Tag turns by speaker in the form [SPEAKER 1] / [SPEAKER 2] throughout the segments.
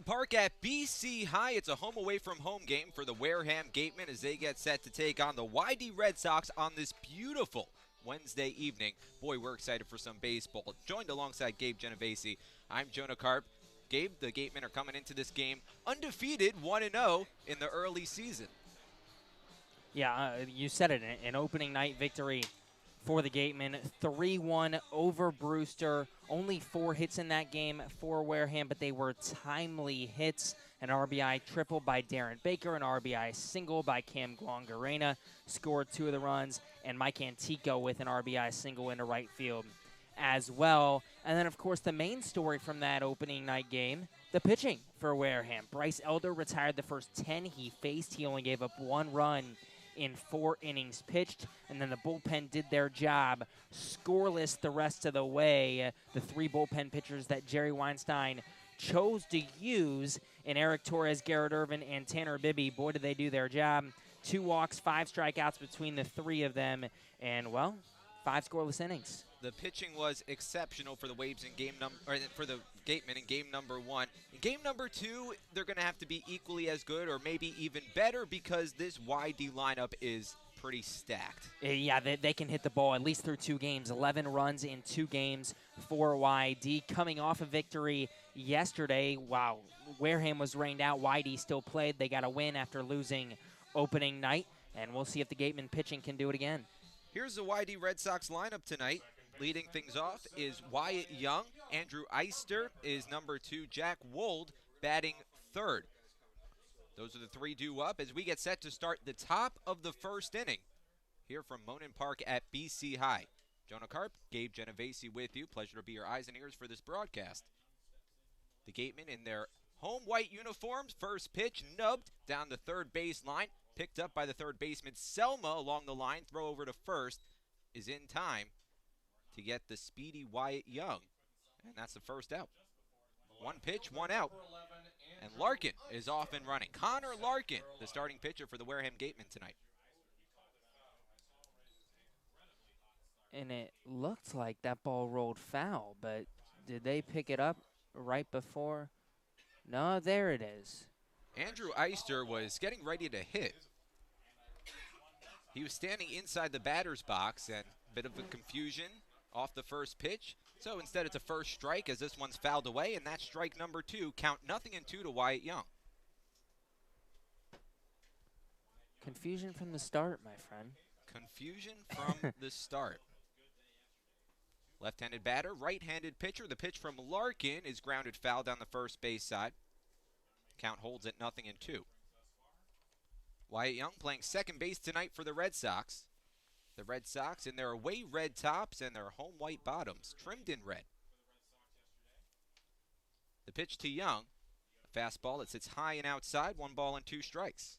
[SPEAKER 1] Park at BC High. It's a home-away-from-home game for the Wareham Gatemen as they get set to take on the YD Red Sox on this beautiful Wednesday evening. Boy, we're excited for some baseball. Joined alongside Gabe Genovesi, I'm Jonah Karp. Gabe, the Gatemen are coming into this game undefeated, 1-0 in the early season.
[SPEAKER 2] Yeah, you said it, an opening night victory for the Gatemen, 3-1 over Brewster. Only 4 hits in that game for Wareham, but they were timely hits. An RBI triple by Darren Baker, an RBI single by Cam Guangarena, scored 2 of the runs, and Mike Antico with an RBI single into right field as well. And then, of course, the main story from that opening night game, the pitching for Wareham. Bryce Elder retired the first 10 he faced. He only gave up 1 run in 4 innings pitched, and then the bullpen did their job, scoreless the rest of the way. The 3 bullpen pitchers that Jerry Weinstein chose to use in Eric Torres, Garrett Irvin, and Tanner Bibby. Boy, did they do their job. 2 walks, 5 strikeouts between the 3 of them, and, well, 5 scoreless innings.
[SPEAKER 1] The pitching was exceptional for the Waves in for the Gatemen in game number 1. In game number 2, they're going to have to be equally as good or maybe even better because this YD lineup is pretty stacked.
[SPEAKER 2] Yeah, they can hit the ball at least through 2 games. 11 runs in 2 games for YD. Coming off a victory yesterday, wow, Wareham was rained out. YD still played. They got a win after losing opening night, and we'll see if the Gatemen pitching can do it again.
[SPEAKER 1] Here's the YD Red Sox lineup tonight. Leading things off is Wyatt Young. Andrew Eister is number 2. Jack Wold batting 3rd. Those are the 3 due up as we get set to start the top of the first inning here from Monan Park at BC High. Jonah Karp, Gabe Genovesi with you. Pleasure to be your eyes and ears for this broadcast. The Gatemen in their home white uniforms. First pitch nubbed down the third base line. Picked up by the third baseman Selma along the line. Throw over to first is in time to get the speedy Wyatt Young. And that's the first out. 1 pitch, 1 out. And Larkin is off and running. Connor Larkin, the starting pitcher for the Wareham Gatemen tonight.
[SPEAKER 2] And it looked like that ball rolled foul, but did they pick it up right before? No, there it is.
[SPEAKER 1] Andrew Eister was getting ready to hit. He was standing inside the batter's box, and a bit of a confusion off the first pitch. So instead it's a first strike as this one's fouled away, and that's strike number 2. Count 0-2 to Wyatt Young.
[SPEAKER 2] Confusion from the start, my friend.
[SPEAKER 1] Confusion from the start. Left-handed batter, right-handed pitcher. The pitch from Larkin is grounded foul down the first base side. Count holds at 0-2. Wyatt Young playing second base tonight for the Red Sox. The Red Sox in their away red tops and their home white bottoms, trimmed in red. The pitch to Young, a fastball that sits high and outside, 1 ball and 2 strikes.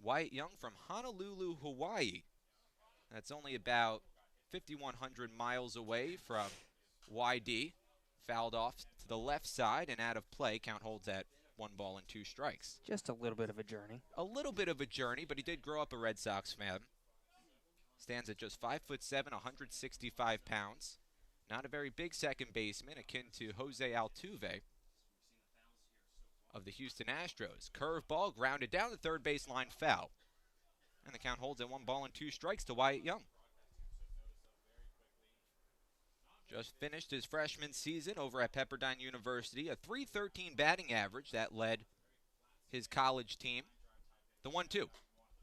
[SPEAKER 1] Wyatt Young from Honolulu, Hawaii. That's only about 5,100 miles away from YD. Fouled off to the left side and out of play. Count holds at 1 ball and 2 strikes.
[SPEAKER 2] Just a little bit of a journey.
[SPEAKER 1] A little bit of a journey, but he did grow up a Red Sox fan. Stands at just 5'7", 165 pounds. Not a very big second baseman, akin to Jose Altuve of the Houston Astros. Curveball grounded down the third base line, foul. And the count holds at 1 ball and 2 strikes to Wyatt Young. Just finished his freshman season over at Pepperdine University. A .313 batting average that led his college team. The 1-2.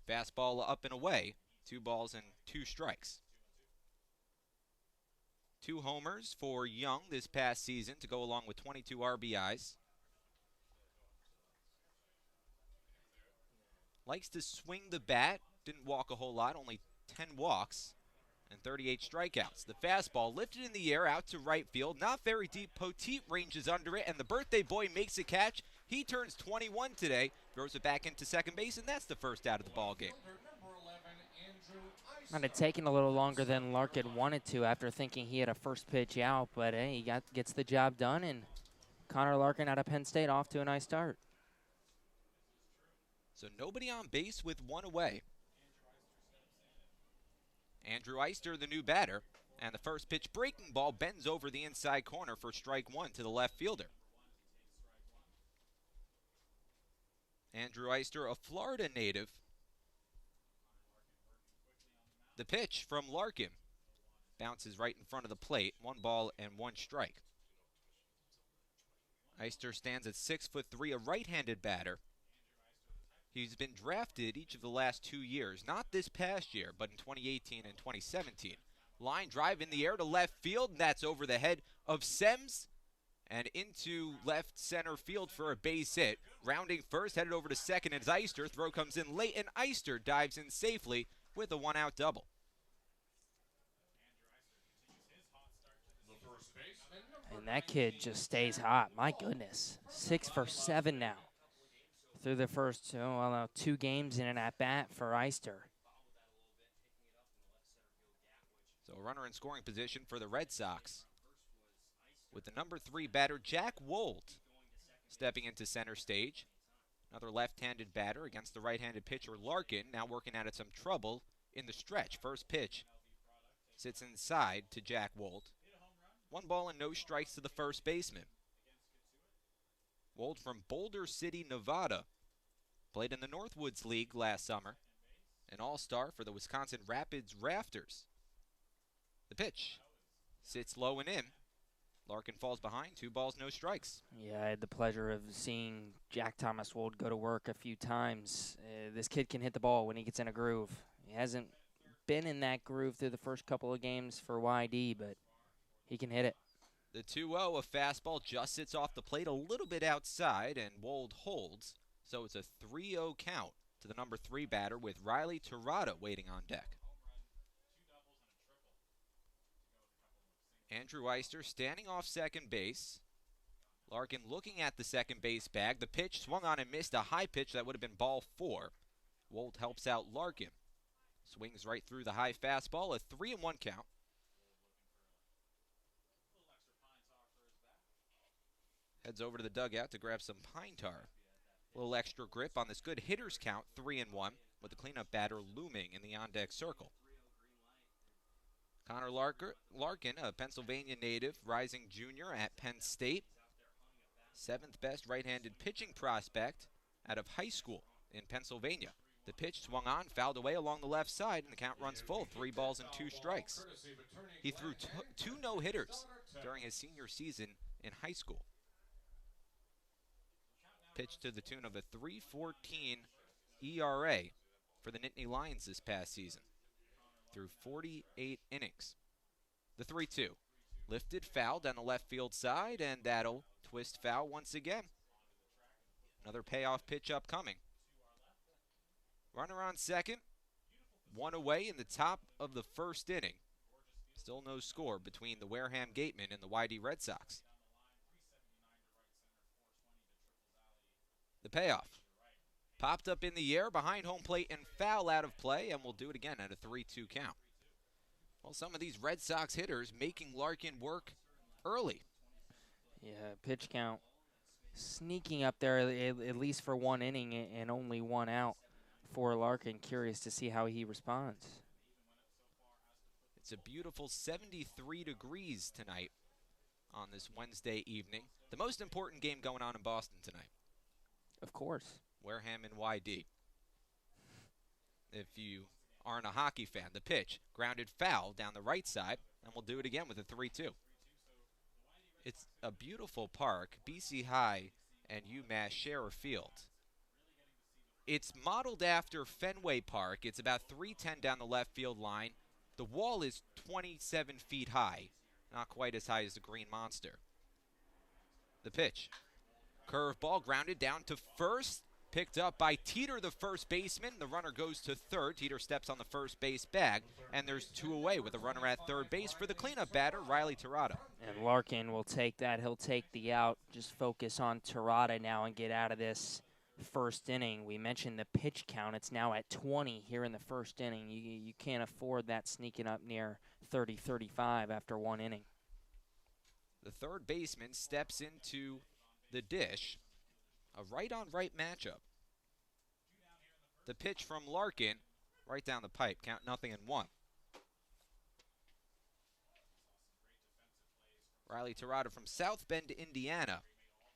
[SPEAKER 1] Fastball up and away. 2 balls and 2 strikes. 2 homers for Young this past season to go along with 22 RBIs. Likes to swing the bat. Didn't walk a whole lot, only 10 walks and 38 strikeouts. The fastball lifted in the air out to right field. Not very deep. Poteet ranges under it, and the birthday boy makes a catch. He turns 21 today, throws it back into second base, and that's the first out of the ball game.
[SPEAKER 2] Might have taken a little longer than Larkin wanted to after thinking he had a first pitch out, but hey, he gets the job done, and Connor Larkin out of Penn State off to a nice start.
[SPEAKER 1] So nobody on base with 1 away. Andrew Eister, the new batter, and the first pitch breaking ball bends over the inside corner for strike 1 to the left fielder. Andrew Eister, a Florida native. The pitch from Larkin. Bounces right in front of the plate. 1 ball and 1 strike. Eister stands at 6'3", a right-handed batter. He's been drafted each of the last 2 years, not this past year, but in 2018 and 2017. Line drive in the air to left field, and that's over the head of Sems and into left center field for a base hit. Rounding first, headed over to second as Eister. Throw comes in late, and Eister dives in safely with a 1-out double.
[SPEAKER 2] And that kid just stays hot. My goodness. 6 for 7 now. Through the first 2 games in an at-bat for Eister.
[SPEAKER 1] So a runner in scoring position for the Red Sox, with the number 3 batter, Jack Wold, stepping into center stage. Another left-handed batter against the right-handed pitcher, Larkin, now working out of some trouble in the stretch. First pitch sits inside to Jack Wold. 1 ball and no strikes to the first baseman. Wold from Boulder City, Nevada. Played in the Northwoods League last summer. An all-star for the Wisconsin Rapids Rafters. The pitch sits low and in. Larkin falls behind. 2 balls, no strikes.
[SPEAKER 2] Yeah, I had the pleasure of seeing Jack Thomas Wold go to work a few times. This kid can hit the ball when he gets in a groove. He hasn't been in that groove through the first couple of games for YD, but he can hit it.
[SPEAKER 1] The 2-0, a fastball just sits off the plate a little bit outside, and Wold holds. So it's a 3-0 count to the number 3 batter with Riley Tirada waiting on deck. Andrew Eister standing off second base. Larkin looking at the second base bag. The pitch swung on and missed, a high pitch that would have been ball 4. Wold helps out Larkin. Swings right through the high fastball, a 3-1 count. Heads over to the dugout to grab some pine tar. A little extra grip on this good hitter's count, 3-1, with the cleanup batter looming in the on-deck circle. Connor Larkin, a Pennsylvania native, rising junior at Penn State. 7th best right-handed pitching prospect out of high school in Pennsylvania. The pitch swung on, fouled away along the left side, and the count runs full. 3 balls and 2 strikes. He threw 2 no-hitters during his senior season in high school. Pitched to the tune of a 3.14 ERA for the Nittany Lions this past season, through 48 innings. The 3-2. Lifted foul down the left field side, and that'll twist foul once again. Another payoff pitch upcoming. Runner on second. 1 away in the top of the first inning. Still no score between the Wareham Gatemen and the YD Red Sox. The payoff. Popped up in the air behind home plate and foul out of play, and we'll do it again at a 3-2 count. Well, some of these Red Sox hitters making Larkin work early.
[SPEAKER 2] Yeah, pitch count sneaking up there at least for 1 inning and only 1 out for Larkin. Curious to see how he responds.
[SPEAKER 1] It's a beautiful 73 degrees tonight on this Wednesday evening. The most important game going on in Boston tonight.
[SPEAKER 2] Of course.
[SPEAKER 1] Wareham and YD. If you aren't a hockey fan, the pitch, grounded foul down the right side, and we'll do it again with a 3-2. It's a beautiful park. BC High and UMass share a field. It's modeled after Fenway Park. It's about 310 down the left field line. The wall is 27 feet high, not quite as high as the Green Monster. The pitch. Curveball grounded down to first. Picked up by Teeter, the first baseman. The runner goes to third. Teeter steps on the first base bag, and there's 2 away with a runner at third base for the cleanup batter, Riley Tirada.
[SPEAKER 2] And Larkin will take that. He'll take the out. Just focus on Tirada now and get out of this first inning. We mentioned the pitch count. It's now at 20 here in the first inning. You can't afford that sneaking up near 30, 35 after 1 inning.
[SPEAKER 1] The third baseman steps into the dish. A right-on-right matchup. The pitch from Larkin, right down the pipe. Count 0-1. Riley Tirada from South Bend, Indiana.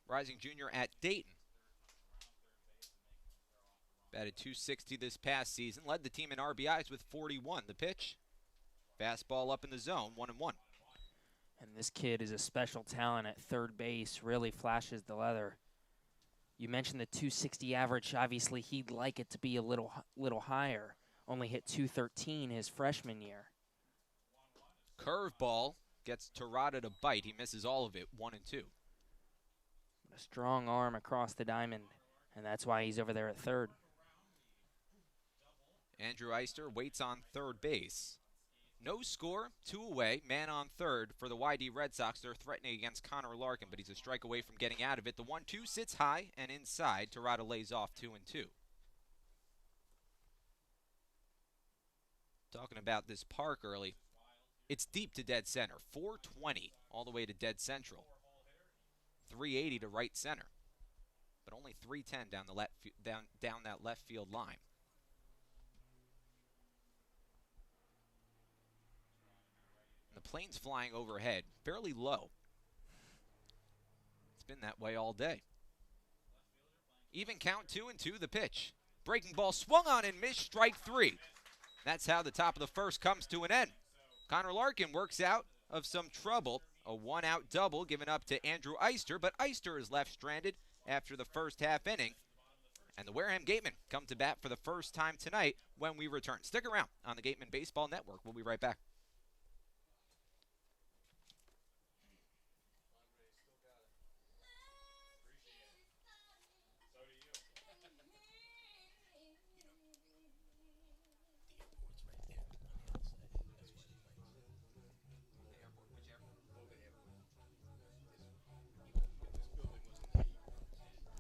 [SPEAKER 1] Rising junior at Dayton. Batted .260 this past season. Led the team in RBIs with 41. The pitch, fastball up in the zone, 1-1.
[SPEAKER 2] And this kid is a special talent at third base, really flashes the leather. You mentioned the .260 average. Obviously, he'd like it to be a little higher. Only hit .213 his freshman year.
[SPEAKER 1] Curveball gets Terada to bite. He misses all of it, 1-2.
[SPEAKER 2] A strong arm across the diamond, and that's why he's over there at third.
[SPEAKER 1] Andrew Eister waits on third base. No score, 2 away, man on third for the YD Red Sox. They're threatening against Connor Larkin, but he's a strike away from getting out of it. The 1-2 sits high and inside. Terada lays off 2-2. Talking about this park early. It's deep to dead center. 420 all the way to dead central. 380 to right center. But only 310 down that left field line. The plane's flying overhead, fairly low. It's been that way all day. Even count, 2-2, the pitch. Breaking ball swung on and missed, strike 3. That's how the top of the first comes to an end. Connor Larkin works out of some trouble. A 1-out double given up to Andrew Eister, but Eister is left stranded after the first half inning. And the Wareham Gatemen come to bat for the first time tonight when we return. Stick around on the Gatemen Baseball Network. We'll be right back.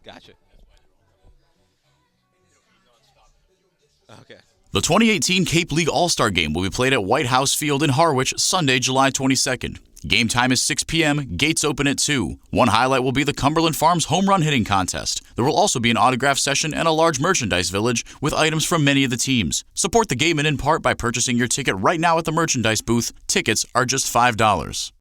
[SPEAKER 1] Gotcha. Okay.
[SPEAKER 3] The 2018 Cape League All-Star Game will be played at White House Field in Harwich Sunday, July 22nd. Game time is 6 p.m., gates open at 2. One highlight will be the Cumberland Farms home run hitting contest. There will also be an autograph session and a large merchandise village with items from many of the teams. Support the Gatemen in part by purchasing your ticket right now at the merchandise booth. Tickets are just $5.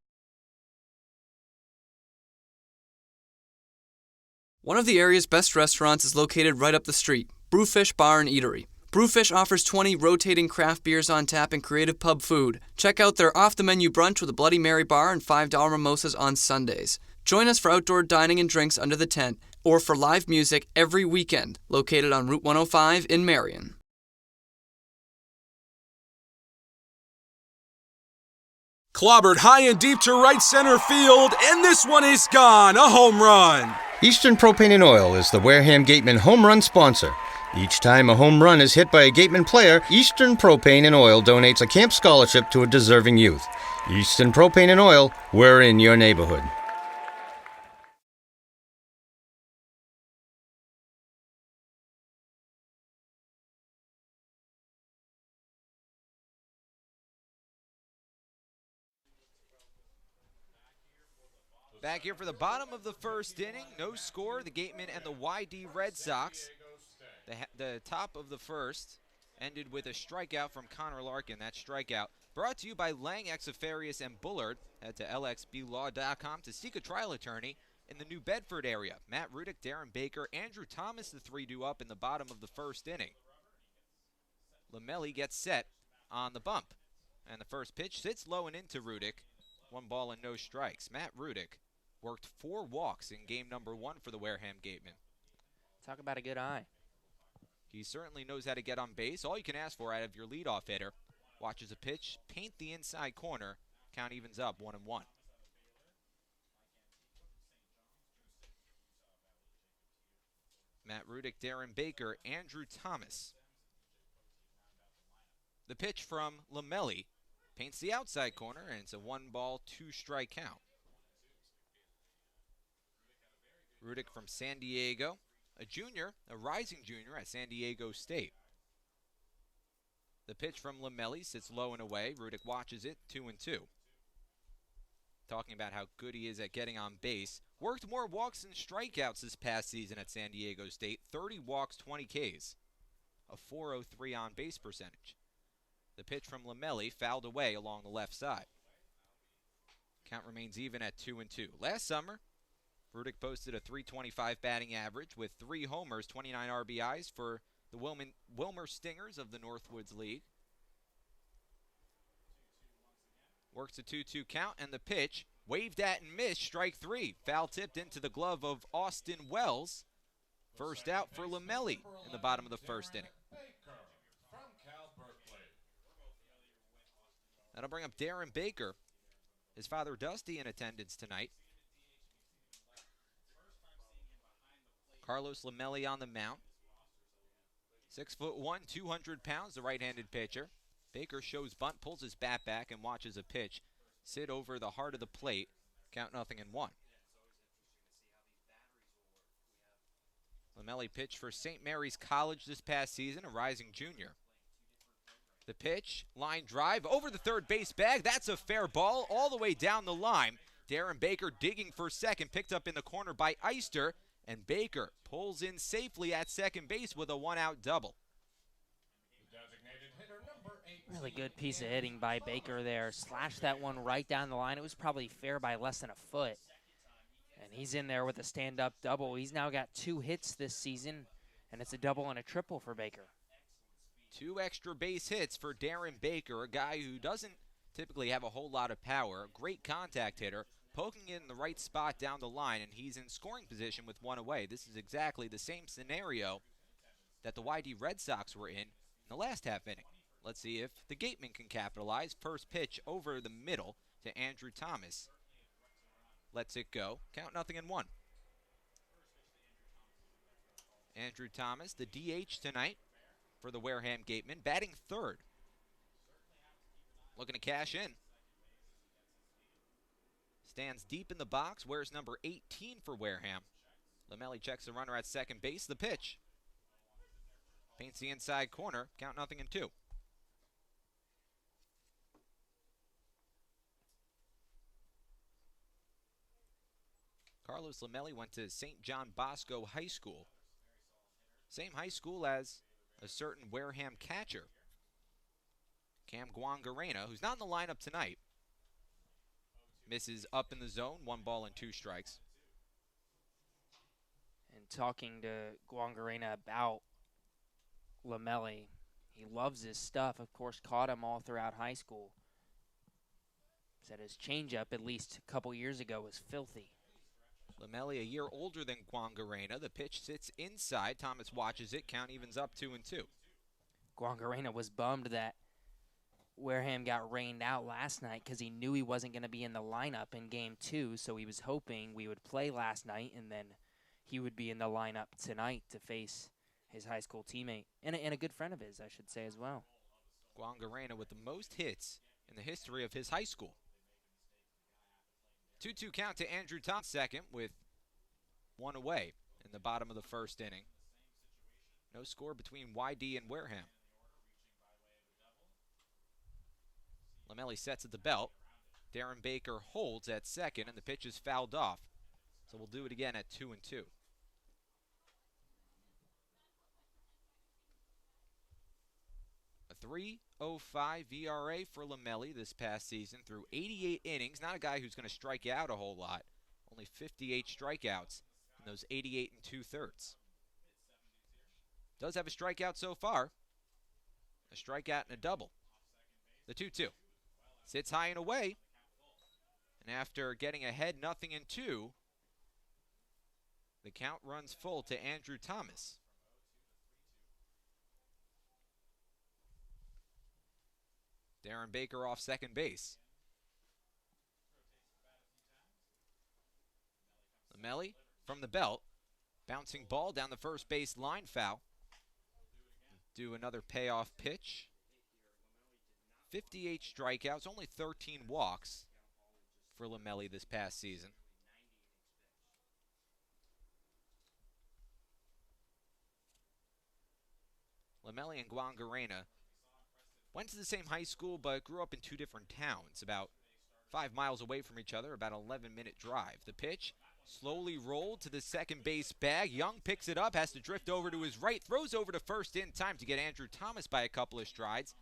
[SPEAKER 4] One of the area's best restaurants is located right up the street, Brewfish Bar and Eatery. Brewfish offers 20 rotating craft beers on tap and creative pub food. Check out their off-the-menu brunch with a Bloody Mary bar and $5 mimosas on Sundays. Join us for outdoor dining and drinks under the tent, or for live music every weekend, located on Route 105 in Marion.
[SPEAKER 5] Clobbered high and deep to right center field, and this one is gone, a home run.
[SPEAKER 6] Eastern Propane and Oil is the Wareham Gatemen home run sponsor. Each time a home run is hit by a Gatemen player, Eastern Propane and Oil donates a camp scholarship to a deserving youth. Eastern Propane and Oil, we're in your neighborhood.
[SPEAKER 1] Back here for the bottom of the first inning. No score. The Gatemen and the YD Red Sox. The top of the first ended with a strikeout from Connor Larkin. That strikeout brought to you by Lang, Exafarius, and Bullard. Head to lxblaw.com to seek a trial attorney in the New Bedford area. Matt Rudick, Darren Baker, Andrew Thomas, the 3-2 up in the bottom of the first inning. Lamelli gets set on the bump. And the first pitch sits low and into Rudick. 1 ball and no strikes. Matt Rudick worked 4 walks in game number 1 for the Wareham Gatemen.
[SPEAKER 2] Talk about a good eye.
[SPEAKER 1] He certainly knows how to get on base. All you can ask for out of your leadoff hitter. Watches a pitch, paint the inside corner. Count evens up 1-1. Matt Rudick, Darren Baker, Andrew Thomas. The pitch from Lamelli paints the outside corner, and it's a 1-ball, 2-strike count. Rudick from San Diego, a junior, a rising junior at San Diego State. The pitch from Lamelli sits low and away. Rudick watches it, 2-2. Talking about how good he is at getting on base. Worked more walks than strikeouts this past season at San Diego State. 30 walks, 20 Ks. A .403 on base percentage. The pitch from Lamelli fouled away along the left side. Count remains even at 2-2. Last summer, Rudick posted a .325 batting average with 3 homers, 29 RBIs for the Wilmer Stingers of the Northwoods League. Works a 2-2 count, and the pitch, waved at and missed, strike 3. Foul tipped into the glove of Austin Wells. First out for Lamelli in the bottom of the first inning. That'll bring up Darren Baker. His father Dusty in attendance tonight. Carlos Lamelli on the mound. 6'1", 200 pounds, the right-handed pitcher. Baker shows bunt, pulls his bat back, and watches a pitch sit over the heart of the plate. Count 0-1. Lamelli pitched for St. Mary's College this past season, a rising junior. The pitch, line drive, over the third base bag. That's a fair ball all the way down the line. Darren Baker digging for second, picked up in the corner by Eister, and Baker pulls in safely at second base with a one-out double.
[SPEAKER 2] Really good piece of hitting by Baker there. Slashed that one right down the line. It was probably fair by less than a foot. And he's in there with a stand-up double. He's now got 2 hits this season, and it's a double and a triple for Baker.
[SPEAKER 1] 2 extra base hits for Darren Baker, a guy who doesn't typically have a whole lot of power. A great contact hitter, poking it in the right spot down the line, and he's in scoring position with 1 away. This is exactly the same scenario that the YD Red Sox were in the last half inning. Let's see if the Gatemen can capitalize. First pitch over the middle to Andrew Thomas. Lets it go. Count 0-1. Andrew Thomas, the DH tonight for the Wareham Gatemen, batting third. Looking to cash in. Stands deep in the box, wears number 18 for Wareham. Lamelli checks the runner at second base. The pitch. Paints the inside corner. Count 0-2. Carlos Lamelli went to St. John Bosco High School. Same high school as a certain Wareham catcher, Cam Guangarena, who's not in the lineup tonight. Misses up in the zone, 1 ball and 2 strikes.
[SPEAKER 2] And talking to Guangarena about Lamelli, he loves his stuff. Of course, caught him all throughout high school. Said his changeup, at least a couple years ago, was filthy.
[SPEAKER 1] Lamelli a year older than Guangarena. The pitch sits inside. Thomas watches it. Count evens up 2-2.
[SPEAKER 2] Guangarena was bummed that Wareham got rained out last night because he knew he wasn't going to be in the lineup in Game 2, so he was hoping we would play last night and then he would be in the lineup tonight to face his high school teammate and a good friend of his, I should say, as well.
[SPEAKER 1] Guangarena with the most hits in the history of his high school. 2-2 count to Andrew Thomas second with 1 away in the bottom of the first inning. No score between YD and Wareham. Lamelli sets at the belt. Darren Baker holds at second, and the pitch is fouled off. So we'll do it again at 2-2. A 3.05 ERA for Lamelli this past season through 88 innings. Not a guy who's going to strike out a whole lot. Only 58 strikeouts in those 88 2/3. Does have a strikeout so far. A strikeout and a double. The 2-2. Sits high and away. And after getting ahead 0-2, the count runs full to Andrew Thomas. Darren Baker off second base. Lamelli from the belt. Bouncing ball down the first base line, foul. Do another payoff pitch. 58 strikeouts, only 13 walks for Lamelli this past season. Lamelli and Guangarena went to the same high school but grew up in 2 different towns, about 5 miles away from each other, about an 11-minute drive. The pitch slowly rolled to the second base bag. Young picks it up, has to drift over to his right, throws over to first in time to get Andrew Thomas by a couple of strides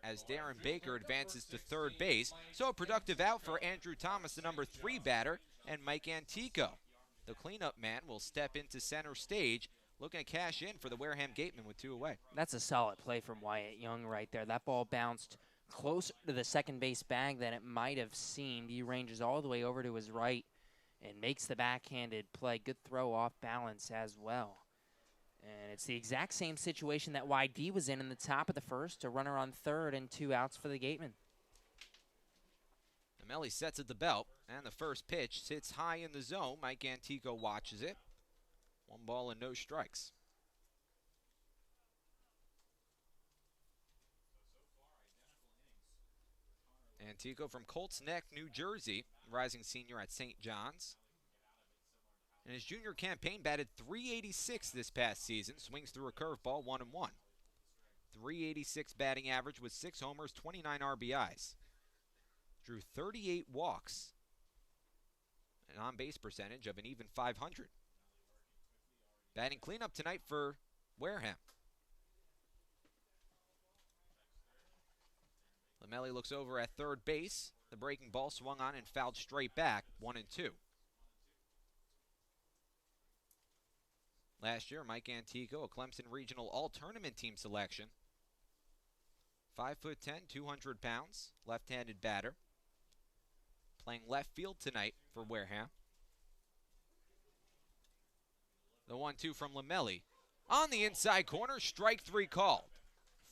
[SPEAKER 1] as Darren Baker advances to third base. So a productive out for Andrew Thomas, the number 3 batter, and Mike Antico, the cleanup man, will step into center stage looking to cash in for the Wareham Gatemen with 2 away.
[SPEAKER 2] That's a solid play from Wyatt Young right there. That ball bounced closer to the second base bag than it might have seemed. He ranges all the way over to his right and makes the backhanded play. Good throw off balance as well. And it's the exact same situation that YD was in the top of the first, a runner on third and 2 outs for the Gatemen.
[SPEAKER 1] Melli sets at the belt, and the first pitch sits high in the zone. Mike Antico watches it. 1 ball and no strikes. Antico from Colts Neck, New Jersey, rising senior at St. John's. In his junior campaign, batted .386 this past season. Swings through a curveball, 1-1. .386 batting average with 6 homers, 29 RBIs. Drew 38 walks. An on-base percentage of an even .500. Batting cleanup tonight for Wareham. Lamelli looks over at third base. The breaking ball swung on and fouled straight back, 1-2. Last year, Mike Antico, a Clemson Regional All-Tournament team selection. 5'10", 200 pounds, left-handed batter. Playing left field tonight for Wareham. The 1-2 from Lamelli. On the inside corner, strike 3 called.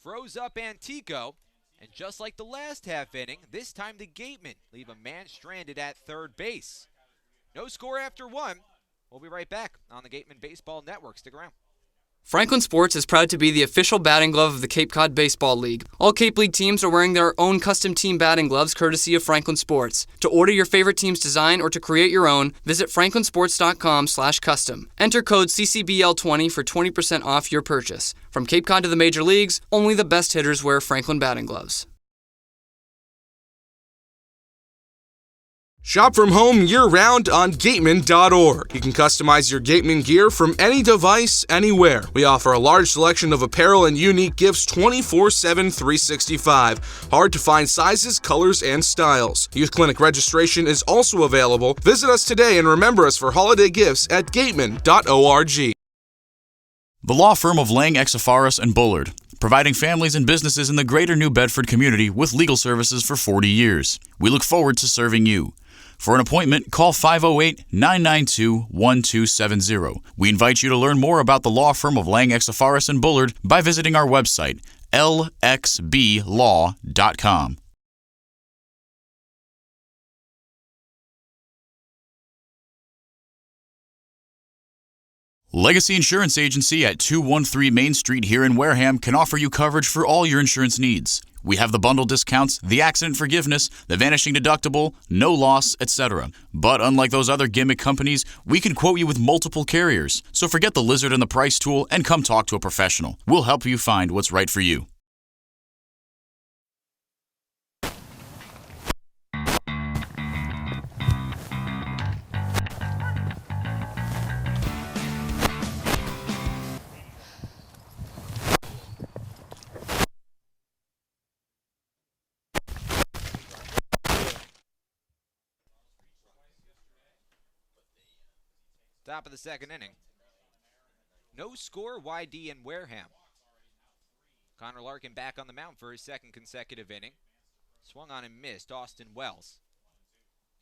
[SPEAKER 1] Froze up Antico, and just like the last half inning, this time the Gatemen leave a man stranded at third base. No score after 1. We'll be right back on the Gatemen Baseball Network. Stick around.
[SPEAKER 4] Franklin Sports is proud to be the official batting glove of the Cape Cod Baseball League. All Cape League teams are wearing their own custom team batting gloves courtesy of Franklin Sports. To order your favorite team's design or to create your own, visit franklinsports.com/custom. Enter code CCBL20 for 20% off your purchase. From Cape Cod to the major leagues, only the best hitters wear Franklin batting gloves.
[SPEAKER 5] Shop from home year-round on Gatemen.org. You can customize your Gatemen gear from any device, anywhere. We offer a large selection of apparel and unique gifts 24/7, 365. Hard to find sizes, colors, and styles. Youth Clinic registration is also available. Visit us today and remember us for holiday gifts at Gatemen.org.
[SPEAKER 3] The law firm of Lang, Exafaris & Bullard, providing families and businesses in the greater New Bedford community with legal services for 40 years. We look forward to serving you. For an appointment, call 508-992-1270. We invite you to learn more about the law firm of Lang, Exafaris & Bullard by visiting our website, lxblaw.com. Legacy Insurance Agency at 213 Main Street here in Wareham can offer you coverage for all your insurance needs. We have the bundle discounts, the accident forgiveness, the vanishing deductible, no loss, etc. But unlike those other gimmick companies, we can quote you with multiple carriers. So forget the lizard and the price tool and come talk to a professional. We'll help you find what's right for you.
[SPEAKER 1] Top of the second inning. No score, YD in Wareham. Connor Larkin back on the mound for his second consecutive inning. Swung on and missed Austin Wells.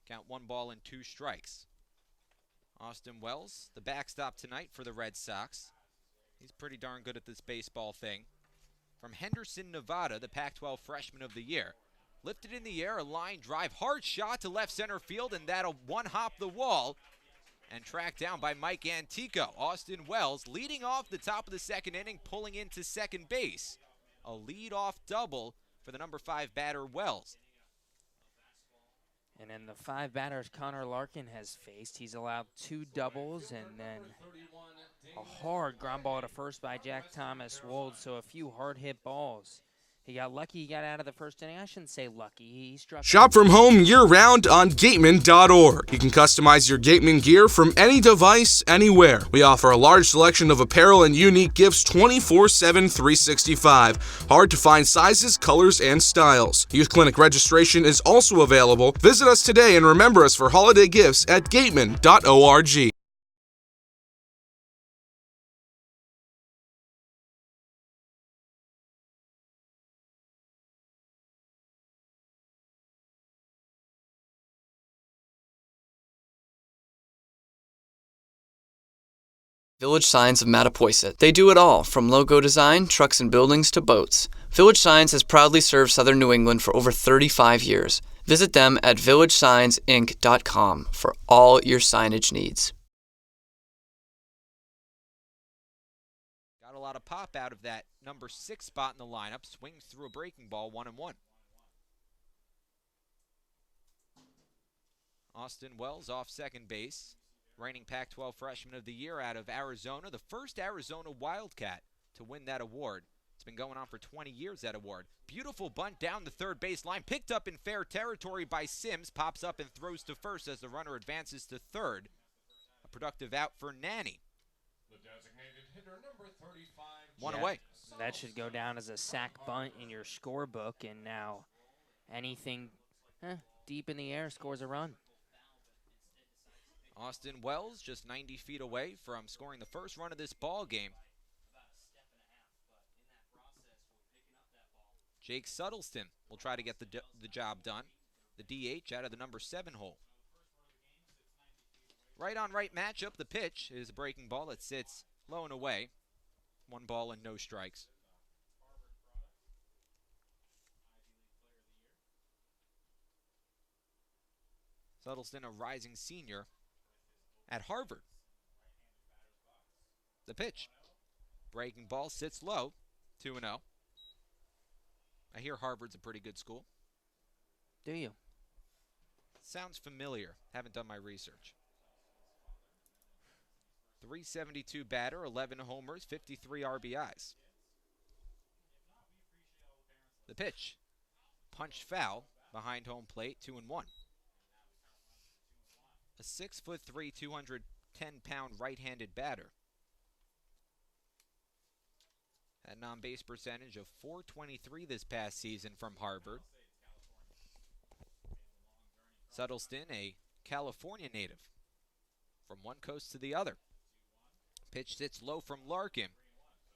[SPEAKER 1] Count 1 ball and 2 strikes. Austin Wells, the backstop tonight for the Red Sox. He's pretty darn good at this baseball thing. From Henderson, Nevada, the Pac-12 Freshman of the Year. Lifted in the air, a line drive, hard shot to left center field, and that'll one-hop the wall. And tracked down by Mike Antico. Austin Wells leading off the top of the second inning, pulling into second base. A lead-off double for the number 5 batter, Wells.
[SPEAKER 2] And in the 5 batters Connor Larkin has faced, he's allowed 2 doubles and then a hard ground ball to first by Jack Thomas Wold, so a few hard-hit balls. He got lucky he got out of the first inning. I shouldn't say lucky. He struck.
[SPEAKER 5] Shop from home year-round on Gatemen.org. You can customize your Gatemen gear from any device, anywhere. We offer a large selection of apparel and unique gifts 24/7, 365. Hard to find sizes, colors, and styles. Youth Clinic registration is also available. Visit us today and remember us for holiday gifts at Gatemen.org.
[SPEAKER 4] Village Signs of Mattapoisett. They do it all, from logo design, trucks and buildings, to boats. Village Signs has proudly served southern New England for over 35 years. Visit them at villagesigns.inc.com for all your signage needs.
[SPEAKER 1] Got a lot of pop out of that number 6 spot in the lineup. Swings through a breaking ball, 1-1. Austin Wells off second base. Reigning Pac-12 Freshman of the Year out of Arizona. The first Arizona Wildcat to win that award. It's been going on for 20 years, that award. Beautiful bunt down the third base line. Picked up in fair territory by Sims. Pops up and throws to first as the runner advances to third. A productive out for Nanny.
[SPEAKER 7] The designated hitter, number 35.
[SPEAKER 1] One away.
[SPEAKER 2] That should go down as a sack bunt in your scorebook, and now anything deep in the air scores a run.
[SPEAKER 1] Austin Wells just 90 feet away from scoring the first run of this ball game. Jake Suttleton will try to get the job done. The DH out of the number 7 hole. Right on right matchup. The pitch is a breaking ball that sits low and away. 1 ball and no strikes. Suttleton, a rising senior at Harvard. The pitch. Breaking ball sits low, 2-0. I hear Harvard's a pretty good school.
[SPEAKER 2] Do you?
[SPEAKER 1] Sounds familiar. Haven't done my research. 372 batter, 11 homers, 53 RBIs. The pitch. Punched foul behind home plate, 2-1. A 6'3", 210-pound right-handed batter. Had an on-base percentage of .423 this past season from Harvard. Suttleton, a California native, from one coast to the other. Pitch sits low from Larkin,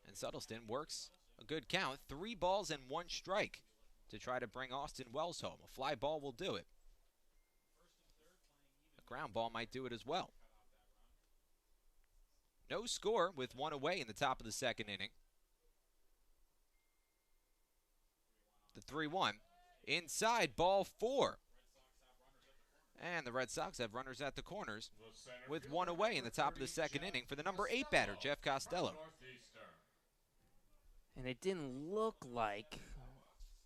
[SPEAKER 1] and Suttleton works a good count, 3 balls and 1 strike to try to bring Austin Wells home. A fly ball will do it. A ground ball might do it as well. No score with 1 away in the top of the second inning. The 3-1. Inside, ball 4. And the Red Sox have runners at the corners with 1 away in the top of the second inning for the number 8 batter, Jeff Costello.
[SPEAKER 2] And it didn't look like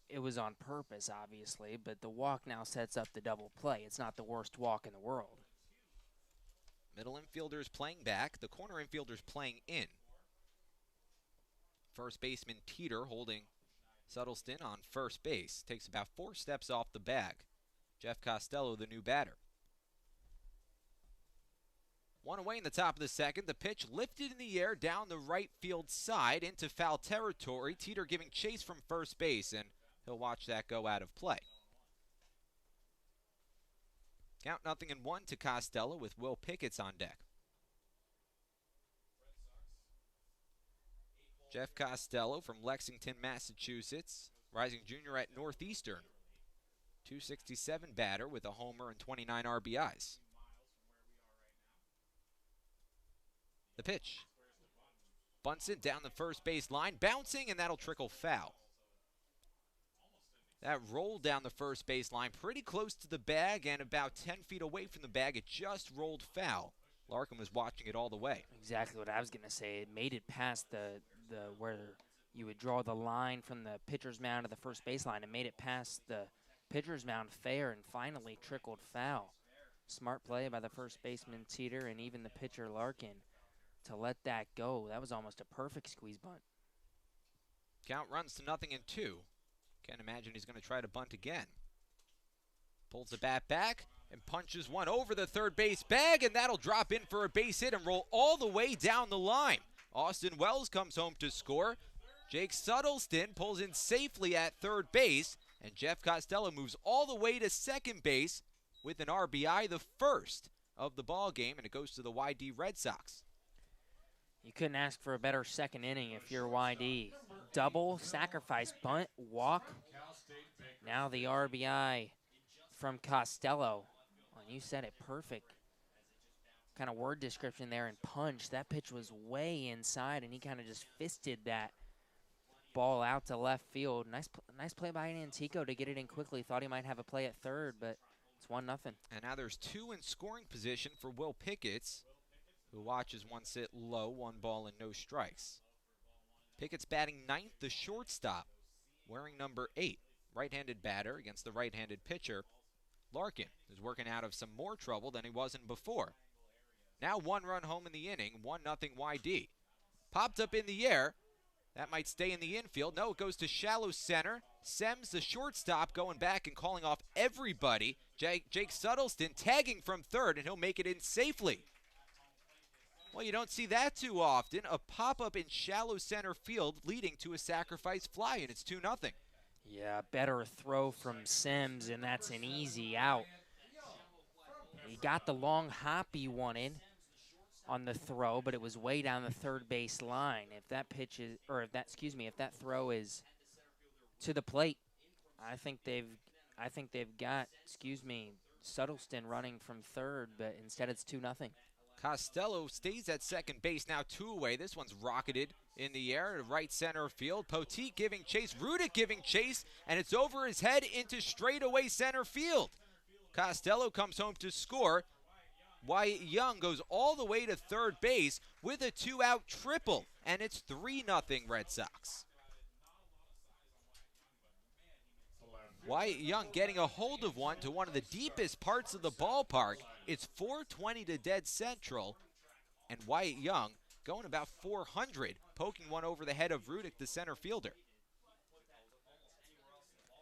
[SPEAKER 2] it was on purpose, obviously, but the walk now sets up the double play. It's not the worst walk in the world.
[SPEAKER 1] Middle infielders playing back, the corner infielders playing in. First baseman Teeter holding Suttleton on first base. Takes about 4 steps off the bag. Jeff Costello, the new batter. 1 away in the top of the second. The pitch lifted in the air down the right field side into foul territory. Teeter giving chase from first base, and he'll watch that go out of play. Count 0-1 to Costello with Will Pickett's on deck. Jeff Costello from Lexington, Massachusetts, rising junior at Northeastern. 267 batter with a homer and 29 RBIs. The pitch. Bunts it down the first base line, bouncing, and that'll trickle foul. That rolled down the first base line pretty close to the bag and about 10 feet away from the bag. It just rolled foul. Larkin was watching it all the way.
[SPEAKER 2] Exactly what I was going to say. It made it past the where you would draw the line from the pitcher's mound to the first base line. It made it past the pitcher's mound fair and finally trickled foul. Smart play by the first baseman Teeter and even the pitcher Larkin to let that go. That was almost a perfect squeeze bunt.
[SPEAKER 1] Count runs to 0-2. Can't imagine he's going to try to bunt again. Pulls the bat back and punches one over the third base bag, and that'll drop in for a base hit and roll all the way down the line. Austin Wells comes home to score. Jake Suttleton pulls in safely at third base, and Jeff Costello moves all the way to second base with an RBI, the first of the ball game, and it goes to the YD Red Sox.
[SPEAKER 2] You couldn't ask for a better second inning if you're YD. Double, sacrifice, bunt, walk. Now the RBI from Costello. And you said it perfect. kind of word description there and punch. That pitch was way inside, and he kind of just fisted that ball out to left field. Nice play by Antico to get it in quickly. Thought he might have a play at third, but it's 1-0.
[SPEAKER 1] And now there's 2 in scoring position for Will Pickett's, who watches one sit low, 1 ball and no strikes. Pickett's batting 9th, the shortstop, wearing number 8. Right-handed batter against the right-handed pitcher. Larkin is working out of some more trouble than he was in before. Now 1 run home in the inning, 1-0 YD. Popped up in the air. That might stay in the infield. No, it goes to shallow center. Sems, the shortstop, going back and calling off everybody. Jake Suttleton tagging from third, and he'll make it in safely. Well, you don't see that too often. A pop-up in shallow center field leading to a sacrifice fly, and it's 2-0.
[SPEAKER 2] Yeah, better throw from Sims, and that's an easy out. He got the long hop he wanted on the throw, but it was way down the third base line. If that pitch is, or if that throw is to the plate, I think they've got, Suttleton running from third, but instead it's 2-0.
[SPEAKER 1] Costello stays at second base, now 2 away. This one's rocketed in the air to right center field. Poteet giving chase, Rudick giving chase, and it's over his head into straightaway center field. Costello comes home to score. Wyatt Young goes all the way to third base with a 2-out triple, and it's 3-0 Red Sox. Wyatt Young getting a hold of one to one of the deepest parts of the ballpark. It's 420 to dead central, and Wyatt Young going about 400, poking one over the head of Rudick, the center fielder.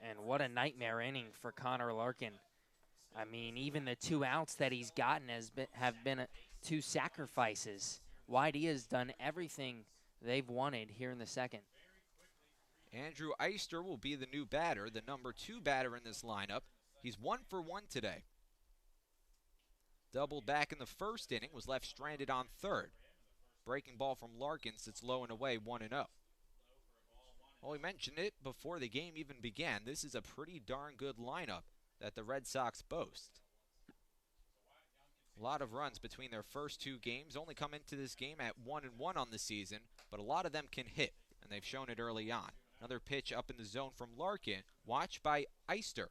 [SPEAKER 2] And what a nightmare inning for Connor Larkin. I mean, even the 2 outs that he's gotten have been 2 sacrifices. YD has done everything they've wanted here in the second.
[SPEAKER 1] Andrew Eister will be the new batter, the number 2 batter in this lineup. He's 1 for 1 today. Doubled back in the first inning, was left stranded on third. Breaking ball from Larkin sits low and away, 1-0. Well, we mentioned it before the game even began. This is a pretty darn good lineup that the Red Sox boast. A lot of runs between their first 2 games. Only come into this game at 1-1 on the season, but a lot of them can hit, and they've shown it early on. Another pitch up in the zone from Larkin, watched by Eister.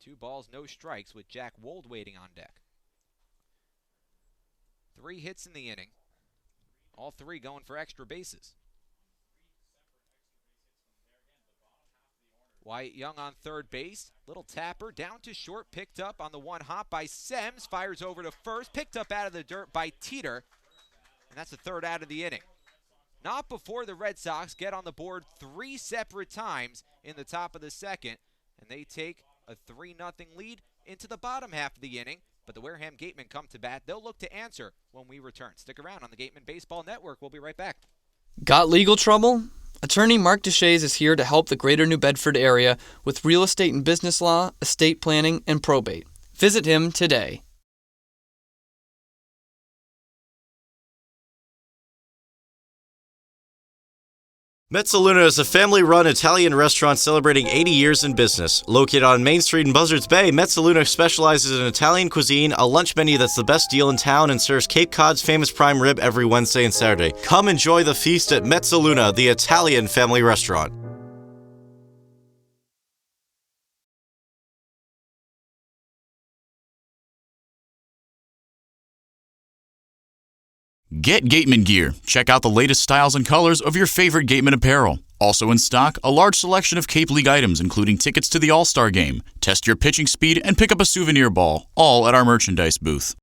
[SPEAKER 1] 2 balls, no strikes, with Jack Wold waiting on deck. 3 hits in the inning, all 3 going for extra bases. Wyatt Young on third base, little tapper, down to short, picked up on the 1 hop by Sems, fires over to first, picked up out of the dirt by Teeter, and that's the 3rd out of the inning. Not before the Red Sox get on the board 3 separate times in the top of the second, and they take a 3-0 lead into the bottom half of the inning, but the Wareham Gatemen come to bat. They'll look to answer when we return. Stick around on the Gatemen Baseball Network. We'll be right back.
[SPEAKER 4] Got legal trouble? Attorney Mark Deshays is here to help the greater New Bedford area with real estate and business law, estate planning, and probate. Visit him today.
[SPEAKER 8] Mezzaluna is a family-run Italian restaurant celebrating 80 years in business. Located on Main Street in Buzzards Bay, Mezzaluna specializes in Italian cuisine, a lunch menu that's the best deal in town, and serves Cape Cod's famous prime rib every Wednesday and Saturday. Come enjoy the feast at Mezzaluna, the Italian family restaurant.
[SPEAKER 3] Get Gatemen gear. Check out the latest styles and colors of your favorite Gatemen apparel. Also in stock, a large selection of Cape League items, including tickets to the All-Star Game. Test your pitching speed and pick up a souvenir ball, all at our merchandise booth.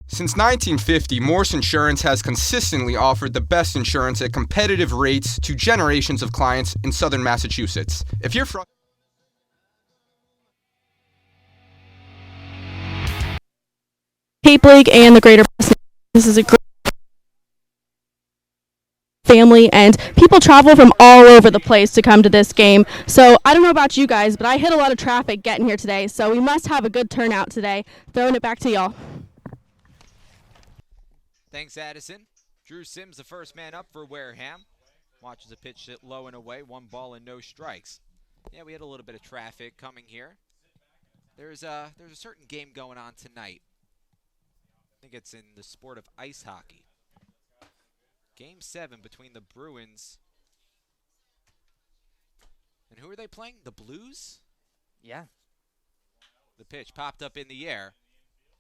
[SPEAKER 9] Since 1950, Morse Insurance has consistently offered the best insurance at competitive rates to generations of clients in southern Massachusetts. If you're from
[SPEAKER 10] Cape League and the Greater Boston, this is a great family, and people travel from all over the place to come to this game. So I don't know about you guys, but I hit a lot of traffic getting here today, so we must have a good turnout today. Throwing it back to y'all.
[SPEAKER 1] Thanks, Addison. Drew Sims, the first man up for Wareham. Watches a pitch hit low and away, 1 ball and no strikes. Yeah, we had a little bit of traffic coming here. There's a certain game going on tonight think it's in the sport of ice hockey. Game 7 between the Bruins. And who are they playing? The Blues?
[SPEAKER 2] Yeah.
[SPEAKER 1] The pitch popped up in the air.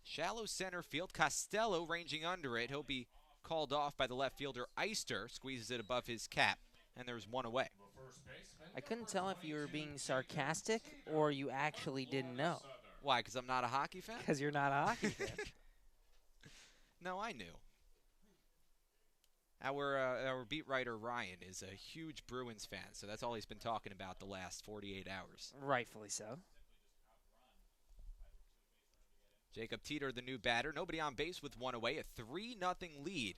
[SPEAKER 1] Shallow center field. Costello ranging under it. He'll be called off by the left fielder. Eister squeezes it above his cap, and there's one away.
[SPEAKER 2] I couldn't tell if you were being sarcastic or you actually didn't know.
[SPEAKER 1] Why, because I'm not a hockey fan?
[SPEAKER 2] Because you're not a hockey fan.
[SPEAKER 1] No, I knew. Our beat writer, Ryan, is a huge Bruins fan, so that's all he's been talking about the last 48 hours.
[SPEAKER 2] Rightfully so.
[SPEAKER 1] Jacob Teeter, the new batter. Nobody on base with one away. A 3-0 lead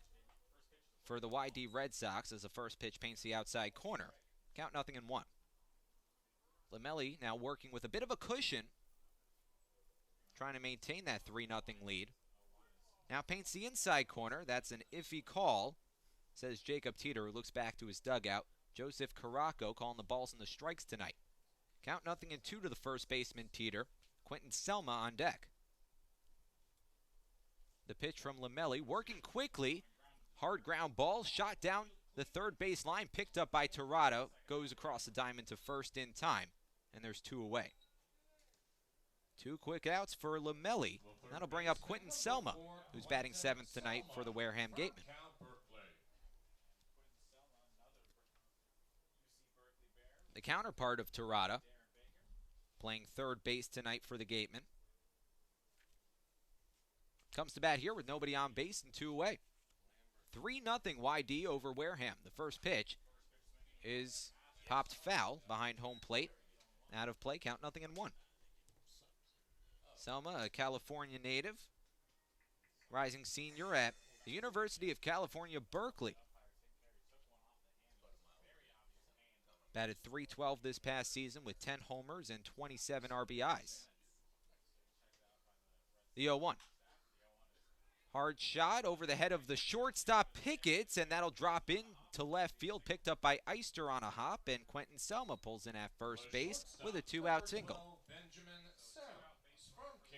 [SPEAKER 1] for the YD Red Sox as the first pitch paints the outside corner. Count 0-1. Lamelli now working with a bit of a cushion, trying to maintain that 3-0 lead. Now paints the inside corner. That's an iffy call, says Jacob Teeter, who looks back to his dugout. Joseph Caraco calling the balls and the strikes tonight. Count 0-2 to the first baseman, Teeter. Quentin Selma on deck. The pitch from Lamelli, working quickly. Hard ground ball, shot down the third base line, picked up by Torrado. Goes across the diamond to first in time, and there's 2 away. 2 quick outs for Lamelli. That'll bring up Quentin Selma, who's batting 7th tonight for the Wareham Gatemen. The counterpart of Torrado, playing third base tonight for the Gatemen. Comes to bat here with nobody on base and 2 away. 3-0 YD over Wareham. The first pitch is popped foul behind home plate. Out of play, count 0-1. Selma, a California native, rising senior at the University of California, Berkeley. Batted .312 this past season with 10 homers and 27 RBIs. The 0-1. Hard shot over the head of the shortstop Pickett, and that'll drop in to left field, picked up by Eister on a hop, and Quentin Selma pulls in at first base with a 2-out single.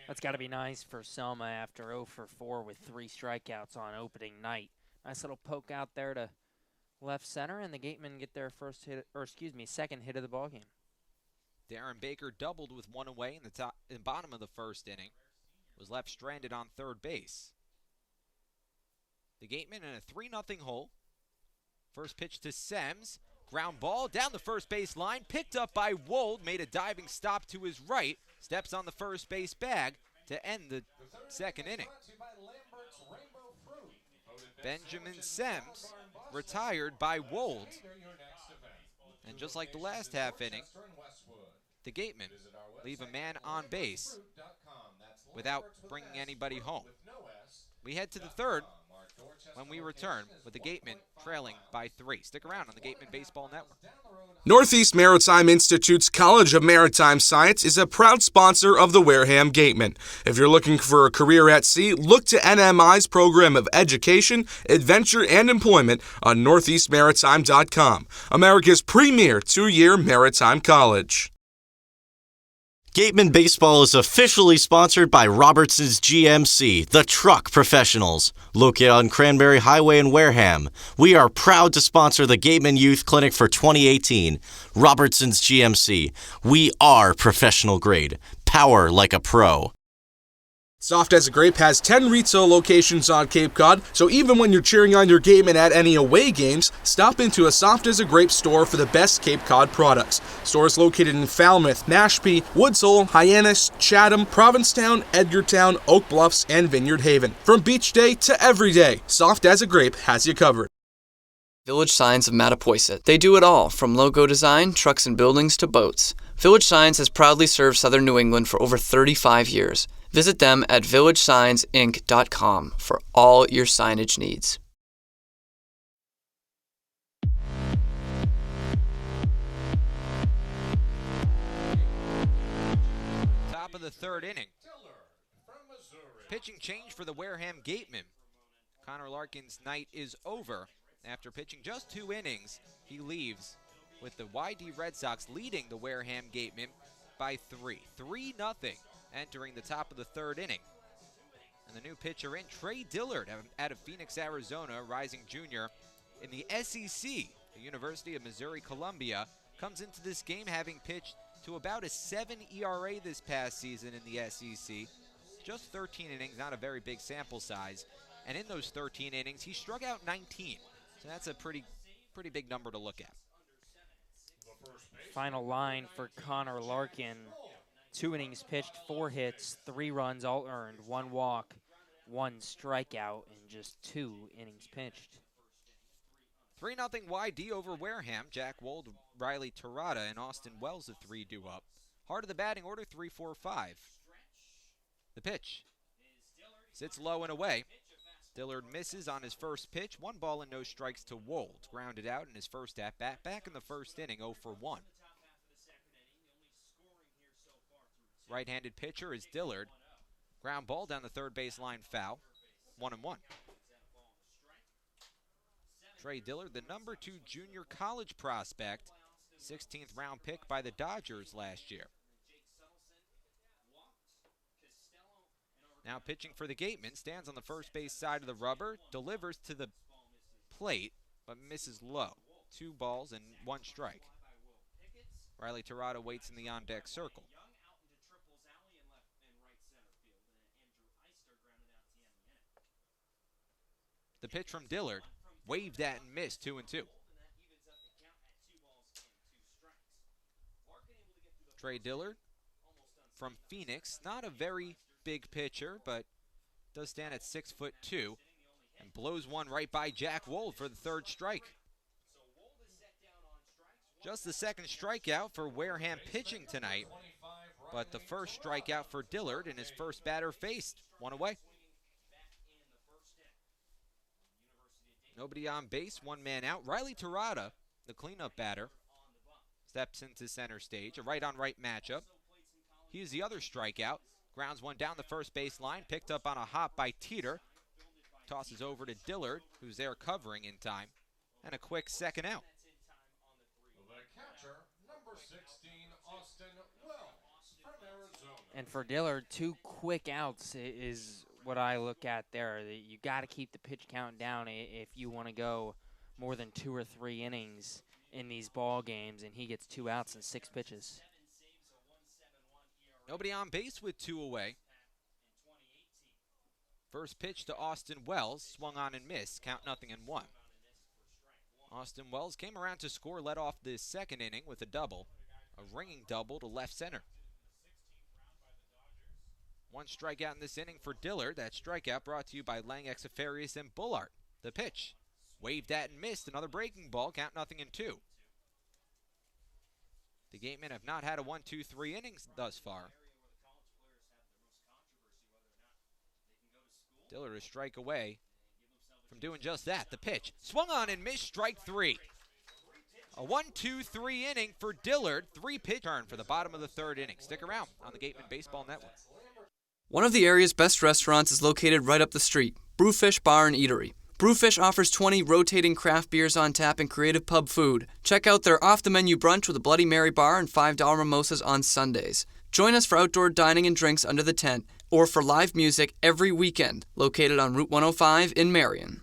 [SPEAKER 2] That's got to be nice for Selma after 0 for 4 with 3 strikeouts on opening night. Nice little poke out there to left center, and the Gatemen get their second hit of the ballgame.
[SPEAKER 1] Darren Baker doubled with 1 away in the bottom of the first inning. Was left stranded on third base. The Gatemen in a 3-0 hole. First pitch to Sems. Ground ball down the first base line. Picked up by Wold. Made a diving stop to his right. Steps on the first base bag to end the second inning. Benjamin Sems retired by Wold. And just like the last half inning, the Gatemen leave a man on base without bringing anybody home. We head to the third when we return with the Gatemen trailing by 3. Stick around on the Gatemen Baseball Network.
[SPEAKER 5] Northeast Maritime Institute's College of Maritime Science is a proud sponsor of the Wareham Gatemen. If you're looking for a career at sea, look to NMI's program of education, adventure, and employment on northeastmaritime.com, America's premier 2-year maritime college.
[SPEAKER 8] Gatemen Baseball is officially sponsored by Robertson's GMC, the truck professionals, located on Cranberry Highway in Wareham. We are proud to sponsor the Gatemen Youth Clinic for 2018. Robertson's GMC, we are professional grade. Power like a pro.
[SPEAKER 5] Soft as a Grape has 10 retail locations on Cape Cod, so even when you're cheering on your Gatemen at any away games, stop into a Soft as a Grape store for the best Cape Cod products. Stores located in Falmouth, Mashpee, Woods Hole, Hyannis, Chatham, Provincetown, Edgartown, Oak Bluffs, and Vineyard Haven. From beach day to every day, Soft as a Grape has you covered.
[SPEAKER 4] Village Signs of Mattapoisett. They do it all, from logo design, trucks and buildings, to boats. Village Signs has proudly served Southern New England for over 35 years. Visit them at villagesigns.inc.com for all your signage needs.
[SPEAKER 1] Top of the third inning. Pitching change for the Wareham Gatemen. Connor Larkin's night is over. After pitching just 2 innings, he leaves with the YD Red Sox leading the Wareham Gatemen by 3. 3-0 entering the top of the third inning. And And the new pitcher in, Trey Dillard, out of Phoenix, Arizona, rising junior in the SEC, the University of Missouri-Columbia, comes into this game having pitched to about a 7 ERA this past season in the SEC. Just 13 innings, not a very big sample size. And in those 13 innings, he struck out 19. So that's a pretty big number to look at.
[SPEAKER 2] Final line for Connor Larkin. 2 innings pitched, 4 hits, 3 runs all earned, 1 walk, 1 strikeout in just 2 innings pitched.
[SPEAKER 1] 3-0 YD over Wareham. Jack Wold, Riley Terada, and Austin Wells, the 3 due up. Heart of the batting order, 3-4-5. The pitch. Sits low and away. Dillard misses on his first pitch. 1 ball and no strikes to Wold. Grounded out in his first at-bat. Back in the first inning, 0 for 1. Right-handed pitcher is Dillard. Ground ball down the third baseline, foul. 1-1. Trey Dillard, the number 2 junior college prospect, 16th round pick by the Dodgers last year. Now pitching for the Gatemen, stands on the first base side of the rubber, delivers to the plate, but misses low. 2 balls and 1 strike. Riley Terada waits in the on-deck circle. The pitch from Dillard, waved at and missed, 2-2. Trey Dillard from Phoenix, not a very big pitcher, but does stand at 6'2", and blows one right by Jack Wold for the 3rd strike. Just the 2nd strikeout for Wareham pitching tonight, but the 1st strikeout for Dillard in his first batter faced. 1 away. Nobody on base, 1 man out. Riley Terada, the cleanup batter, steps into center stage. A right-on-right matchup. He is the other strikeout. Grounds one down the first base line. Picked up on a hop by Teeter. Tosses over to Dillard, who's there covering in time. And a quick 2nd out.
[SPEAKER 7] The catcher, number 16, Austin Wells from Arizona.
[SPEAKER 2] And for Dillard, 2 quick outs is what I look at there. You got to keep the pitch count down if you want to go more than 2 or 3 innings in these ball games, and he gets 2 outs and 6 pitches.
[SPEAKER 1] Nobody on base with 2 away. First pitch to Austin Wells, swung on and missed, count 0-1. Austin Wells came around to score, led off the 2nd inning with a double, a ringing double to left center. 1 strikeout in this inning for Dillard. That strikeout brought to you by Lang Exafarius and Bullard. The pitch, waved at and missed, another breaking ball, count 0-2. The Gatemen have not had a 1-2-3 innings thus far. Dillard a strike away from doing just that. The pitch, swung on and missed, strike 3. A 1-2-3 inning for Dillard. 3-pitch turn for the bottom of the 3rd inning. Stick around on the Gatemen Baseball Network.
[SPEAKER 4] One of the area's best restaurants is located right up the street, Brewfish Bar and Eatery. Brewfish offers 20 rotating craft beers on tap and creative pub food. Check out their off-the-menu brunch with a Bloody Mary bar and $5 mimosas on Sundays. Join us for outdoor dining and drinks under the tent, or for live music every weekend, located on Route 105 in Marion.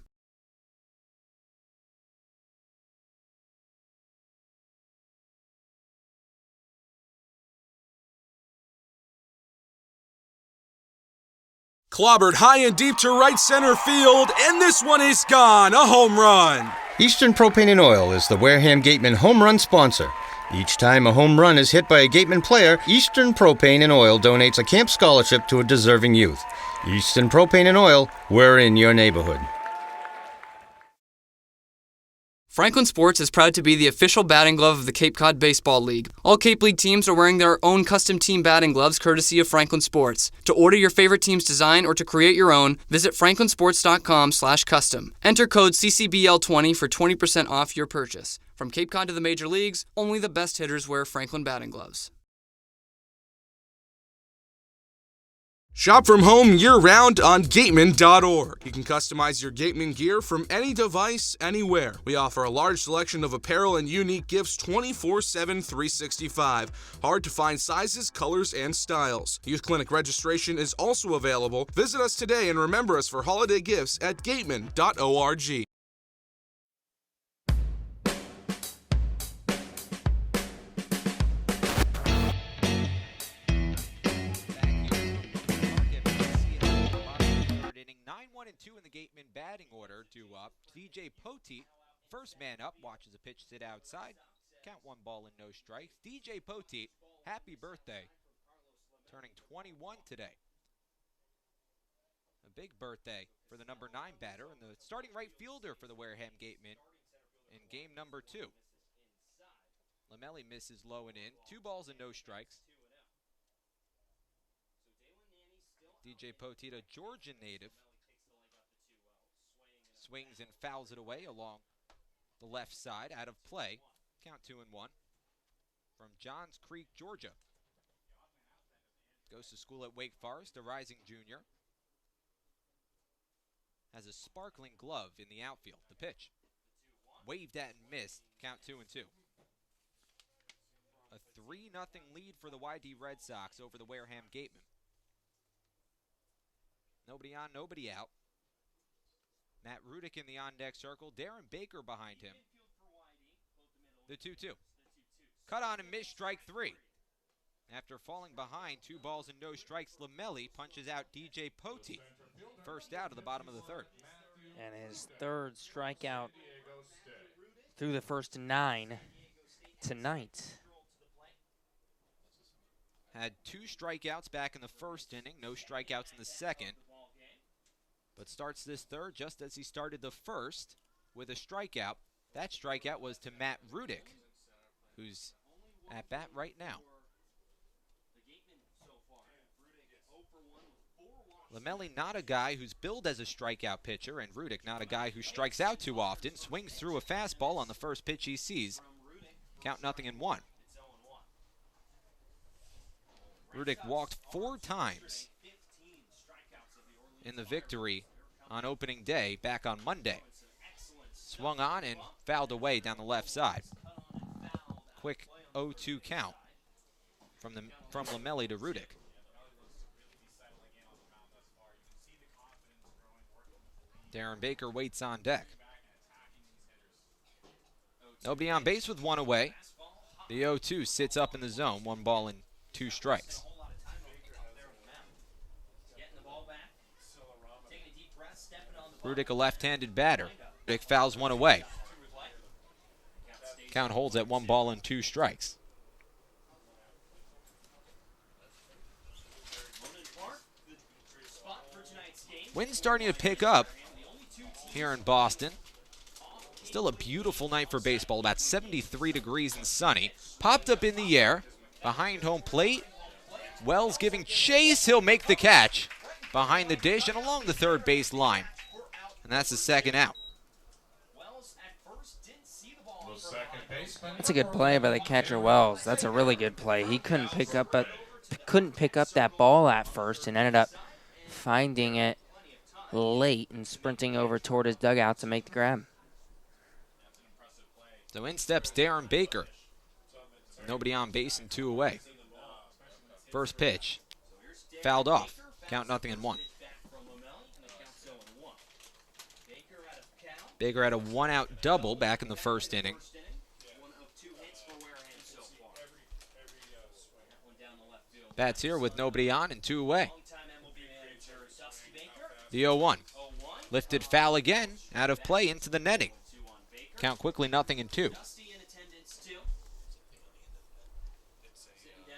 [SPEAKER 5] Clobbered high and deep to right center field, and this one is gone. A home run.
[SPEAKER 6] Eastern Propane and Oil is the Wareham Gatemen home run sponsor. Each time a home run is hit by a Gatemen player, Eastern Propane and Oil donates a camp scholarship to a deserving youth. Eastern Propane and Oil, we're in your neighborhood.
[SPEAKER 4] Franklin Sports is proud to be the official batting glove of the Cape Cod Baseball League. All Cape League teams are wearing their own custom team batting gloves courtesy of Franklin Sports. To order your favorite team's design or to create your own, visit franklinsports.com/custom. Enter code CCBL20 for 20% off your purchase. From Cape Cod to the major leagues, only the best hitters wear Franklin batting gloves.
[SPEAKER 5] Shop from home year-round on Gatemen.org. You can customize your Gatemen gear from any device, anywhere. We offer a large selection of apparel and unique gifts 24/7, 365. Hard to find sizes, colors, and styles. Youth Clinic registration is also available. Visit us today and remember us for holiday gifts at Gatemen.org.
[SPEAKER 1] Two in the Gatemen batting order due up. DJ Poteet, first man up, watches a pitch sit outside. Count 1 ball and no strikes. DJ Poteet, happy birthday. Turning 21 today. A big birthday for the number 9 batter and the starting right fielder for the Wareham Gatemen in game number 2. Lamelli misses low and in. 2 balls and no strikes. DJ Poteet, a Georgian native. Swings and fouls it away along the left side, out of play. Count 2-1 from Johns Creek, Georgia. Goes to school at Wake Forest, a rising junior. Has a sparkling glove in the outfield. The pitch. Waved at and missed. Count 2-2. A 3-0 lead for the YD Red Sox over the Wareham Gatemen. Nobody on, nobody out. Matt Rudick in the on-deck circle. Darren Baker behind him. The 2-2. Cut on and missed, strike 3. After falling behind, 2 balls and no strikes, Lamelli punches out DJ Poteet. First out of the bottom of the 3rd.
[SPEAKER 2] And his 3rd strikeout through the first 9 tonight.
[SPEAKER 1] Had 2 strikeouts back in the 1st inning, no strikeouts in the 2nd. But starts this 3rd just as he started the 1st with a strikeout. That strikeout was to Matt Rudick, who's at bat right now. Lamelli not a guy who's billed as a strikeout pitcher, and Rudick not a guy who strikes out too often. Swings through a fastball on the first pitch he sees. Count 0-1. Rudick walked 4 times in the victory on opening day back on Monday. Swung on and fouled away down the left side. Quick 0-2 count from Lamelli to Rudick. Darren Baker waits on deck. Nobody on base with 1 away. The 0-2 sits up in the zone, 1 ball and 2 strikes. Rudick, a left-handed batter. Rudick fouls 1 away. Count holds at 1 ball and 2 strikes. Wind's starting to pick up here in Boston. Still a beautiful night for baseball, about 73 degrees and sunny. Popped up in the air behind home plate. Wells giving chase. He'll make the catch behind the dish and along the 3rd base line. And that's the 2nd out.
[SPEAKER 2] That's a good play by the catcher Wells. That's a really good play. He couldn't pick up that ball at first and ended up finding it late and sprinting over toward his dugout to make the grab.
[SPEAKER 1] So in steps Darren Baker. Nobody on base and 2 away. First pitch fouled off. Count 0-1. Baker had a 1-out double back in the 1st inning. Bats here with nobody on and 2 away. The 0-1. Lifted foul again, out of play into the netting. Count quickly 0-2.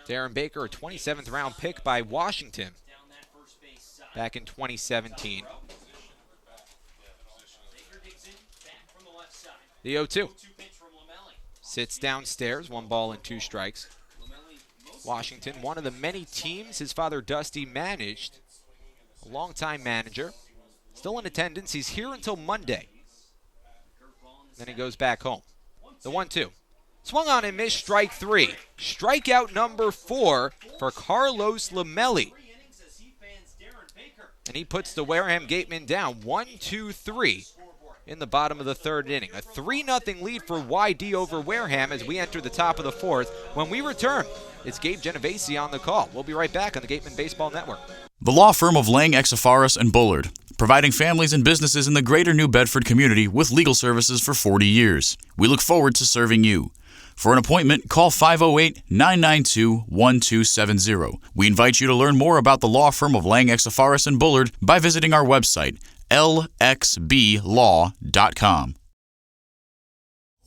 [SPEAKER 1] Darren Baker, a 27th round pick by Washington back in 2017. The 0-2. Sits downstairs, 1 ball and 2 strikes. Washington, one of the many teams his father Dusty managed, a longtime manager. Still in attendance, he's here until Monday. Then he goes back home. The 1-2. Swung on and missed, strike 3. Strikeout number 4 for Carlos Lamelli. and he puts the Wareham Gatemen down 1-2-3 in the bottom of the third inning. A 3-0 lead for YD over Wareham as we enter the top of the fourth. When we return, it's Gabe Genovesi on the call. We'll be right back on the Gatemen Baseball Network.
[SPEAKER 3] The law firm of Lang, Exafaris & Bullard, providing families and businesses in the greater New Bedford community with legal services for 40 years. We look forward to serving you. For an appointment, call 508-992-1270. We invite you to learn more about the law firm of Lang, Exafaris & Bullard by visiting our website, lxblaw.com.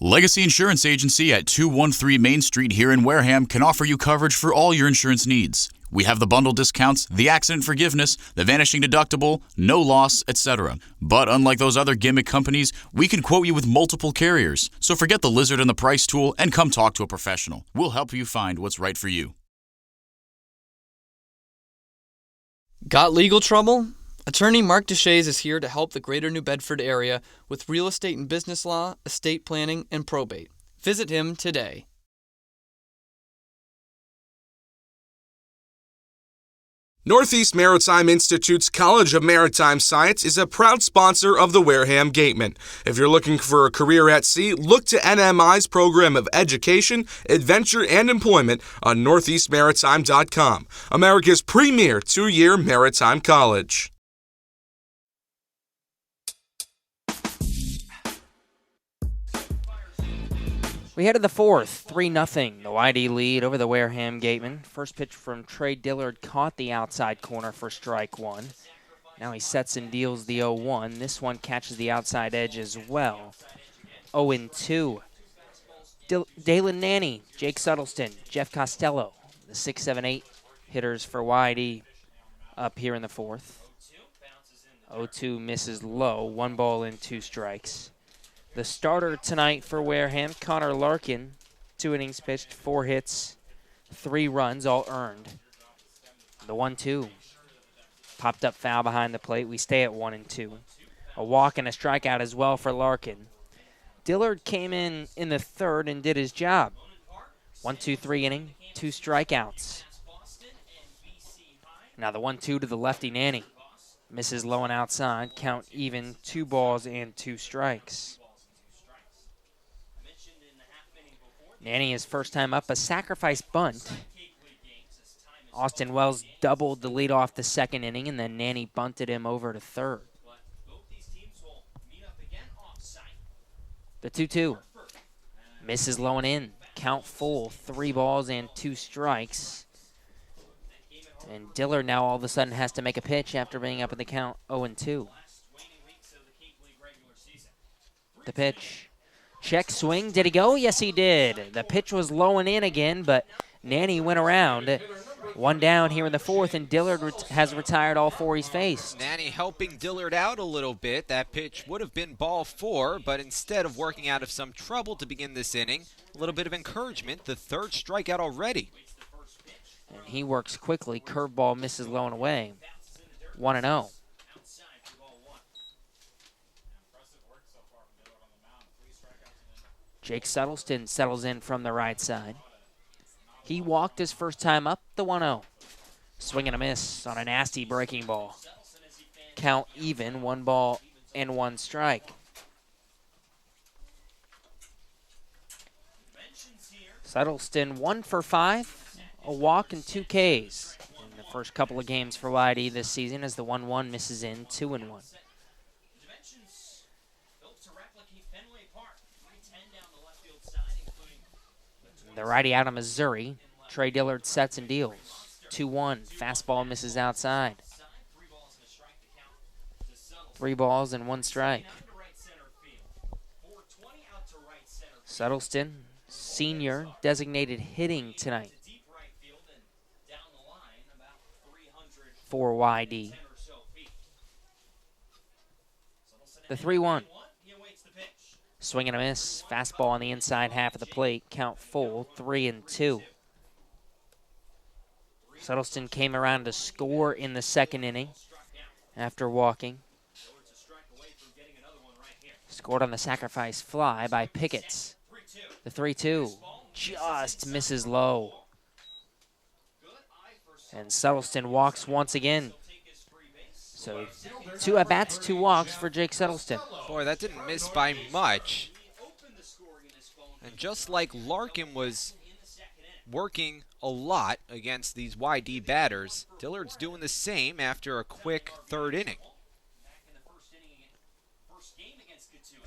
[SPEAKER 3] Legacy Insurance Agency at 213 Main Street here in Wareham can offer you coverage for all your insurance needs. We have the bundle discounts, the accident forgiveness, the vanishing deductible, no loss, etc. But unlike those other gimmick companies, we can quote you with multiple carriers. So forget the lizard and the price tool and come talk to a professional. We'll help you find what's right for you.
[SPEAKER 4] Got legal trouble? Attorney Mark Deshays is here to help the greater New Bedford area with real estate and business law, estate planning, and probate. Visit him today.
[SPEAKER 5] Northeast Maritime Institute's College of Maritime Science is a proud sponsor of the Wareham Gatemen. If you're looking for a career at sea, look to NMI's program of education, adventure, and employment on northeastmaritime.com, America's premier two-year maritime college.
[SPEAKER 2] We head to the fourth, 3-0. The YD lead over the Wareham Gatemen. First pitch from Trey Dillard caught the outside corner for strike one. Now he sets and deals the 0-1. This one catches the outside edge as well. 0-2. Dalen Nanny, Jake Suttleton, Jeff Costello, the 6, 7, 8 hitters for YD up here in the fourth. 0-2 misses low. 1 ball and 2 strikes. The starter tonight for Wareham, Connor Larkin, 2 innings pitched, 4 hits, 3 runs, all earned. The 1-2 popped up foul behind the plate. We stay at 1-2. A walk and a strikeout as well for Larkin. Dillard came in the third and did his job. 1-2-3 inning, 2 strikeouts. Now the 1-2 to the lefty Nanny. Misses low and outside, count even, 2 balls and 2 strikes. Nanny, his first time up, a sacrifice bunt. Austin Wells doubled the lead off the second inning, and then Nanny bunted him over to third. The 2-2. Misses low and in. Count full, 3 balls and 2 strikes. And Dillard now all of a sudden has to make a pitch after being up in the count 0-2. The pitch. Check swing. Did he go? Yes, he did. The pitch was low and in again, but Nanny went around. 1 down here in the fourth, and Dillard has retired all 4 he's faced.
[SPEAKER 1] Nanny helping Dillard out a little bit. That pitch would have been ball 4, but instead of working out of some trouble to begin this inning, a little bit of encouragement. The 3rd strikeout already.
[SPEAKER 2] And he works quickly. Curveball misses low and away. 1-0. Jake Suttleton settles in from the right side. He walked his first time up, the 1-0. Swing and a miss on a nasty breaking ball. Count even, 1 ball and 1 strike. Suttleton 1 for 5, a walk and 2 Ks. In the first couple of games for YD this season as the 1-1 misses in, 2-1. The righty out of Missouri. Trey Dillard sets and deals. 2-1. Fastball misses outside. 3 balls and 1 strike. Suttleton, senior, designated hitting tonight for YD. The 3-1. Swing and a miss. Fastball on the inside half of the plate. Count full, 3-2. Suttleton came around to score in the second inning after walking. Scored on the sacrifice fly by Pickett. The 3-2 just misses low. And Suttleton walks once again. So 2 at-bats, 2 walks for Jake Settleston.
[SPEAKER 1] Boy, that didn't miss by much. And just like Larkin was working a lot against these YD batters, Dillard's doing the same after a quick 3rd inning.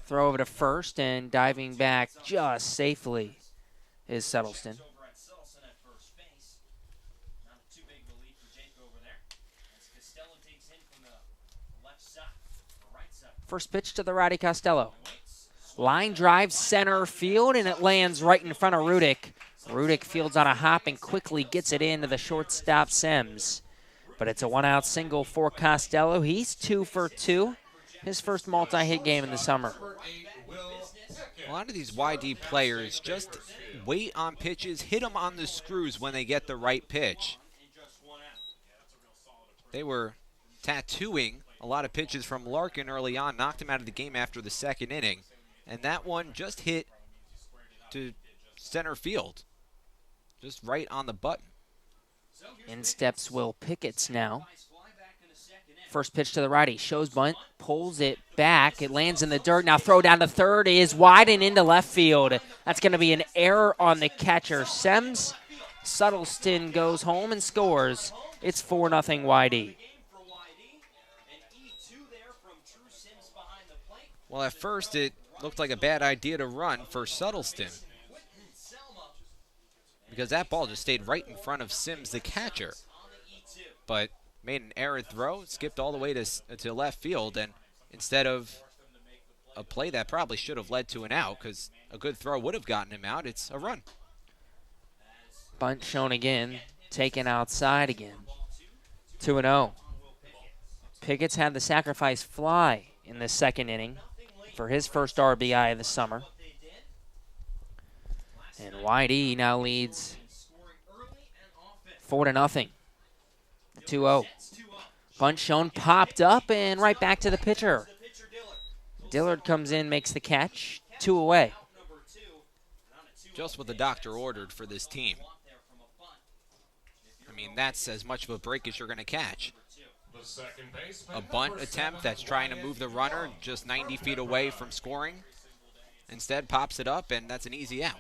[SPEAKER 2] Throw over to first, and diving back just safely is Settleston. First pitch to the righty, Costello. Line drive center field, and it lands right in front of Rudick. Rudick fields on a hop and quickly gets it into the shortstop Sims. But it's a 1-out single for Costello. He's 2 for 2. His first multi-hit game in the summer.
[SPEAKER 1] A lot of these YD players just wait on pitches, hit them on the screws when they get the right pitch. They were tattooing a lot of pitches from Larkin early on, knocked him out of the game after the 2nd inning. And that one just hit to center field, just right on the button.
[SPEAKER 2] In steps Will Pickett's now. First pitch to the righty, shows bunt, pulls it back. It lands in the dirt. Now throw down to third is wide and into left field. That's going to be an error on the catcher. Sems Settleston goes home and scores. It's 4-0 YD.
[SPEAKER 1] Well, at first it looked like a bad idea to run for Settleston, because that ball just stayed right in front of Sims, the catcher. But made an errant throw, skipped all the way to left field, and instead of a play that probably should have led to an out, because a good throw would have gotten him out, it's a run.
[SPEAKER 2] Bunt shown again, taken outside again. 2-0. Pickett's had the sacrifice fly in the 2nd inning for his first RBI of the summer. And YD now leads 4-0. 2-0. Bunt shown, popped up, and right back to the pitcher. Dillard comes in, makes the catch. 2 away.
[SPEAKER 1] Just what the doctor ordered for this team. I mean, that's as much of a break as you're going to catch. A bunt attempt that's trying to move the runner just 90 feet away from scoring. Instead, pops it up, and that's an easy out.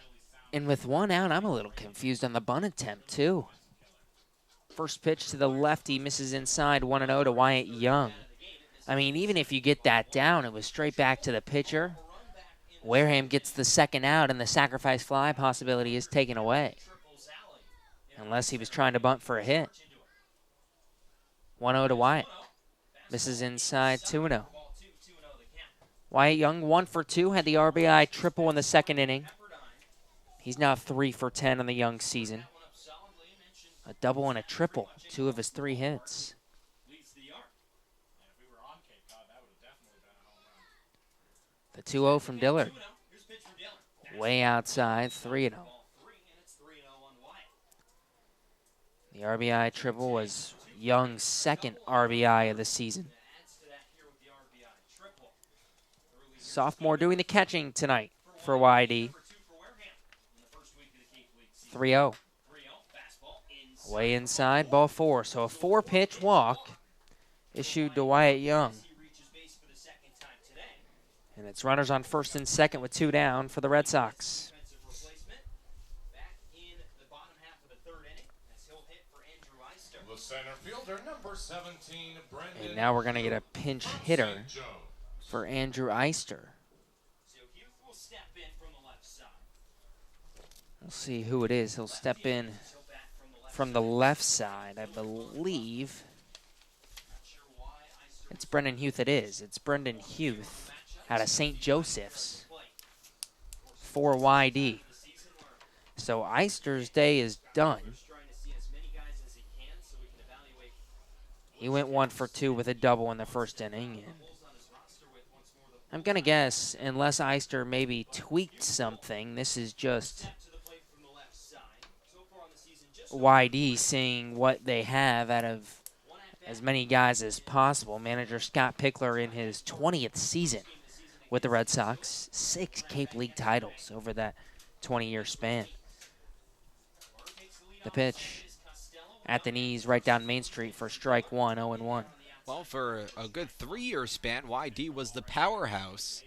[SPEAKER 2] And with 1 out, I'm a little confused on the bunt attempt, too. First pitch to the lefty, misses inside, 1-0 to Wyatt Young. I mean, even if you get that down, it was straight back to the pitcher. Wareham gets the 2nd out, and the sacrifice fly possibility is taken away. Unless he was trying to bunt for a hit. 1-0 to Wyatt. Misses inside, 2-0. Wyatt Young, 1 for 2, had the RBI triple in the 2nd inning. He's now 3 for 10 on the Young season. A double and a triple, 2 of his 3 hits. The 2-0 from Dillard. Way outside, 3-0. The RBI triple was Young's 2nd RBI of the season. Sophomore doing the catching tonight for YD. 3-0. Way inside, ball 4. So a 4-pitch walk issued to Wyatt Young. And it's runners on first and second with 2 down for the Red Sox. And now we're going to get a pinch hitter for Andrew Eister. We'll see who it is. He'll step in from the left side, I believe. It's Brendan Huth it is. It's Brendan Huth out of St. Joseph's for YD. So Eister's day is done. He went 1 for 2 with a double in the first inning. And I'm going to guess, unless Eister maybe tweaked something, this is just YD seeing what they have out of as many guys as possible. Manager Scott Pickler in his 20th season with the Red Sox, 6 Cape League titles over that 20-year span. The pitch at the knees right down Main Street for strike 1, 0-1.
[SPEAKER 1] Well, for a good 3-year span, YD was the powerhouse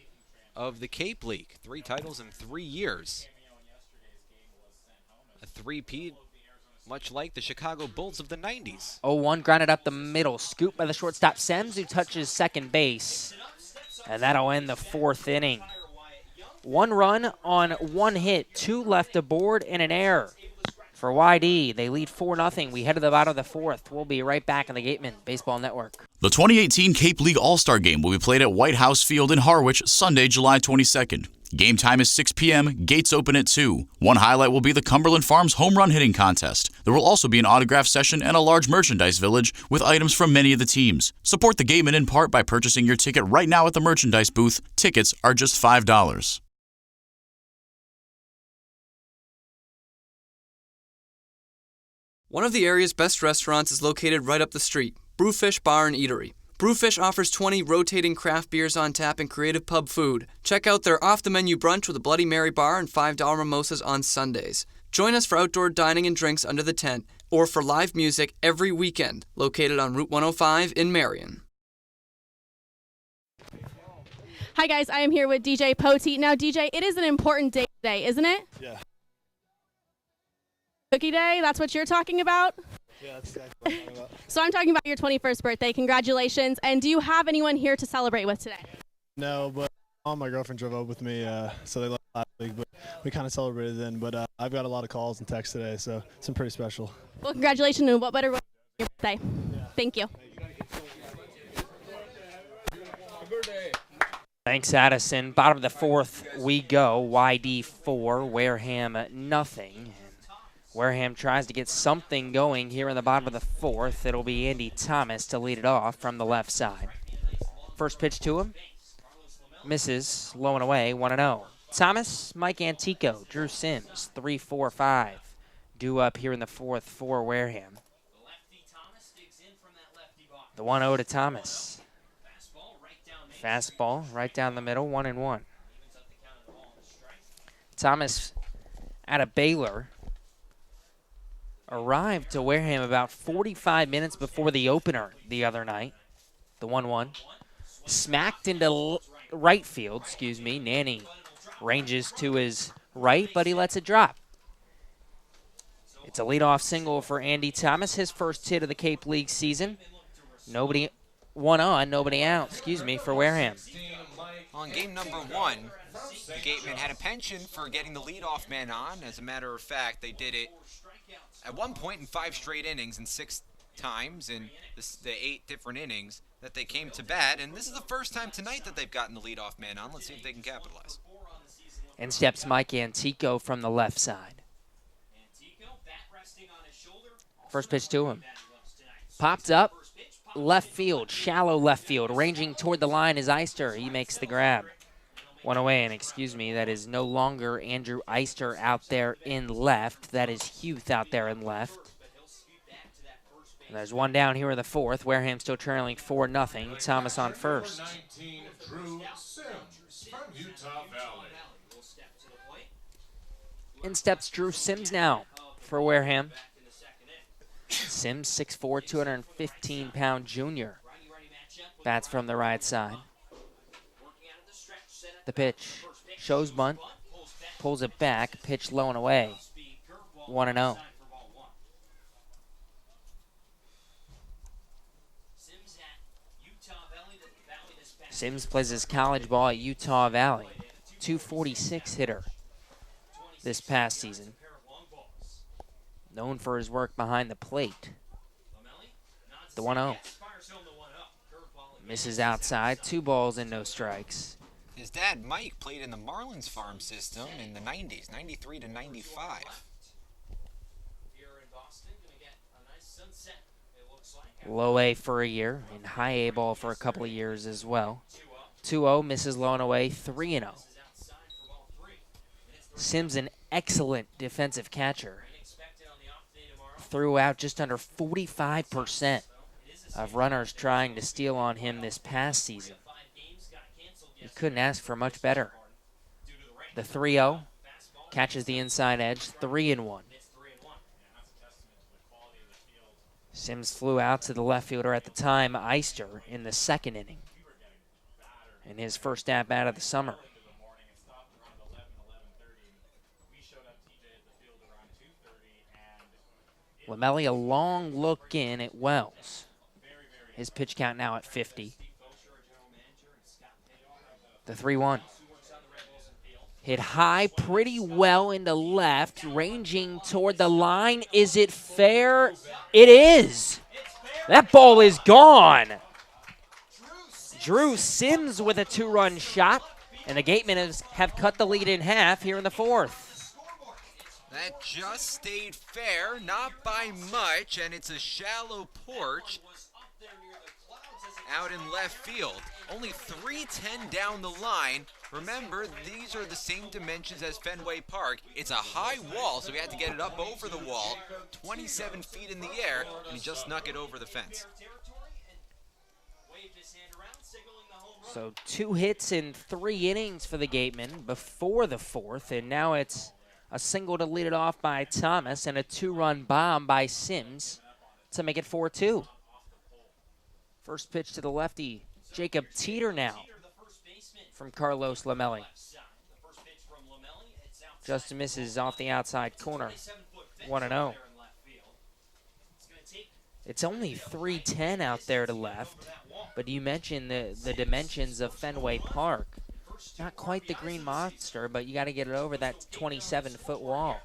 [SPEAKER 1] of the Cape League. 3 titles in 3 years. A three-peat, much like the Chicago Bulls of the 90s.
[SPEAKER 2] 0-1 grounded up the middle. Scoop by the shortstop Sims, who touches second base. And that'll end the 4th inning. 1 run on 1 hit, 2 left aboard, and an error. For YD, they lead 4-0. We head to the bottom of the 4th. We'll be right back on the Gatemen Baseball Network.
[SPEAKER 3] The 2018 Cape League All-Star Game will be played at White House Field in Harwich Sunday, July 22nd. Game time is 6 p.m., gates open at 2. One highlight will be the Cumberland Farms home run hitting contest. There will also be an autograph session and a large merchandise village with items from many of the teams. Support the Gatemen in part by purchasing your ticket right now at the merchandise booth. Tickets are just $5.
[SPEAKER 4] One of the area's best restaurants is located right up the street, Brewfish Bar and Eatery. Brewfish offers 20 rotating craft beers on tap and creative pub food. Check out their off-the-menu brunch with a Bloody Mary bar and $5 mimosas on Sundays. Join us for outdoor dining and drinks under the tent, or for live music every weekend, located on Route 105 in Marion.
[SPEAKER 10] Hi guys, I am here with DJ Poti. Now DJ, it is an important day today, isn't it?
[SPEAKER 11] Yeah.
[SPEAKER 10] Cookie Day, that's what you're talking about?
[SPEAKER 11] Yeah, that's exactly what I'm talking about.
[SPEAKER 10] So I'm talking about your 21st birthday. Congratulations. And do you have anyone here to celebrate with today?
[SPEAKER 11] No, but my girlfriend drove up with me, so they left last week, but we kind of celebrated then. But I've got a lot of calls and texts today, so it's been pretty special.
[SPEAKER 10] Well, congratulations, and what better way than your birthday? Yeah. Thank you.
[SPEAKER 2] Thanks, Addison. Bottom of the 4th we go. YD 4, Wareham nothing. Wareham tries to get something going here in the bottom of the 4th. It'll be Andy Thomas to lead it off from the left side. First pitch to him. Misses, low and away, 1-0. Thomas, Mike Antico, Drew Sims, 3-4-5. Due up here in the 4th for Wareham. The 1-0 to Thomas. Fastball right down the middle, 1-1. Thomas out of Baylor. Arrived to Wareham about 45 minutes before the opener the other night. The 1-1. Smacked into right field, Nanny ranges to his right, but he lets it drop. It's a leadoff single for Andy Thomas, his first hit of the Cape League season. Nobody out, for Wareham.
[SPEAKER 1] On game number 1, the Gatemen had a penchant for getting the leadoff man on. As a matter of fact, they did it at one point in 5 straight innings and 6 times in the 8 different innings that they came to bat. And this is the first time tonight that they've gotten the leadoff man on. Let's see if they can capitalize.
[SPEAKER 2] And steps Mike Antico from the left side. First pitch to him. Popped up, left field, shallow left field. Ranging toward the line is Eister. He makes the grab. 1 away, and that is no longer Andrew Eister out there in left. That is Huth out there in left. And there's one down here in the 4th. Wareham still trailing 4-0. Thomas on first. In steps Drew Sims now for Wareham. Sims, 6'4", 215-pound junior. Bats from the right side. The pitch, shows bunt, pulls it back, pitch low and away, 1-0. Sims plays his college ball at Utah Valley, 246 hitter this past season. Known for his work behind the plate. The 1-0. Misses outside, 2 balls and no strikes.
[SPEAKER 1] His dad, Mike, played in the Marlins farm system in the 90s, 93 to 95.
[SPEAKER 2] Low A for a year, and high A ball for a couple of years as well. 2-0, misses low and away, 3-0. Sims, an excellent defensive catcher. Threw out just under 45% of runners trying to steal on him this past season. You couldn't ask for much better. The 3-0 catches the inside edge, 3-1. Sims flew out to the left fielder at the time, Eister, in the second inning. In his first at-bat of the summer. Lamelli, a long look in at Wells. His pitch count now at 50. The 3-1. Hit high pretty well into left, ranging toward the line. Is it fair? It is. That ball is gone. Drew Sims with a 2-run shot, and the Gatemen have cut the lead in half here in the fourth.
[SPEAKER 1] That just stayed fair, not by much, and it's a shallow porch out in left field. Only 310 down the line. Remember, these are the same dimensions as Fenway Park. It's a high wall, so we had to get it up over the wall, 27 feet in the air, and he just snuck it over the fence.
[SPEAKER 2] So 2 hits in 3 innings for the Gatemen before the fourth, and now it's a single to lead it off by Thomas and a 2-run bomb by Sims to make it 4-2. First pitch to the lefty, Jacob Teeter now from Carlos Lamelli. Just misses off the outside corner, 1-0. It's only 310 out there to left, but you mentioned the dimensions of Fenway Park. Not quite the Green Monster, but you got to get it over that 27-foot wall.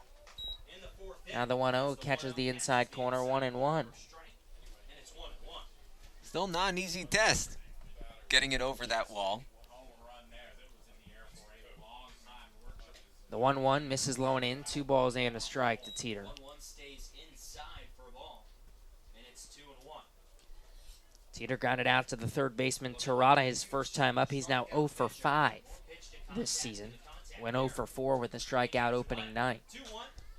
[SPEAKER 2] Now the 1-0 catches the inside corner, 1-1.
[SPEAKER 1] Still not an easy test, getting it over that wall.
[SPEAKER 2] The 1-1 misses low and in, 2 balls and a strike to Teeter. Teeter grounded out to the third baseman, Terada, his first time up. He's now 0 for 5 this season. Went 0 for 4 with a strikeout opening night.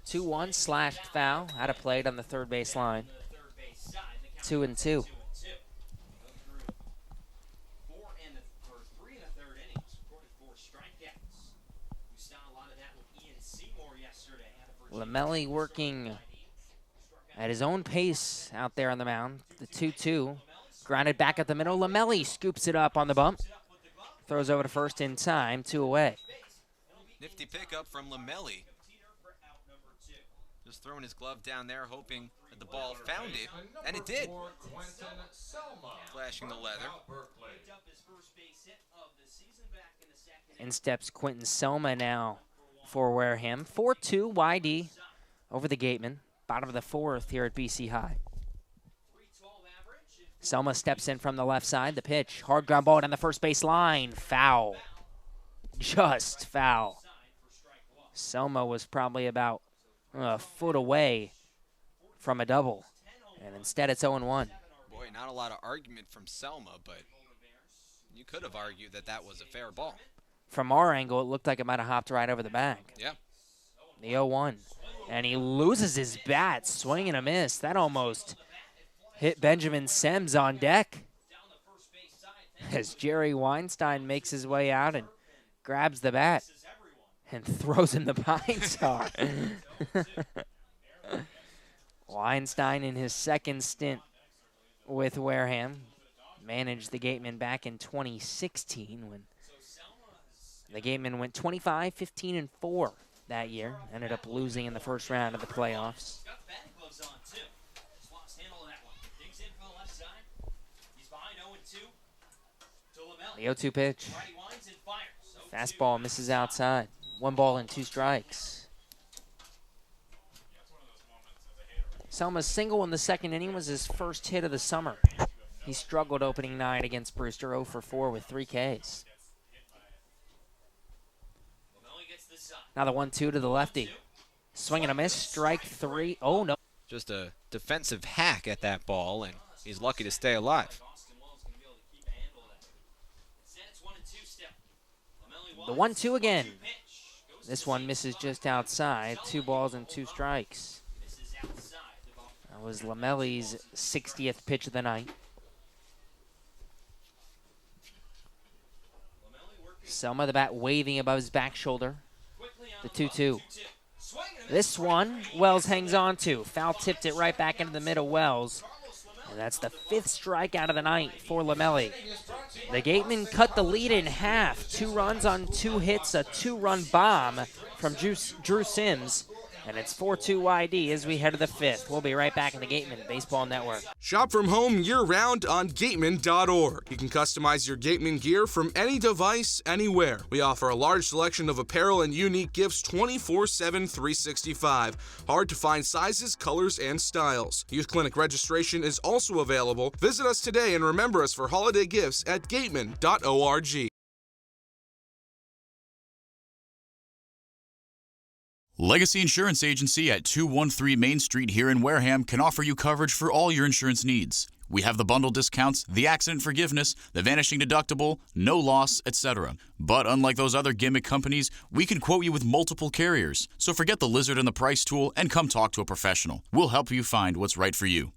[SPEAKER 2] 2-1 slashed foul, out of play on the third base line. 2-2. Lamelli working at his own pace out there on the mound. The 2-2. Grounded back at the middle. Lamelli scoops it up on the bump. Throws over to first in time. 2 away.
[SPEAKER 1] Nifty pickup from Lamelli. Just throwing his glove down there, hoping that the ball found it, and it did. Flashing the leather.
[SPEAKER 2] In steps Quentin Selma now for Wareham. 4-2 YD over the Gatemen. Bottom of the fourth here at BC High. Selma steps in from the left side. The pitch, hard ground ball down the first base line. Foul. Just foul. Selma was probably about a foot away from a double. And instead it's 0-1.
[SPEAKER 1] Boy, not a lot of argument from Selma, but you could have argued that that was a fair ball.
[SPEAKER 2] From our angle, it looked like it might have hopped right over the bag.
[SPEAKER 1] Yeah.
[SPEAKER 2] The 0-1. And he loses his bat, swing and a miss. That almost hit Benjamin Sims on deck as Jerry Weinstein makes his way out and grabs the bat and throws in the pine tar. Weinstein in his second stint with Wareham managed the Gatemen back in 2016 when the Gatemen went 25-15-4 that year. Ended up losing in the first round of the playoffs. The 0-2 pitch. Fastball misses outside. 1 ball and 2 strikes. Selma's single in the second inning was his first hit of the summer. He struggled opening night against Brewster, 0 for 4 with 3 Ks. Now the 1-2 to the lefty. Swing and a miss, strike 3. Oh, no.
[SPEAKER 1] Just a defensive hack at that ball, and he's lucky to stay alive.
[SPEAKER 2] The 1-2 again. This one misses just outside. 2 balls and 2 strikes. That was Lamelli's 60th pitch of the night. Selma, the bat waving above his back shoulder. The 2-2. This one, Wells hangs on to. Foul tipped it right back into the middle. Wells And that's the 5th strikeout of the night for Lamelli. The Gatemen cut the lead in half. 2 runs on 2 hits, a 2-run bomb from Drew Sims. And it's 4-2 YD as we head to the 5th. We'll be right back in the Gatemen Baseball Network.
[SPEAKER 5] Shop from home year-round on Gatemen.org. You can customize your Gatemen gear from any device, anywhere. We offer a large selection of apparel and unique gifts 24/7, 365. Hard to find sizes, colors, and styles. Youth Clinic registration is also available. Visit us today and remember us for holiday gifts at Gatemen.org.
[SPEAKER 3] Legacy Insurance Agency at 213 Main Street here in Wareham can offer you coverage for all your insurance needs. We have the bundle discounts, the accident forgiveness, the vanishing deductible, no loss, etc. But unlike those other gimmick companies, we can quote you with multiple carriers. So forget the lizard and the price tool and come talk to a professional. We'll help you find what's right for you.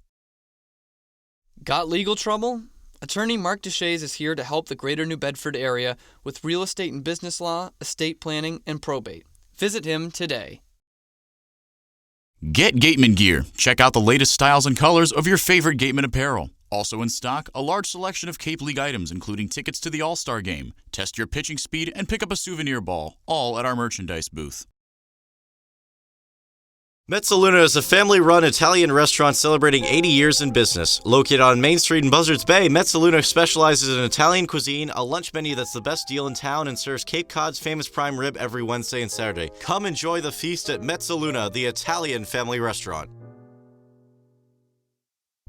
[SPEAKER 4] Got legal trouble? Attorney Mark Deshays is here to help the greater New Bedford area with real estate and business law, estate planning, and probate. Visit him today.
[SPEAKER 3] Get Gatemen gear. Check out the latest styles and colors of your favorite Gatemen apparel. Also in stock, a large selection of Cape League items, including tickets to the All-Star Game. Test your pitching speed and pick up a souvenir ball, all at our merchandise booth.
[SPEAKER 8] Mezzaluna is a family-run Italian restaurant celebrating 80 years in business. Located on Main Street in Buzzards Bay, Mezzaluna specializes in Italian cuisine, a lunch menu that's the best deal in town, and serves Cape Cod's famous prime rib every Wednesday and Saturday. Come enjoy the feast at Mezzaluna, the Italian family restaurant.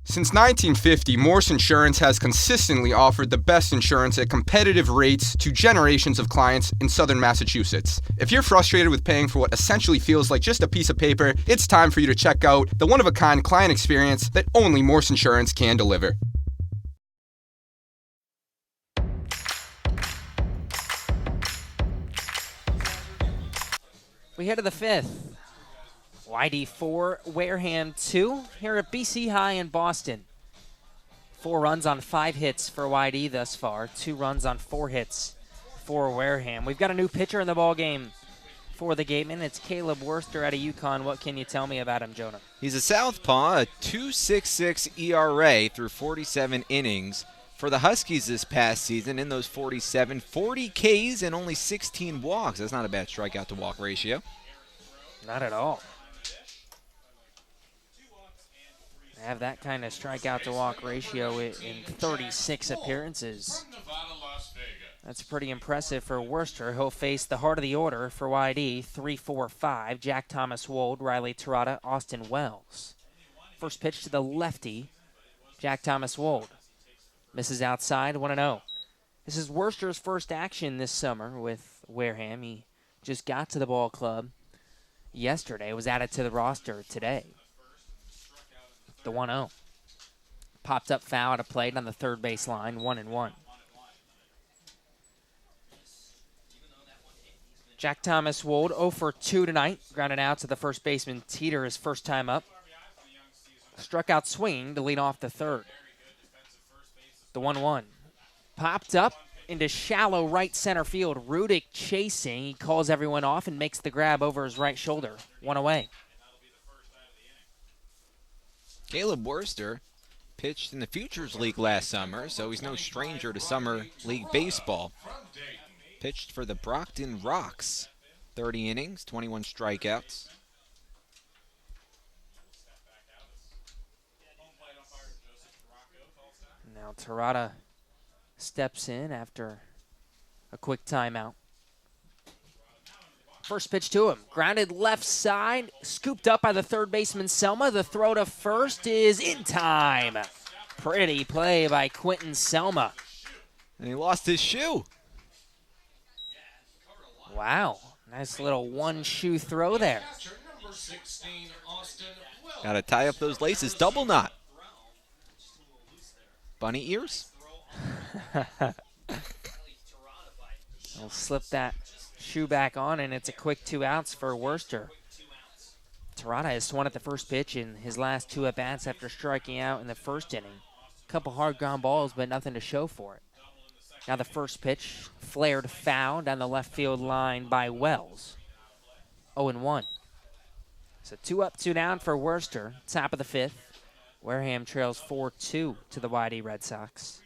[SPEAKER 9] Since 1950, Morse Insurance has consistently offered the best insurance at competitive rates to generations of clients in southern Massachusetts. If you're frustrated with paying for what essentially feels like just a piece of paper, it's time for you to check out the one-of-a-kind client experience that only Morse Insurance can deliver.
[SPEAKER 2] We head to the 5th. YD 4, Wareham 2 here at BC High in Boston. 4 runs on 5 hits for YD thus far. 2 runs on 4 hits for Wareham. We've got a new pitcher in the ball game for the Gatemen. It's Caleb Worster out of UConn. What can you tell me about him, Jonah?
[SPEAKER 1] He's a southpaw, a 2.66 ERA through 47 innings. For the Huskies this past season, in those 47, 40 Ks and only 16 walks. That's not a bad strikeout-to-walk ratio.
[SPEAKER 2] Not at all. Have that kind of strikeout-to-walk ratio in 36 appearances. That's pretty impressive for Worcester. He'll face the heart of the order for YD, 3-4-5, Jack Thomas Wold, Riley Terada, Austin Wells. First pitch to the lefty, Jack Thomas Wold. Misses outside, 1-0. This is Worcester's first action this summer with Wareham. He just got to the ball club yesterday, was added to the roster today. The 1-0. Popped up foul at a plate on the third base line, 1-1. Jack Thomas Wold 0 for 2 tonight. Grounded out to the first baseman Teeter his first time up. Struck out swinging to lead off the third. The 1-1. Popped up into shallow right center field. Rudick chasing. He calls everyone off and makes the grab over his right shoulder. 1 away.
[SPEAKER 1] Caleb Worster pitched in the Futures League last summer, so he's no stranger to summer league baseball. Pitched for the Brockton Rocks. 30 innings, 21 strikeouts.
[SPEAKER 2] Now Terada steps in after a quick timeout. First pitch to him. Grounded left side. Scooped up by the third baseman Selma. The throw to first is in time. Pretty play by Quentin Selma.
[SPEAKER 1] And he lost his shoe.
[SPEAKER 2] Wow. Nice little one-shoe throw there.
[SPEAKER 1] Got to tie up those laces. Double knot. Bunny ears.
[SPEAKER 2] He'll slip that shoe back on, and it's a quick 2 outs for Worcester. Terada has swung at the first pitch in his last 2 at-bats after striking out in the first inning. A couple hard ground balls, but nothing to show for it. Now the first pitch, flared foul down the left field line by Wells. 0-1. So 2 up, 2 down for Worcester. Top of the 5th. Wareham trails 4-2 to the YD Red Sox.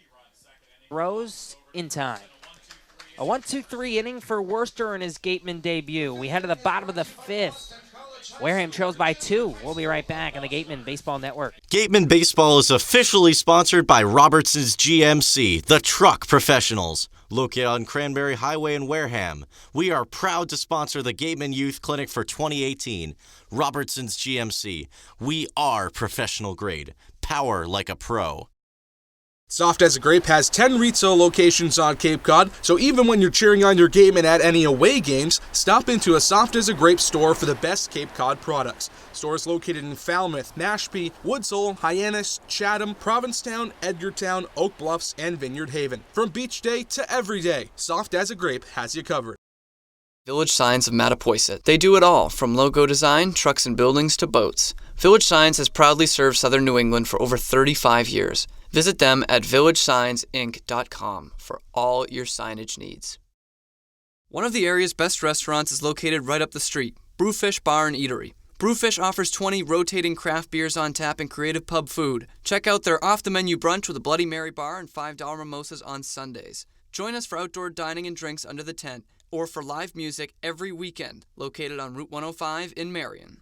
[SPEAKER 2] Throws in time. A 1-2-3 inning for Worcester in his Gatemen debut. We head to the bottom of the 5th. Wareham trails by 2. We'll be right back on the Gatemen Baseball Network.
[SPEAKER 8] Gatemen Baseball is officially sponsored by Robertson's GMC, the truck professionals. Located on Cranberry Highway in Wareham, we are proud to sponsor the Gatemen Youth Clinic for 2018. Robertson's GMC, we are professional grade. Power like a pro.
[SPEAKER 5] Soft as a Grape has 10 retail locations on Cape Cod, so even when you're cheering on your Gatemen at any away games, stop into a Soft as a Grape store for the best Cape Cod products. Stores located in Falmouth, Mashpee, Woods Hole, Hyannis, Chatham, Provincetown, Edgartown, Oak Bluffs, and Vineyard Haven. From beach day to every day, Soft as a Grape has you covered.
[SPEAKER 4] Village Signs of Mattapoisett. They do it all, from logo design, trucks and buildings, to boats. Village Signs has proudly served Southern New England for over 35 years. Visit them at villagesigns.inc.com for all your signage needs. One of the area's best restaurants is located right up the street, Brewfish Bar and Eatery. Brewfish offers 20 rotating craft beers on tap and creative pub food. Check out their off-the-menu brunch with a Bloody Mary bar and $5 mimosas on Sundays. Join us for outdoor dining and drinks under the tent, or for live music every weekend, located on Route 105 in Marion.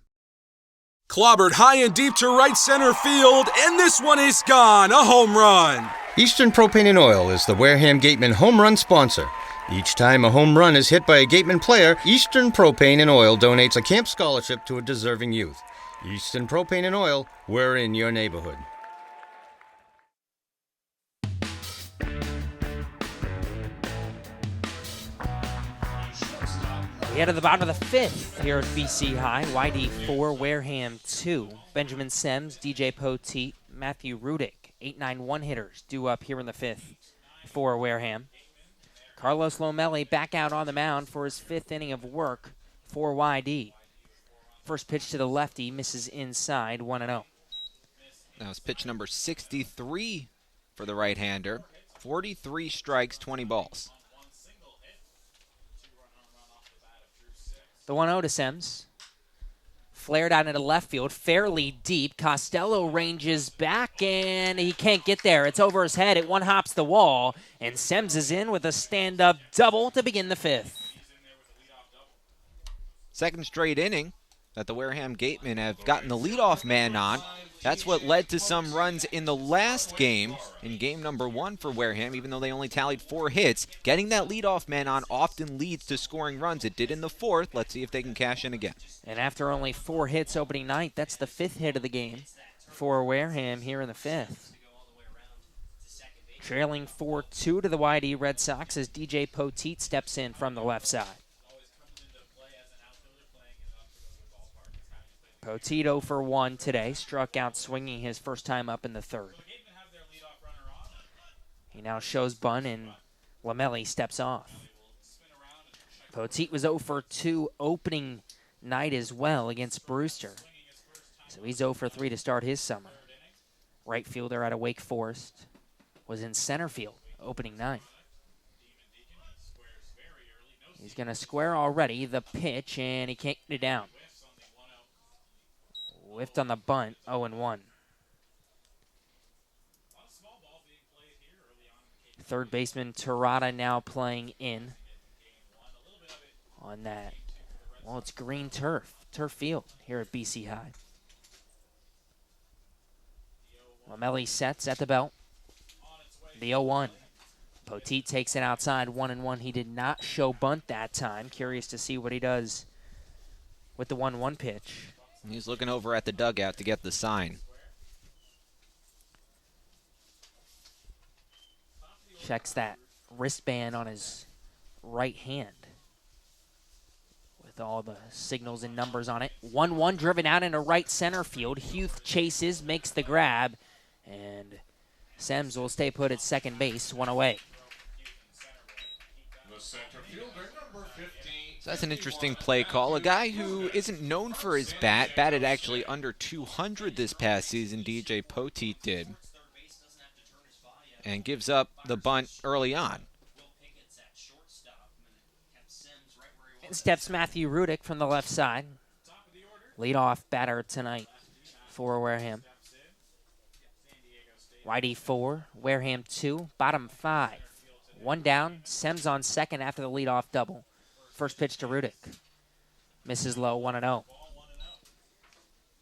[SPEAKER 5] Clobbered high and deep to right center field, and this one is gone, a home run.
[SPEAKER 6] Eastern Propane and Oil is the Wareham Gatemen home run sponsor. Each time a home run is hit by a Gatemen player, Eastern Propane and Oil donates a camp scholarship to a deserving youth. Eastern Propane and Oil, we're in your neighborhood.
[SPEAKER 2] We head to the bottom of the 5th here at BC High. YD 4, Wareham 2. Benjamin Sems, DJ Poteet, Matthew Rudick, 8-9-1 hitters due up here in the 5th for Wareham. Carlos Lomelli back out on the mound for his 5th inning of work for YD. First pitch to the lefty, misses inside, 1-0.
[SPEAKER 1] That was pitch number 63 for the right-hander. 43 strikes, 20 balls.
[SPEAKER 2] The 1-0 to Sems. Flared out into left field, fairly deep. Costello ranges back, and he can't get there. It's over his head. It one-hops the wall, and Sems is in with a stand-up double to begin the 5th.
[SPEAKER 1] Second straight inning that the Wareham Gatemen have gotten the leadoff man on. That's what led to some runs in the last game, in game number 1 for Wareham, even though they only tallied 4 hits. Getting that leadoff man on often leads to scoring runs. It did in the 4th. Let's see if they can cash in again.
[SPEAKER 2] And after only 4 hits opening night, that's the 5th hit of the game for Wareham here in the 5th. Trailing 4-2 to the YD Red Sox as DJ Poteet steps in from the left side. Poteet 0 for 1 today, struck out swinging his first time up in the 3rd. He now shows bunt, and Lamelli steps off. Poteet was 0 for 2 opening night as well against Brewster. So he's 0 for 3 to start his summer. Right fielder out of Wake Forest was in center field opening night. He's going to square already the pitch, and he can't get it down. Whiffed on the bunt, 0-1. Third baseman Terada now playing in on that. Well, it's green turf field here at BC High. Lamelli sets at the belt. The 0-1. Poteet takes it outside, 1-1. He did not show bunt that time. Curious to see what he does with the 1-1 pitch.
[SPEAKER 1] He's looking over at the dugout to get the sign.
[SPEAKER 2] Checks that wristband on his right hand with all the signals and numbers on it. 1-1 driven out into right center field. Huth chases, makes the grab, and Sems will stay put at second base, 1 away.
[SPEAKER 7] The center fielder, number 15.
[SPEAKER 1] So that's an interesting play call. A guy who isn't known for his bat, batted actually under 200 this past season, DJ Poteet did, and gives up the bunt early on.
[SPEAKER 2] In steps Matthew Rudick from the left side. Leadoff batter tonight for Wareham. YD 4, Wareham 2, bottom 5. 1 down, Sems on second after the leadoff double. First pitch to Rudick. Misses low, 1-0.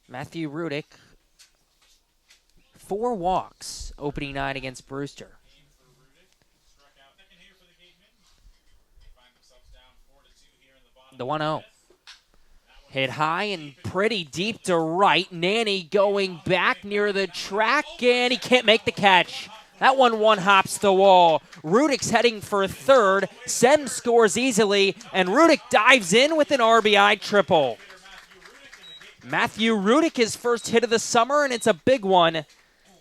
[SPEAKER 2] Matthew Rudick, 4 walks, opening night against Brewster. The 1-0. Hit high and pretty deep to right. Nanny going back near the track, and he can't make the catch. That one hops the wall. Rudick's heading for third. Sem scores easily, and Rudick dives in with an RBI triple. Matthew Rudick, his first hit of the summer, and it's a big one.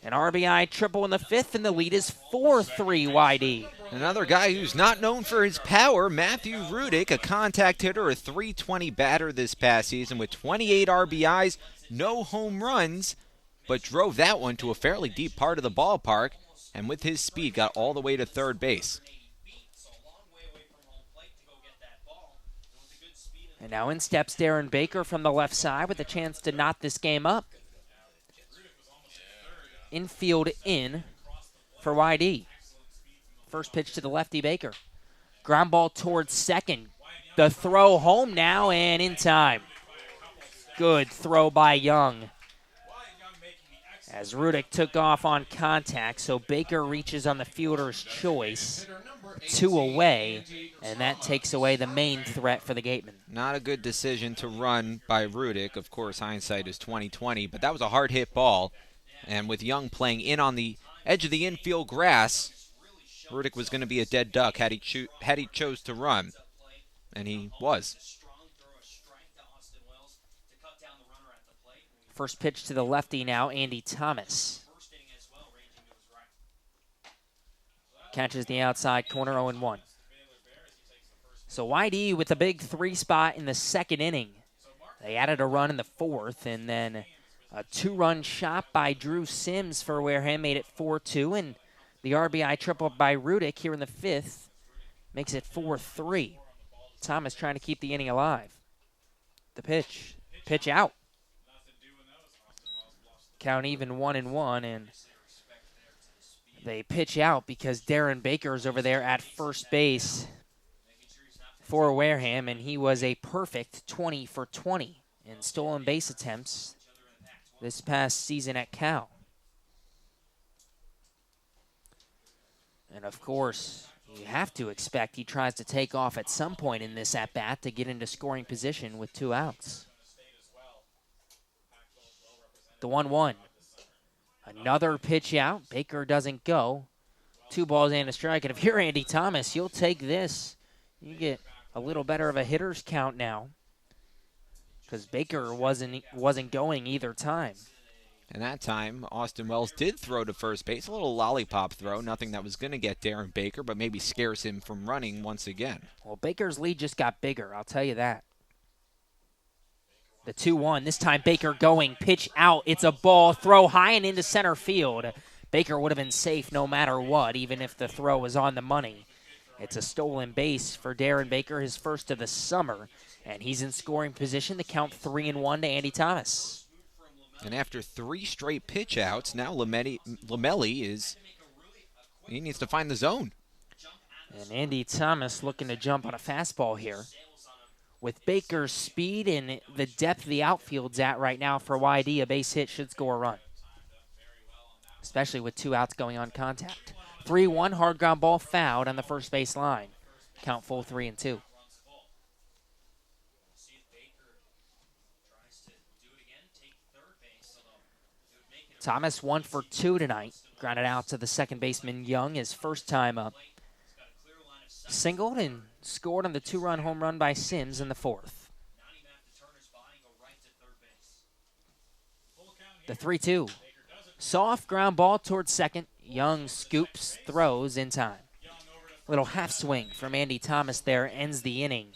[SPEAKER 2] An RBI triple in the fifth, and the lead is 4-3 YD.
[SPEAKER 1] Another guy who's not known for his power, Matthew Rudick, a contact hitter, a .320 batter this past season with 28 RBIs, no home runs, but drove that one to a fairly deep part of the ballpark, and with his speed got all the way to third base.
[SPEAKER 2] And now in steps Darren Baker from the left side with a chance to knot this game up. Infield in for YD. First pitch to the lefty Baker. Ground ball towards second. The throw home now and in time. Good throw by Young. As Rudick took off on contact, so Baker reaches on the fielder's choice. 2 away, and that takes away the main threat for the Gatemen.
[SPEAKER 1] Not a good decision to run by Rudick. Of course, hindsight is 20/20, but that was a hard hit ball. And with Young playing in on the edge of the infield grass, Rudick was going to be a dead duck had he chose to run, and he was.
[SPEAKER 2] First pitch to the lefty now, Andy Thomas. Catches the outside corner, 0-1. So YD with a big 3 spot in the second inning. They added a run in the fourth, and then a 2-run shot by Drew Sims for Wareham made it 4-2, and the RBI triple by Rudick here in the fifth makes it 4-3. Thomas trying to keep the inning alive. The pitch out. Count even 1-1, and they pitch out because Darren Baker's over there at first base for Wareham, and he was a perfect 20 for 20 in stolen base attempts this past season at Cal. And of course, you have to expect he tries to take off at some point in this at-bat to get into scoring position with 2 outs. The 1-1. Another pitch out. Baker doesn't go. 2 balls and a strike. And if you're Andy Thomas, you'll take this. You get a little better of a hitter's count now, because Baker wasn't going either time.
[SPEAKER 1] And that time, Austin Wells did throw to first base. A little lollipop throw. Nothing that was going to get Darren Baker, but maybe scares him from running once again.
[SPEAKER 2] Well, Baker's lead just got bigger, I'll tell you that. The 2-1, this time Baker going, pitch out. It's a ball, throw high and into center field. Baker would have been safe no matter what, even if the throw was on the money. It's a stolen base for Darren Baker, his first of the summer, and he's in scoring position to count 3-1 to Andy Thomas.
[SPEAKER 1] And after 3 straight pitch outs, now Lamelli he needs to find the zone.
[SPEAKER 2] And Andy Thomas looking to jump on a fastball here. With Baker's speed and the depth the outfield's at right now for YD, a base hit should score a run, especially with 2 outs going on contact. 3-1, hard ground ball fouled on the first base line. Count full 3-2. Thomas 1 for 2 tonight. Grounded out to the second baseman Young, his first time up. Singled and scored on the 2-run home run by Sims in the fourth. The 3-2. Soft ground ball towards second. Young scoops, throws in time. Little half swing from Andy Thomas there ends the inning.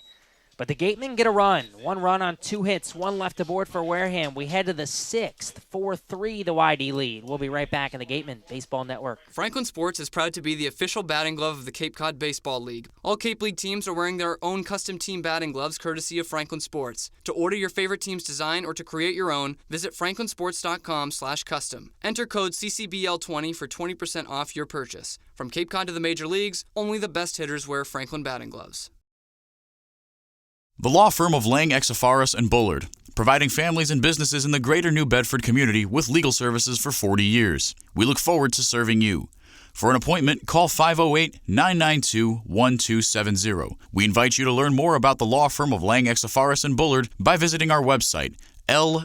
[SPEAKER 2] But the Gatemen get a run. 1 run on 2 hits, 1 left aboard for Wareham. We head to the 6th, 4-3 the YD lead. We'll be right back in the Gatemen Baseball Network.
[SPEAKER 4] Franklin Sports is proud to be the official batting glove of the Cape Cod Baseball League. All Cape League teams are wearing their own custom team batting gloves courtesy of Franklin Sports. To order your favorite team's design or to create your own, visit franklinsports.com/custom. Enter code CCBL20 for 20% off your purchase. From Cape Cod to the major leagues, only the best hitters wear Franklin batting gloves.
[SPEAKER 3] The law firm of Lang, Exafaris, and Bullard, providing families and businesses in the greater New Bedford community with legal services for 40 years. We look forward to serving you. For an appointment, call 508-992-1270. We invite you to learn more about the law firm of Lang, Exafaris, and Bullard by visiting our website, lxblaw.com.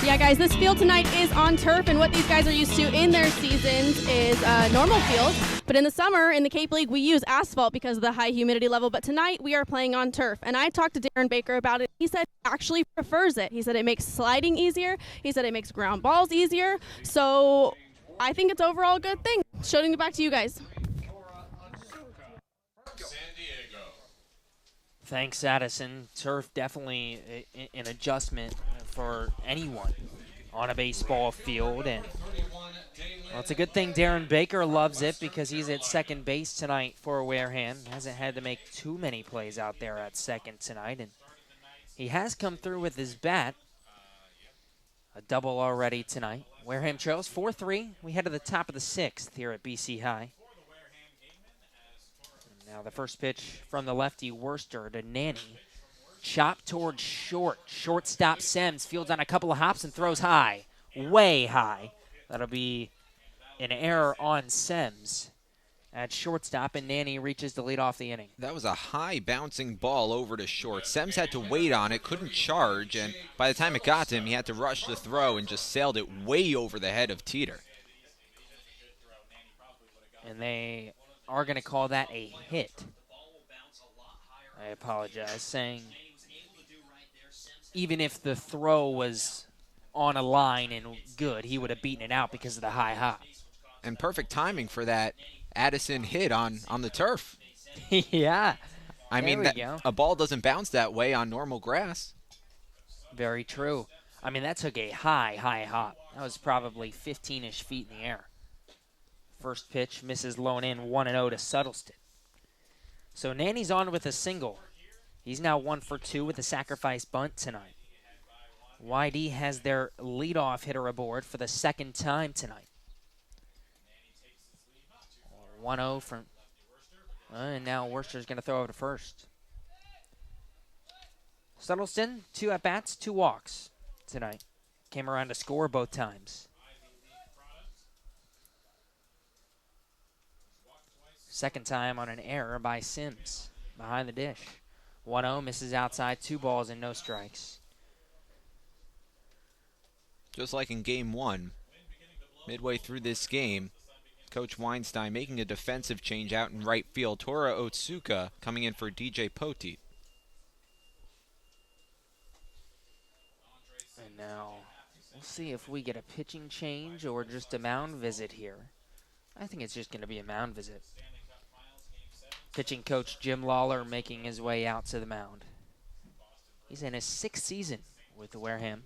[SPEAKER 10] Yeah, guys, this field tonight is on turf, and what these guys are used to in their seasons is normal field. But in the summer, in the Cape League, we use asphalt because of the high humidity level. But tonight, we are playing on turf. And I talked to Darren Baker about it. He said he actually prefers it. He said it makes sliding easier. He said it makes ground balls easier. So I think it's overall a good thing. Shooting it back to you guys.
[SPEAKER 2] Thanks, Addison. Turf definitely an adjustment for anyone on a baseball field. And well, it's a good thing Darren Baker loves it because he's at second base tonight for Wareham. Hasn't had to make too many plays out there at second tonight. And he has come through with his bat. A double already tonight. Wareham trails 4-3. We head to the top of the 6th here at BC High. Now the first pitch from the lefty Worcester to Nanny. Chop towards short. Shortstop Sims fields on a couple of hops and throws high. Way high. That'll be an error on Sims at shortstop, and Nanny reaches to lead off the inning.
[SPEAKER 1] That was a high bouncing ball over to short. Sims had to wait on it, couldn't charge, and by the time it got to him, he had to rush the throw and just sailed it way over the head of Teeter.
[SPEAKER 2] And they are going to call that a hit. I apologize, saying even if the throw was on a line and good, he would have beaten it out because of the high hop.
[SPEAKER 1] And perfect timing for that Addison hit on the turf.
[SPEAKER 2] Yeah.
[SPEAKER 1] I mean, a ball doesn't bounce that way on normal grass.
[SPEAKER 2] Very true. I mean, that took a high hop. That was probably 15-ish feet in the air. First pitch misses low and in, 1-0 to Suttleton. So Nanny's on with a single. He's now 1 for 2 with a sacrifice bunt tonight. YD has their leadoff hitter aboard for the second time tonight. 1-0 from, and now Worcester's going to throw over to first. Suttleton, 2 at-bats, 2 walks tonight. Came around to score both times. Second time on an error by Sims behind the dish. 1-0 misses outside, 2 balls and no strikes.
[SPEAKER 1] Just like in game 1, midway through this game, Coach Weinstein making a defensive change out in right field. Tora Otsuka coming in for DJ Poteet.
[SPEAKER 2] And now we'll see if we get a pitching change or just a mound visit here. I think it's just going to be a mound visit. Pitching coach Jim Lawler making his way out to the mound. He's in his 6th season with the Wareham.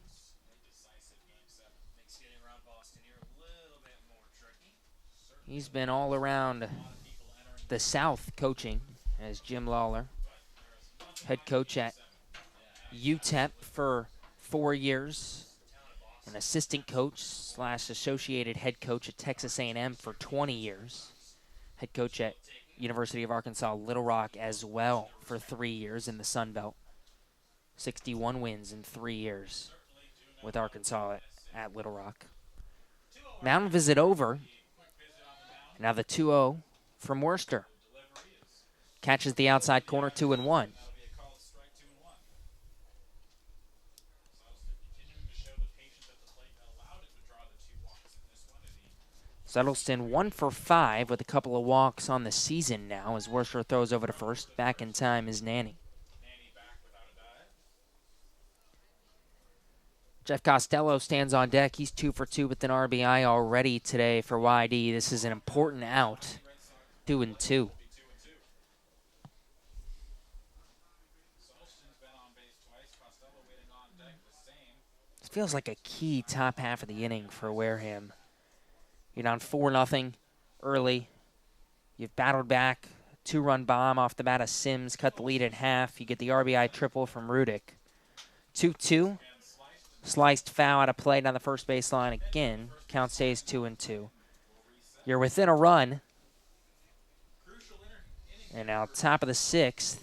[SPEAKER 2] He's been all around the South coaching as Jim Lawler. Head coach at UTEP for 4 years. An assistant coach / associated head coach at Texas A&M for 20 years. Head coach at University of Arkansas Little Rock as well for 3 years in the Sun Belt. 61 wins in 3 years with Arkansas at Little Rock. Mound visit over. Now the 2-0 from Worcester. Catches the outside corner, 2-1. Suttleton 1 for 5 with a couple of walks on the season now as Worcester throws over to first. Back in time is Nanny. Jeff Costello stands on deck. He's 2 for 2 with an RBI already today for YD. This is an important out. 2-2. This feels like a key top half of the inning for Wareham. You're down 4-0 early. You've battled back. 2-run bomb off the bat of Sims, cut the lead in half. You get the RBI triple from Rudick. 2-2. Sliced foul out of play down the first baseline again. Count stays 2-2. You're within a run. And now top of the 6th,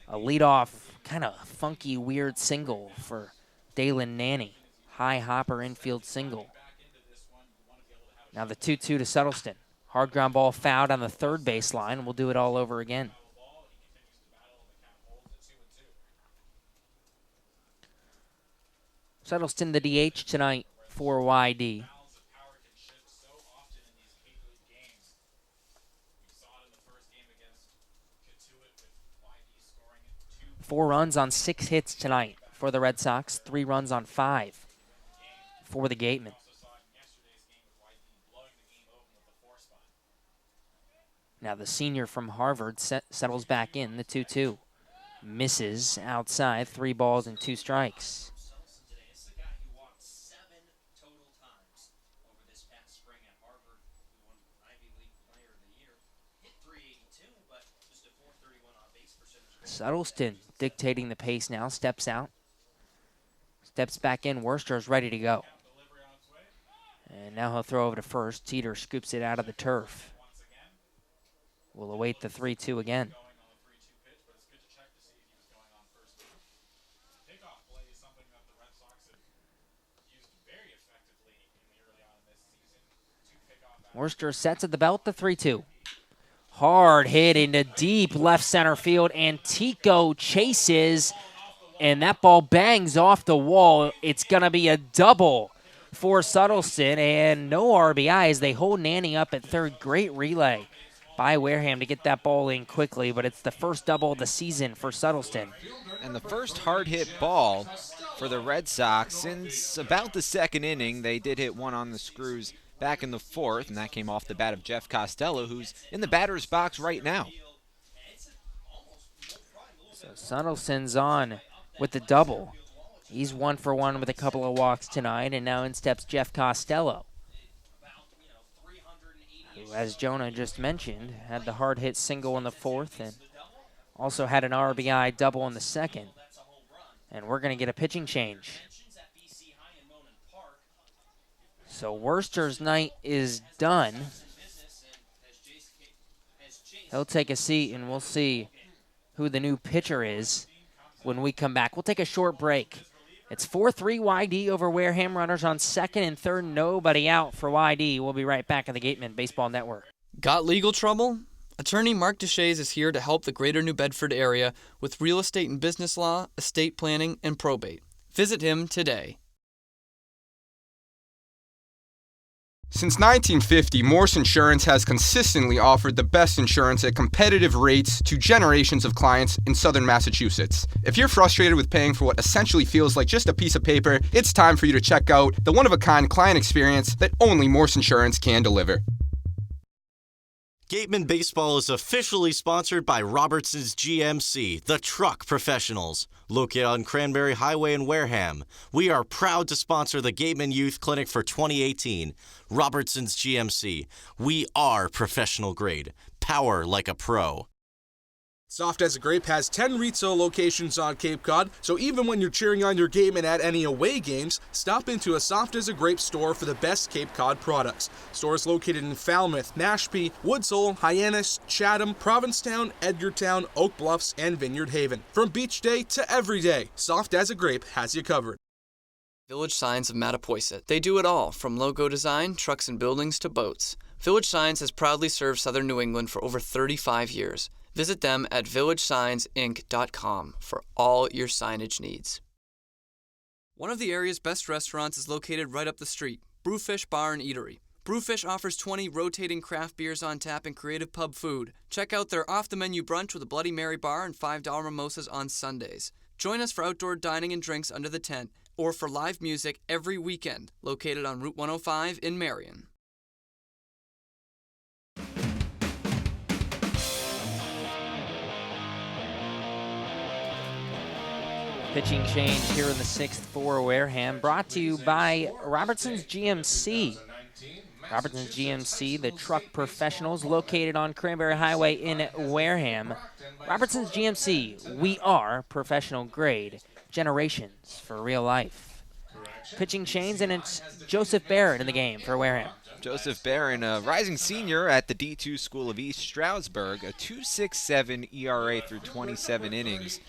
[SPEAKER 2] a leadoff, kind of funky, weird single for Dalen Nanny. High hopper infield single. Now the 2-2 to Settleston. Hard ground ball fouled on the third baseline. We'll do it all over again. Settleston the DH tonight for YD. 4 runs on 6 hits tonight for the Red Sox. 3 runs on 5 for the Gatemen. Now the senior from Harvard settles back in, the 2-2. Misses outside, 3 balls and 2 strikes. Settleston dictating the pace now, steps out. Steps back in, Worcester's ready to go. And now he'll throw over to first. Teeter scoops it out of the turf. We'll await the 3-2 again. Worcester sets at the belt, the 3-2. Hard hit into deep left center field. Antico chases, and that ball bangs off the wall. It's going to be a double for Settleston, and no RBI as they hold Nanny up at third. Great relay by Wareham to get that ball in quickly, but it's the first double of the season for Settleston.
[SPEAKER 1] And the first hard-hit ball for the Red Sox since about the second inning. They did hit one on the screws back in the 4th, and that came off the bat of Jeff Costello, who's in the batter's box right now.
[SPEAKER 2] So Settleston's on with the double. He's 1 for 1 with a couple of walks tonight, and now in steps Jeff Costello, who, as Jonah just mentioned, had the hard hit single in the 4th and also had an RBI double in the 2nd. And we're going to get a pitching change. So Worcester's night is done. He'll take a seat, and we'll see who the new pitcher is when we come back. We'll take a short break. It's 4-3 YD over Wareham. Runners on 2nd and 3rd. Nobody out for YD. We'll be right back on the Gatemen Baseball Network.
[SPEAKER 4] Got legal trouble? Attorney Mark Deshays is here to help the greater New Bedford area with real estate and business law, estate planning, and probate. Visit him today.
[SPEAKER 9] Since 1950, Morse Insurance has consistently offered the best insurance at competitive rates to generations of clients in southern Massachusetts. If you're frustrated with paying for what essentially feels like just a piece of paper, it's time for you to check out the one-of-a-kind client experience that only Morse Insurance can deliver.
[SPEAKER 8] Gatemen Baseball is officially sponsored by Robertson's GMC, the truck professionals, located on Cranberry Highway in Wareham. We are proud to sponsor the Gatemen Youth Clinic for 2018. Robertson's GMC, we are professional grade. Power like a pro.
[SPEAKER 5] Soft as a Grape has 10 retail locations on Cape Cod, so even when you're cheering on your Gatemen at any away games, stop into a Soft as a Grape store for the best Cape Cod products. Stores located in Falmouth, Mashpee, Woods Hole, Hyannis, Chatham, Provincetown, Edgartown, Oak Bluffs, and Vineyard Haven. From beach day to every day, Soft as a Grape has you covered.
[SPEAKER 4] Village Signs of Mattapoisett. They do it all, from logo design, trucks and buildings, to boats. Village Signs has proudly served southern New England for over 35 years. Visit them at villagesigns.inc.com for all your signage needs. One of the area's best restaurants is located right up the street, Brewfish Bar and Eatery. Brewfish offers 20 rotating craft beers on tap and creative pub food. Check out their off-the-menu brunch with a Bloody Mary bar and $5 mimosas on Sundays. Join us for outdoor dining and drinks under the tent or for live music every weekend, located on Route 105 in Marion.
[SPEAKER 2] Pitching change here in the 6th for Wareham, brought to you by Robertson's GMC. Robertson's GMC, the truck professionals, located on Cranberry Highway in Wareham. Robertson's GMC, we are professional grade, generations for real life. Pitching change, and it's Joseph Barrett in the game for Wareham.
[SPEAKER 1] Joseph Barron, a rising senior at the D2 School of East Stroudsburg, a 2.67 ERA through 27 innings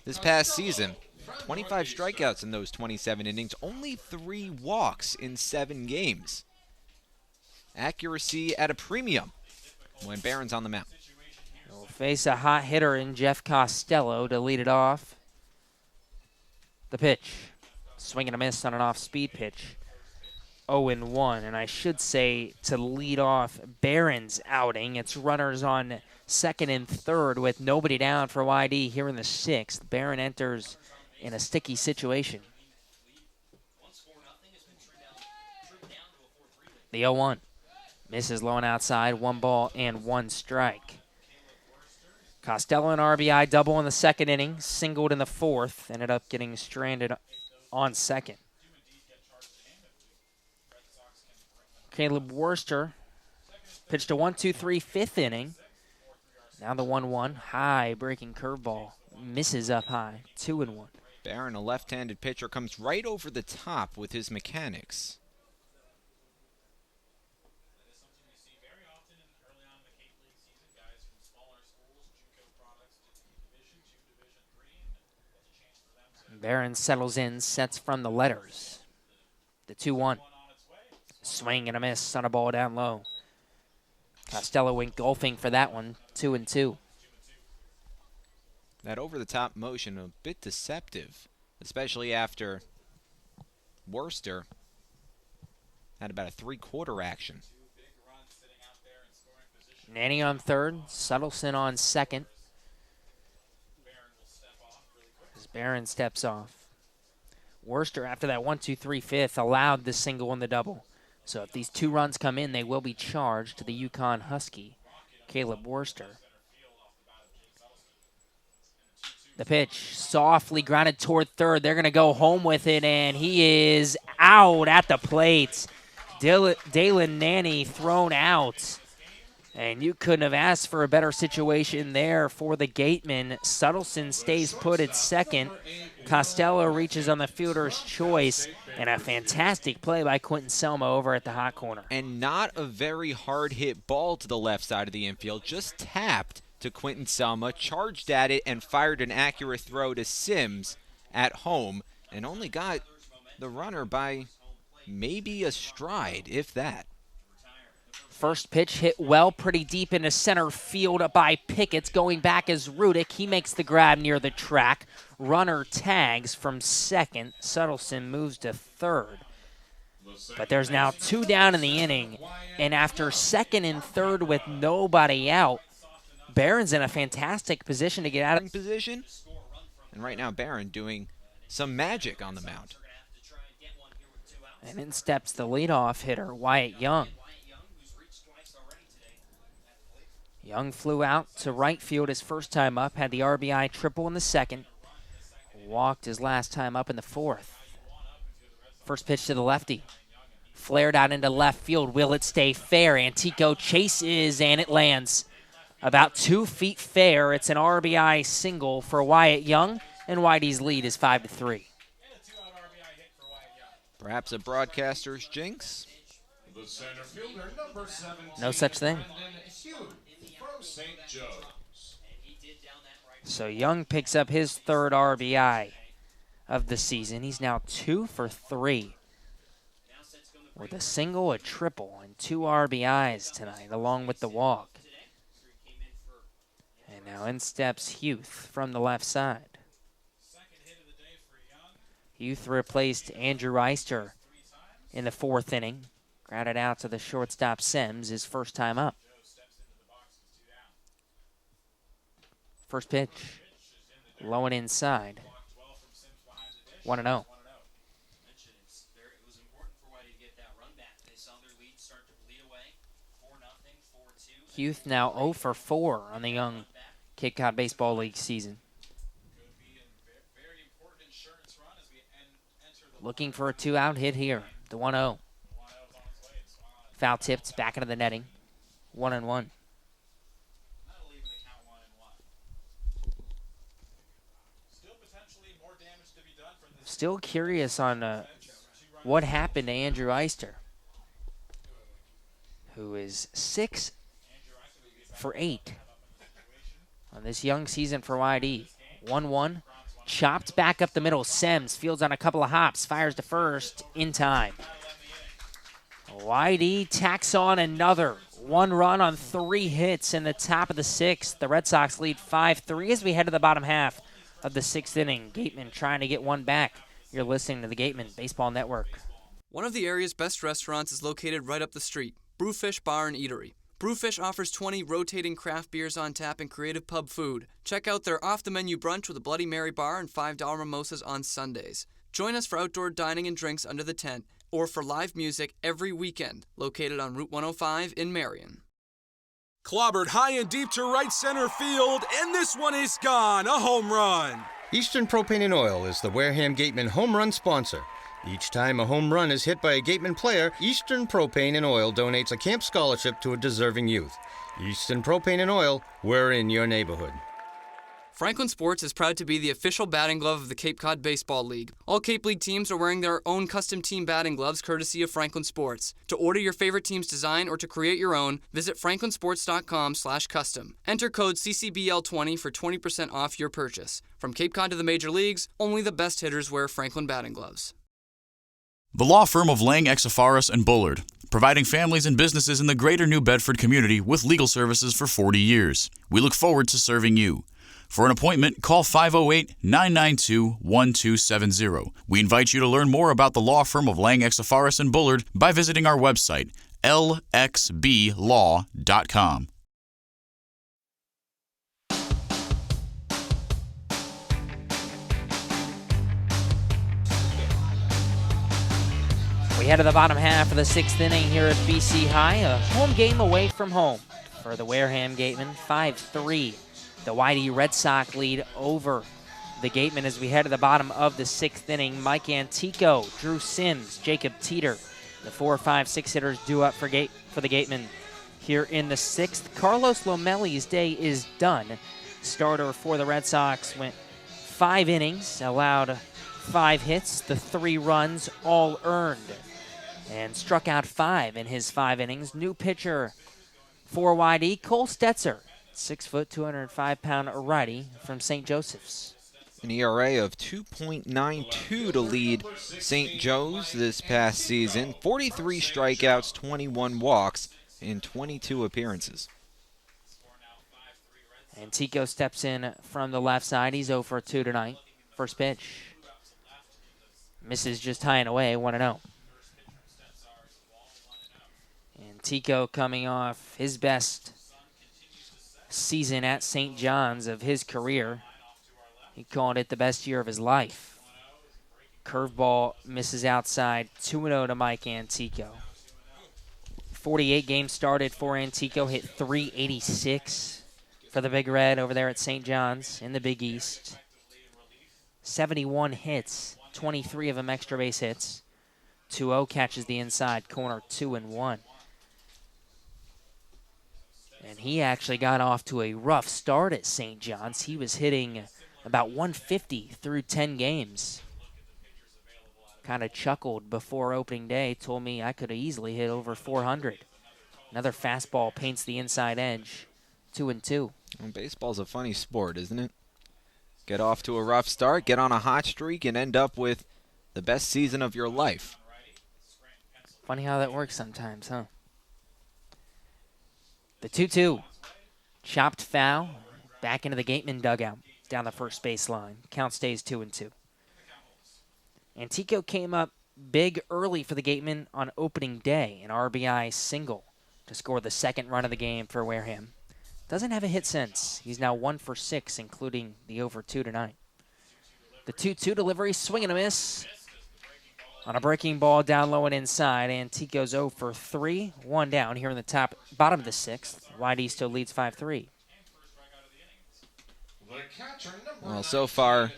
[SPEAKER 1] this past season. 25 strikeouts in those 27 innings, only 3 walks in 7 games. Accuracy at a premium when Barron's on the mound.
[SPEAKER 2] We'll face a hot hitter in Jeff Costello to lead it off. The pitch, swing and a miss on an off-speed pitch. 0-1, and I should say to lead off Barron's outing, it's runners on second and third with nobody down for YD here in the 6th. Barron enters in a sticky situation. The 0-1. Misses low and outside, 1 ball and 1 strike. Costello an RBI double in the 2nd inning, singled in the 4th, ended up getting stranded on second. Caleb Worcester pitched a 1-2-3 5th inning. Now the 1-1, high breaking curveball, misses up high, 2-1.
[SPEAKER 1] Barron, a left-handed pitcher, comes right over the top with his mechanics.
[SPEAKER 2] Barron settles in, sets from the letters. The 2-1. Swing and a miss on a ball down low. Costello went golfing for that one, 2-2.
[SPEAKER 1] That over-the-top motion, a bit deceptive, especially after Worcester had about a 3-quarter action.
[SPEAKER 2] Nanny on third, Suttleson on second. As Barron steps off. Worcester, after that 1-2-3 5th, allowed the single and the double. So if these 2 runs come in, they will be charged to the Yukon Husky, Caleb Worcester. The pitch, softly grounded toward third. They're going to go home with it, and he is out at the plate. Dalen Nanny thrown out. And you couldn't have asked for a better situation there for the Gatemen. Suttleson stays put at second. Costello reaches on the fielder's choice. And a fantastic play by Quentin Selma over at the hot corner.
[SPEAKER 1] And not a very hard hit ball to the left side of the infield. Just tapped to Quentin Selma, charged at it, and fired an accurate throw to Sims at home. And only got the runner by maybe a stride, if that.
[SPEAKER 2] First pitch hit well, pretty deep into center field by Pickett's. Going back is Rudick. He makes the grab near the track. Runner tags from second. Suttleson moves to third. But there's now 2 down in the inning. And after second and third with nobody out, Barron's in a fantastic position to get out of
[SPEAKER 1] position. And right now Barron doing some magic on the mound.
[SPEAKER 2] And in steps the leadoff hitter, Wyatt Young. Young flew out to right field his first time up, had the RBI triple in the 2nd. Walked his last time up in the 4th. First pitch to the lefty. Flared out into left field. Will it stay fair? Antico chases, and it lands. About 2 feet fair. It's an RBI single for Wyatt Young, and Whitey's lead is 5-3.
[SPEAKER 1] Perhaps a broadcaster's jinx?
[SPEAKER 2] No such thing. So Young picks up his 3rd RBI of the season. He's now 2 for 3 with a single, a triple, and 2 RBIs tonight, along with the walk. And now in steps Huth from the left side. Huth replaced Andrew Eister in the 4th inning. Grounded out to the shortstop Sims, his first time up. First pitch, low and inside. 1-0. Youth now 0 for 4 on the young Cape Cod Baseball League season. Looking for a 2-out hit here. The 1-0. Foul tipped back into the netting. 1-1. Still curious on what happened to Andrew Eister, who is 6 for 8 on this young season for YD. 1-1. Chopped back up the middle. Sems fields on a couple of hops. Fires to first in time. YD tacks on another 1 run on 3 hits in the top of the 6th. The Red Sox lead 5-3 as we head to the bottom half of the 6th inning. Gatemen trying to get one back. You're listening to the Gatemen Baseball Network.
[SPEAKER 4] One of the area's best restaurants is located right up the street, Brewfish Bar and Eatery. Brewfish offers 20 rotating craft beers on tap and creative pub food. Check out their off-the-menu brunch with a Bloody Mary bar and $5 mimosas on Sundays. Join us for outdoor dining and drinks under the tent, or for live music every weekend, located on Route 105 in Marion.
[SPEAKER 5] Clobbered high and deep to right center field, and this one is gone, a home run.
[SPEAKER 6] Eastern Propane and Oil is the Wareham Gatemen home run sponsor. Each time a home run is hit by a Gatemen player, Eastern Propane and Oil donates a camp scholarship to a deserving youth. Eastern Propane and Oil, we're in your neighborhood.
[SPEAKER 4] Franklin Sports is proud to be the official batting glove of the Cape Cod Baseball League. All Cape League teams are wearing their own custom team batting gloves courtesy of Franklin Sports. To order your favorite team's design or to create your own, visit franklinsports.com/custom. Enter code CCBL20 for 20% off your purchase. From Cape Cod to the major leagues, only the best hitters wear Franklin batting gloves.
[SPEAKER 3] The law firm of Lang, Exafaris and Bullard, providing families and businesses in the greater New Bedford community with legal services for 40 years. We look forward to serving you. For an appointment, call 508-992-1270. We invite you to learn more about the law firm of Lang, Exafaris and Bullard by visiting our website, lxblaw.com.
[SPEAKER 2] We head to the bottom half of the 6th inning here at BC High. A home game away from home for the Wareham Gatemen. 5-3. The YD Red Sox lead over the Gatemen as we head to the bottom of the 6th inning. Mike Antico, Drew Sims, Jacob Teeter, the 4, 5, 6 hitters due up for the Gatemen here in the 6th. Carlos Lomelli's day is done. Starter for the Red Sox went 5 innings, allowed 5 hits, the 3 runs all earned, and struck out 5 in his 5 innings. New pitcher for YD, Cole Stetzer. 6 foot, 205-pound righty from St. Joseph's.
[SPEAKER 1] An ERA of 2.92 to lead St. Joe's this past season. 43 strikeouts, 21 walks in 22 appearances.
[SPEAKER 2] Antico steps in from the left side. He's 0 for 2 tonight. First pitch. Misses just high and away, 1-0. Antico coming off his best season at St. John's of his career. He called it the best year of his life. Curveball misses outside, 2-0 to Mike Antico. 48 games started for Antico, hit .386 for the Big Red over there at St. John's in the Big East. 71 hits, 23 of them extra base hits. 2-0 catches the inside corner, 2-1. And he actually got off to a rough start at St. John's. He was hitting about 150 through 10 games. Kind of chuckled before opening day, told me I could have easily hit over 400. Another fastball paints the inside edge, 2-2.
[SPEAKER 1] Well, baseball's a funny sport, isn't it? Get off to a rough start, get on a hot streak, and end up with the best season of your life.
[SPEAKER 2] Funny how that works sometimes, huh? The 2-2. Chopped foul. Back into the Gatemen dugout. Down the first baseline. Count stays 2-2. Antico came up big early for the Gatemen on opening day. An RBI single to score the second run of the game for Wareham. Doesn't have a hit since. He's now 1 for 6, including the over 2 tonight. The 2-2 delivery, swing and a miss. On a breaking ball down low and inside, Antico's 0 for 3. 1 down here in the bottom of the 6th YD still leads 5-3.
[SPEAKER 1] Well, so far,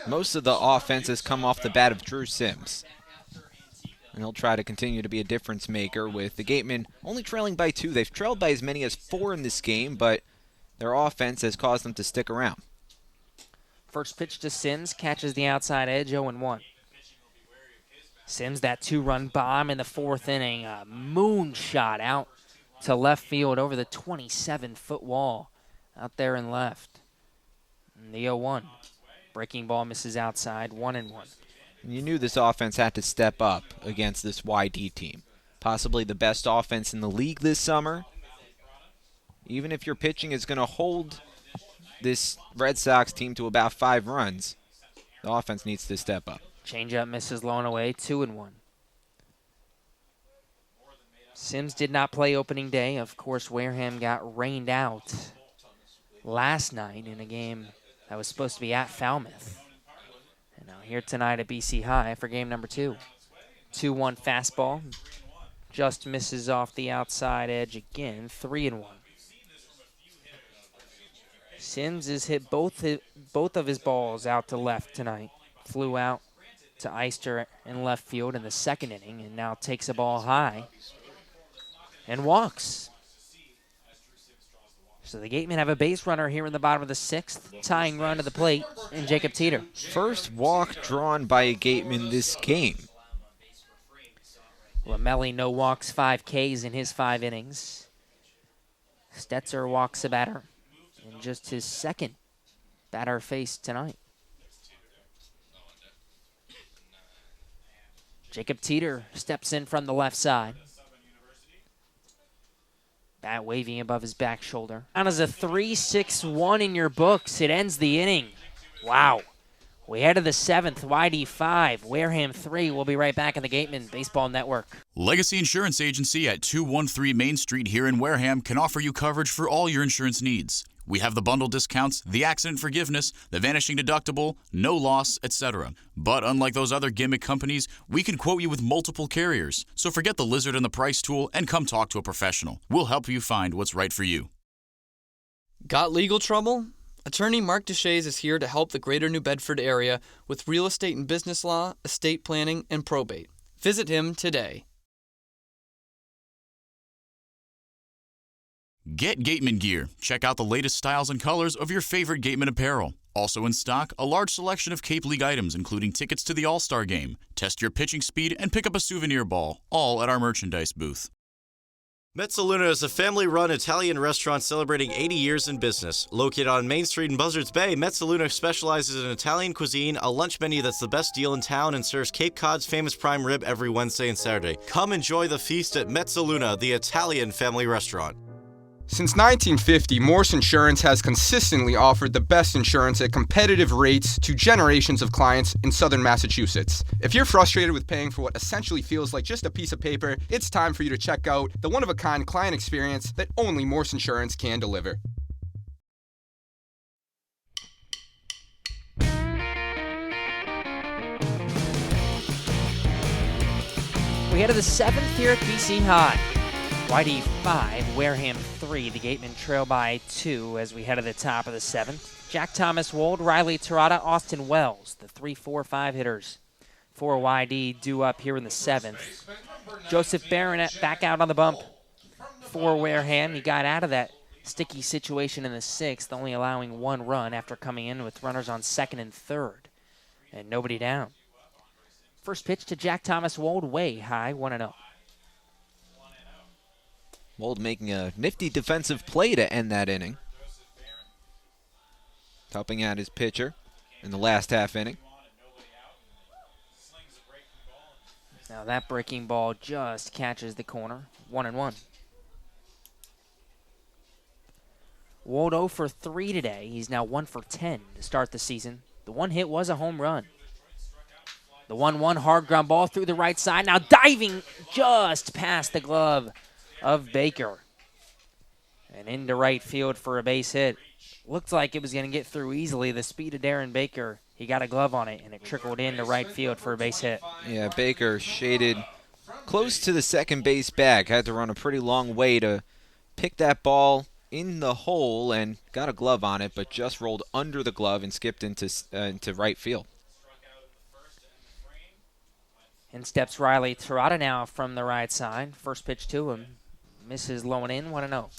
[SPEAKER 1] most of the offense has come off the bat of Drew Sims. And he'll try to continue to be a difference maker with the Gatemen only trailing by 2. They've trailed by as many as 4 in this game, but their offense has caused them to stick around.
[SPEAKER 2] First pitch to Sims, catches the outside edge, 0-1. Sims, that 2-run bomb in the 4th inning, a moonshot out to left field over the 27-foot wall out there in left. And the 0-1. Breaking ball misses outside, 1-1.
[SPEAKER 1] You knew this offense had to step up against this YD team. Possibly the best offense in the league this summer. Even if your pitching is going to hold this Red Sox team to about 5 runs, the offense needs to step up.
[SPEAKER 2] Changeup misses low and away, 2-1. Sims did not play opening day. Of course, Wareham got rained out last night in a game that was supposed to be at Falmouth. And now here tonight at BC High for game number 2. 2-1 fastball. Just misses off the outside edge again, 3-1. Sims has hit both of his balls out to left tonight. Flew out to Eister in left field in the 2nd inning and now takes a ball high and walks. So the Gatemen have a base runner here in the bottom of the 6th, tying run to the plate, and Jacob Teeter.
[SPEAKER 1] First walk drawn by a Gateman this game.
[SPEAKER 2] Lamelli no walks, 5 Ks in his 5 innings. Stetzer walks a batter in just his 2nd batter faced tonight. Jacob Teeter steps in from the left side. Bat waving above his back shoulder. Down as a 3-6-1 in your books. It ends the inning. Wow. We head to the 7th, YD 5, Wareham 3. We'll be right back on the Gatemen Baseball Network.
[SPEAKER 3] Legacy Insurance Agency at 213 Main Street here in Wareham can offer you coverage for all your insurance needs. We have the bundle discounts, the accident forgiveness, the vanishing deductible, no loss, etc. But unlike those other gimmick companies, we can quote you with multiple carriers. So forget the lizard and the price tool and come talk to a professional. We'll help you find what's right for you.
[SPEAKER 4] Got legal trouble? Attorney Mark Deshays is here to help the greater New Bedford area with real estate and business law, estate planning, and probate. Visit him today.
[SPEAKER 3] Get Gateman gear. Check out the latest styles and colors of your favorite Gateman apparel. Also in stock, a large selection of Cape League items, including tickets to the All-Star Game. Test your pitching speed and pick up a souvenir ball, all at our merchandise booth.
[SPEAKER 8] Mezzaluna is a family-run Italian restaurant celebrating 80 years in business. Located on Main Street in Buzzards Bay, Mezzaluna specializes in Italian cuisine, a lunch menu that's the best deal in town, and serves Cape Cod's famous prime rib every Wednesday and Saturday. Come enjoy the feast at Mezzaluna, the Italian family restaurant.
[SPEAKER 9] Since 1950, Morse Insurance has consistently offered the best insurance at competitive rates to generations of clients in southern Massachusetts. If you're frustrated with paying for what essentially feels like just a piece of paper, it's time for you to check out the one-of-a-kind client experience that only Morse Insurance can deliver.
[SPEAKER 2] We head to the 7th here at BC High. YD 5, Wareham 3. The Gatemen trail by 2 as we head to the top of the 7th. Jack Thomas Wold, Riley Terada, Austin Wells, the 3-4-5 hitters for YD due up here in the 7th. Joseph Baronet back out on the bump for Wareham. He got out of that sticky situation in the 6th, only allowing 1 run after coming in with runners on 2nd and 3rd. And nobody down. First pitch to Jack Thomas Wold, way high, 1-0.
[SPEAKER 1] Wold making a nifty defensive play to end that inning. Helping out his pitcher in the last half inning.
[SPEAKER 2] Now that breaking ball just catches the corner. 1-1. Wold 0 for 3 today. He's now 1 for 10 to start the season. The one hit was a home run. The 1-1 hard ground ball through the right side. Now diving just past the glove of Baker. And into right field for a base hit. Looked like it was going to get through easily. The speed of Darren Baker, he got a glove on it, and it trickled into right field for a base hit.
[SPEAKER 1] Yeah, Baker shaded close to the second base bag. Had to run a pretty long way to kicked that ball in the hole and got a glove on it, but just rolled under the glove and skipped into right field.
[SPEAKER 2] In steps Riley Tirada now from the right side. First pitch to him. Misses low and in, 1-0.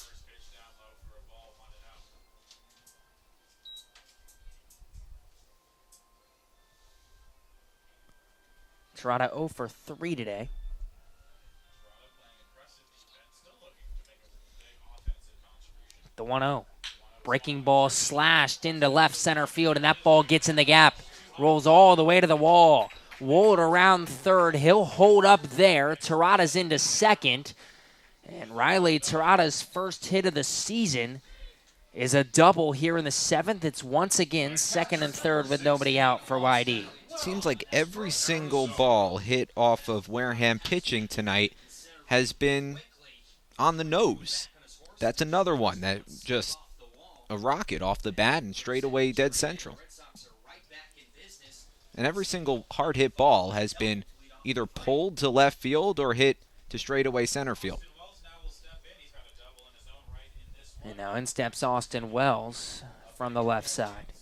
[SPEAKER 2] Tirada 0 for 3 today. The 1-0. Breaking ball slashed into left center field, and that ball gets in the gap. Rolls all the way to the wall. Wold around third. He'll hold up there. Tirada's into second. And Riley Tirada's first hit of the season is a double here in the 7th. It's once again second and third with nobody out for YD.
[SPEAKER 1] Seems like every single ball hit off of Wareham pitching tonight has been on the nose. That's another one that just a rocket off the bat and straight away dead central. And every single hard hit ball has been either pulled to left field or hit to straightaway center field.
[SPEAKER 2] And now in steps Austin Wells from the left side.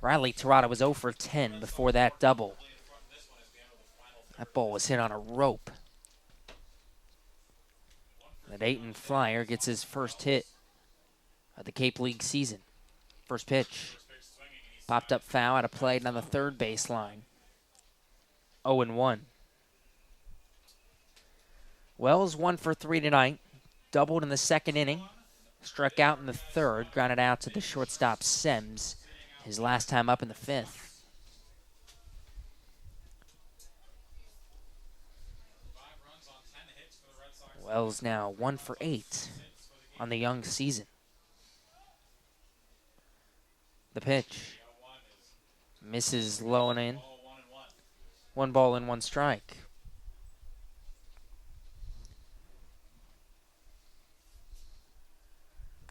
[SPEAKER 2] Riley Tirada was 0 for 10 before that double. That ball was hit on a rope. The Dayton Flyer gets his first hit of the Cape League season. First pitch. Popped up foul out of play on the third baseline. 0-1. Wells 1 for 3 tonight. Doubled in the second inning. Struck out in the third. Grounded out to the shortstop Sems. His last time up in the 5th. Wells now 1 for 8 on the young season. The pitch. Misses low and in. 1 ball and 1 strike.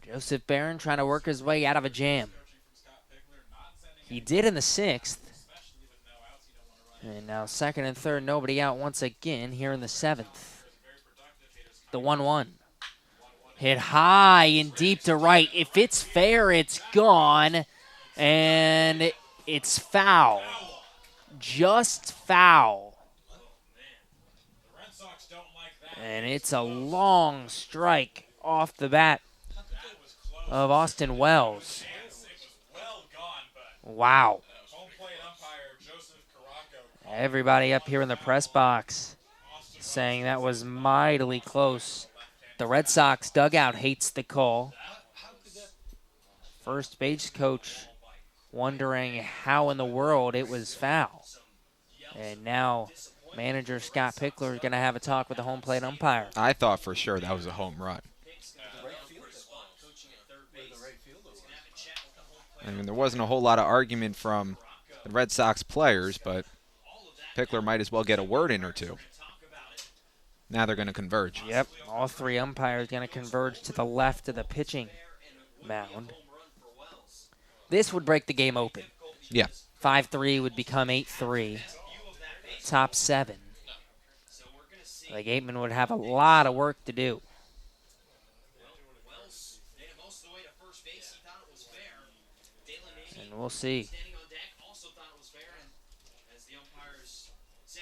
[SPEAKER 2] Joseph Barron trying to work his way out of a jam. He did in the 6th. And now second and third, nobody out once again here in the 7th. The 1-1. Hit high and deep to right. If it's fair, it's gone. And it's foul. Just foul. And it's a long strike off the bat of Austin Wells. Wow. Everybody up here in the press box saying that was mightily close. The Red Sox dugout hates the call. First base coach wondering how in the world it was foul. And now manager Scott Pickler is going to have a talk with the home plate umpire.
[SPEAKER 1] I thought for sure that was a home run. I mean, there wasn't a whole lot of argument from the Red Sox players, but Pickler might as well get a word in or two. Now they're going to converge.
[SPEAKER 2] Yep, all 3 umpires going to converge to the left of the pitching mound. This would break the game open.
[SPEAKER 1] Yeah.
[SPEAKER 2] 5-3 would become 8-3. Top 7. The Gatemen would have a lot of work to do. And we'll see.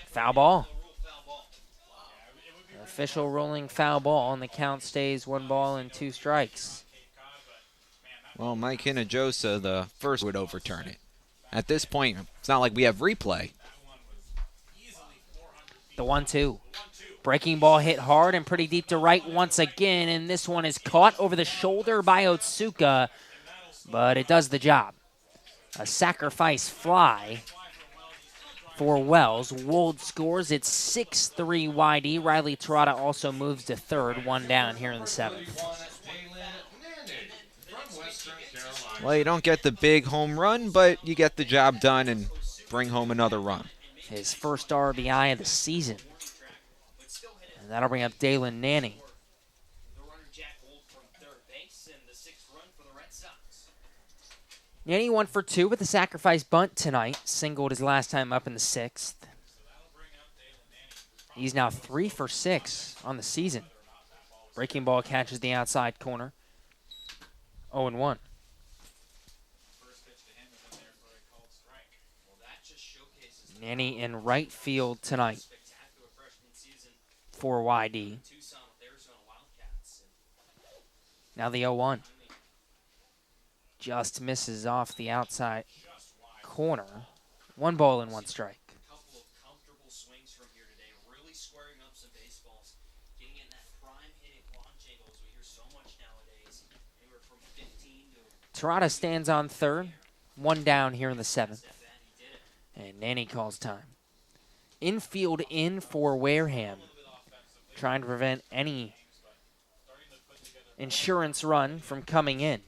[SPEAKER 2] Foul ball. Official ruling foul ball, and the count stays 1 ball and 2 strikes.
[SPEAKER 1] Well, Mike Hinojosa, the first, would overturn it. At this point, it's not like we have replay.
[SPEAKER 2] The 1-2. Breaking ball hit hard and pretty deep to right once again, and this one is caught over the shoulder by Otsuka, but it does the job. A sacrifice fly for Wells. Wold scores. It's 6-3 YD. Riley Tirada also moves to third, 1 down here in the 7th.
[SPEAKER 1] Well, you don't get the big home run, but you get the job done and bring home another run.
[SPEAKER 2] His first RBI of the season. And that'll bring up Dalen Nanny. Nanny 1 for 2 with a sacrifice bunt tonight. Singled his last time up in the 6th. He's now 3 for 6 on the season. Breaking ball catches the outside corner. 0-1. Nanny in right field tonight for YD. Now the 0-1. Just misses off the outside corner. 1 ball and 1 strike. Terada stands on third. 1 down here in the 7th. And Nanny calls time. Infield in for Wareham. Trying to prevent any insurance run from coming in.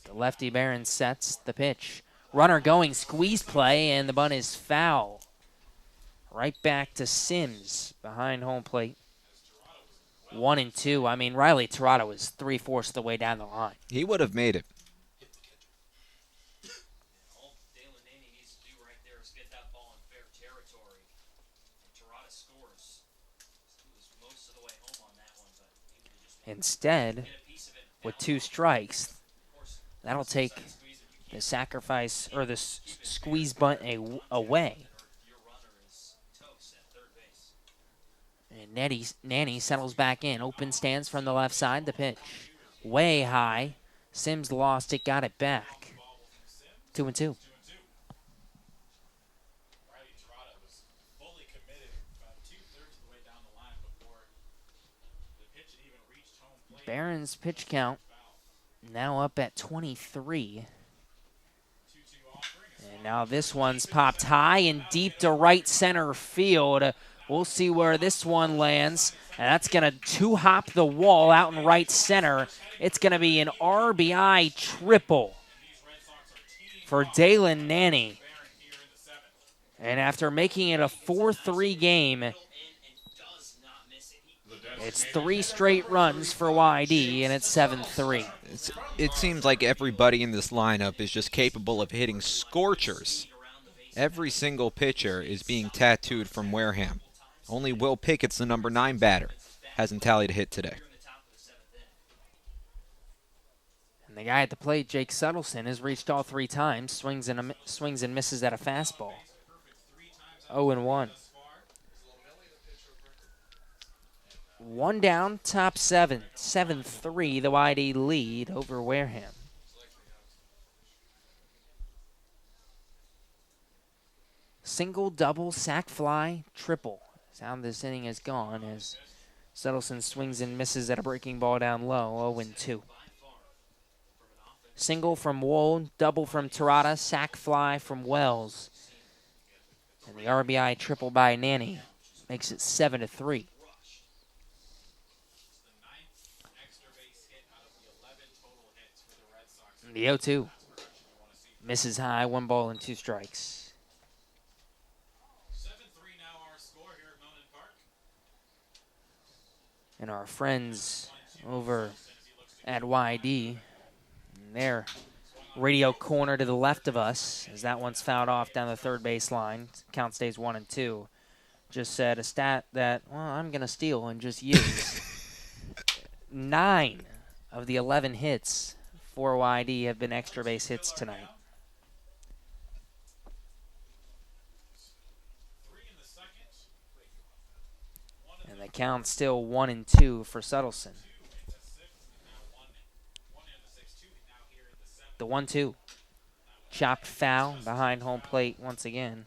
[SPEAKER 2] The lefty Barron sets the pitch. Runner going, squeeze play, and the bunt is foul. Right back to Sims behind home plate. 1-2. I mean, Riley Terada was 3/4 of the way down the line.
[SPEAKER 1] He would have made it.
[SPEAKER 2] Instead, with 2 strikes, that'll take the sacrifice or the squeeze bunt away. And Nanny settles back in. Open stance from the left side. The pitch way high. Sims lost it, got it back. 2-2. Barron's pitch count now up at 23. And now this one's popped high and deep to right center field. We'll see where this one lands. And that's going to 2-hop the wall out in right center. It's going to be an RBI triple for Dalen Nanny. And after making it a 4-3 game, it's 3 straight runs for YD, and it's 7-3.
[SPEAKER 1] It seems like everybody in this lineup is just capable of hitting scorchers. Every single pitcher is being tattooed from Wareham. Only Will Pickett's the number 9 batter. Hasn't tallied a hit today.
[SPEAKER 2] And the guy at the plate, Jake Suttleson, has reached all 3 times. Swings and misses at a fastball. 0-1. 1 down, top 7. 7-3, the YD lead over Wareham. Single, double, sac fly, triple. Sound this inning has gone as Suttleson swings and misses at a breaking ball down low, 0-2. Single from Wold, double from Terada, sac fly from Wells. And the RBI triple by Nanny makes it 7-3. The 0-2. Misses high, 1 ball and 2 strikes.
[SPEAKER 7] 7-3 now our score here at Monan Park.
[SPEAKER 2] And our friends over at YD, their radio corner to the left of us, as that one's fouled off down the third base line. Count stays 1-2. Just said a stat that, well, I'm going to steal and just use. 9 of the 11 hits for YD have been extra base hits tonight. And the count's still 1-2 for Suttleson. The 1-2. Chopped foul behind home plate once again.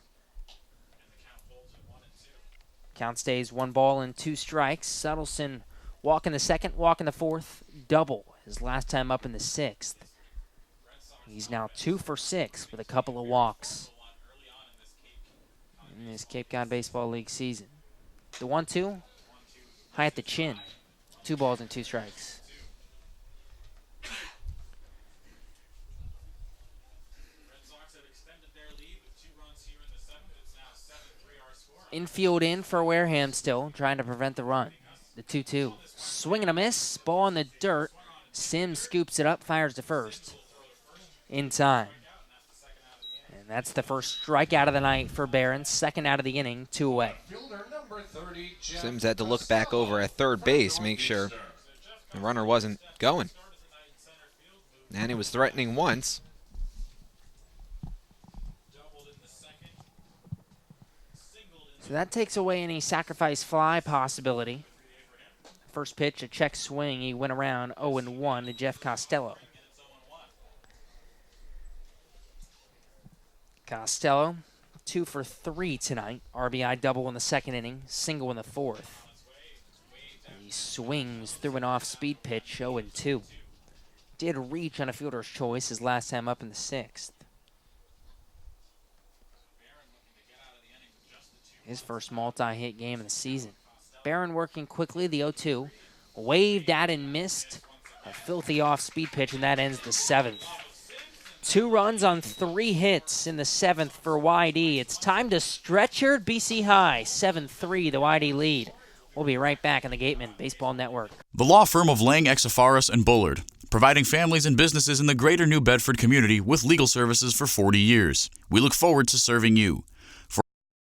[SPEAKER 2] Count stays 1 ball and 2 strikes. Suttleson walking the second, walking the fourth, double. His last time up in the 6th. He's now 2 for 6 with a couple of walks in this Cape Cod Baseball League season. The 1-2, high at the chin. 2 balls and 2 strikes. Infield in for Wareham still, trying to prevent the run. The 2-2. Swing and a miss. Ball in the dirt. Sims scoops it up, fires to first. In time. And that's the first strikeout of the night for Barron. Second out of the inning, 2 away.
[SPEAKER 1] Sims had to look back over at third base, make sure the runner wasn't going. And he was threatening once.
[SPEAKER 2] So that takes away any sacrifice fly possibility. First pitch, a check swing. He went around 0-1 to Jeff Costello. Costello, 2 for 3 tonight. RBI double in the second inning, single in the fourth. He swings through an off-speed pitch, 0-2. Did reach on a fielder's choice his last time up in the sixth. His first multi-hit game of the season. Barron working quickly, the 0-2. Waved at and missed. A filthy off-speed pitch, and that ends the seventh. 2 runs on 3 hits in the seventh for YD. It's time to stretch your BC High. 7-3, the YD lead. We'll be right back on the Gatemen Baseball Network.
[SPEAKER 3] The law firm of Lang, Exafaris, and Bullard, providing families and businesses in the greater New Bedford community with legal services for 40 years. We look forward to serving you.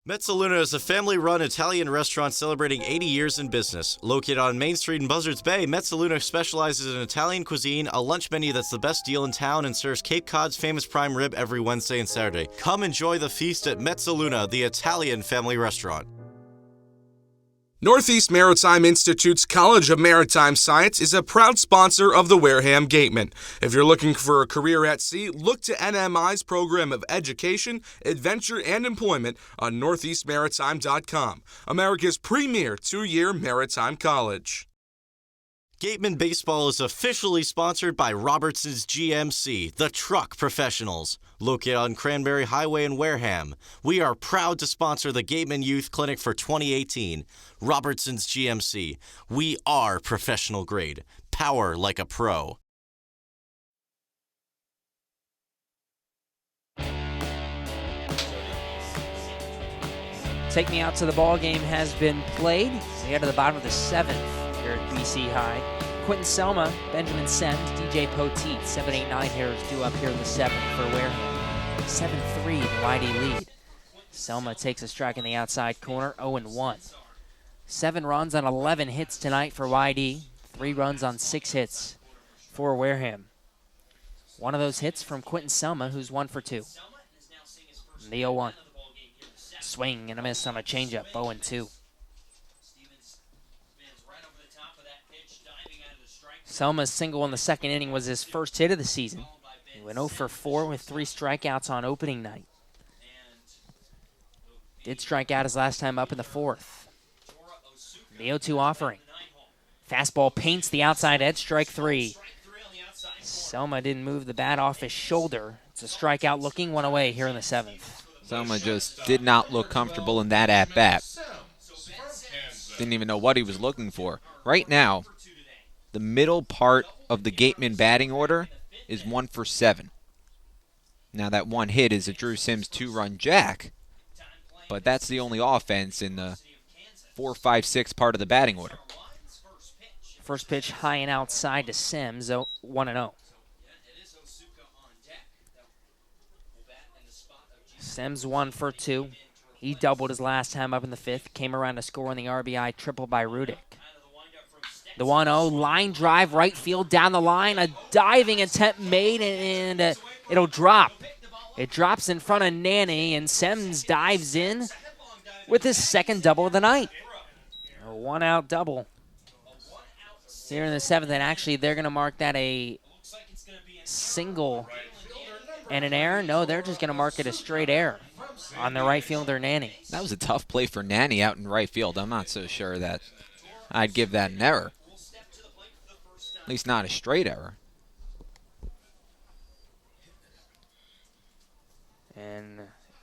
[SPEAKER 8] Mezzaluna is a family-run Italian restaurant celebrating 80 years in business. Located on Main Street in Buzzards Bay, Mezzaluna specializes in Italian cuisine, a lunch menu that's the best deal in town, and serves Cape Cod's famous prime rib every Wednesday and Saturday. Come enjoy the feast at Mezzaluna, the Italian family restaurant.
[SPEAKER 5] Northeast Maritime Institute's College of Maritime Science is a proud sponsor of the Wareham Gatemen. If you're looking for a career at sea, look to NMI's program of education, adventure, and employment on northeastmaritime.com, America's premier 2-year maritime college.
[SPEAKER 8] Gatemen Baseball is officially sponsored by Robertson's GMC, the truck professionals, located on Cranberry Highway in Wareham. We are proud to sponsor the Gatemen Youth Clinic for 2018. Robertson's GMC, we are professional grade. Power like a pro.
[SPEAKER 2] Take Me Out to the Ball game has been played. We head to the bottom of the seventh here at BC High. Quentin Selma, Benjamin Sems, DJ Poteet, 7-8-9 hitters due up here in the seventh for Wareham. 7-3, the YD lead. Selma takes a strike in the outside corner, 0-1. 7 runs on 11 hits tonight for YD. 3 runs on 6 hits for Wareham. One of those hits from Quentin Selma, who's 1 for 2. The 0-1. Swing and a miss on a changeup, 0-2. Selma's single in the second inning was his first hit of the season. He went 0 for 4 with 3 strikeouts on opening night. Did strike out his last time up in the fourth. The 0-2 offering. Fastball paints the outside edge, strike 3. Selma didn't move the bat off his shoulder. It's a strikeout looking one away here in the seventh.
[SPEAKER 1] Selma just did not look comfortable in that at-bat. Didn't even know what he was looking for. Right now, the middle part of the Gateman batting order is 1 for 7. Now that one hit is a Drew Sims 2-run jack, but that's the only offense in the 4, 5, 6 part of the batting order.
[SPEAKER 2] First pitch high and outside to Sims, 1-0. Sims 1 for 2. He doubled his last time up in the fifth, came around to score on the RBI triple by Rudick. The 1-0 line drive, right field, down the line. A diving attempt made, and it'll drop. It drops in front of Nanny, and Sims dives in with his second double of the night. A 1-out double here in the seventh, and actually they're going to mark that a single and an error. No, they're just going to mark it a straight error on the right fielder, Nanny.
[SPEAKER 1] That was a tough play for Nanny out in right field. I'm not so sure that I'd give that an error. At least not a straight error.
[SPEAKER 2] And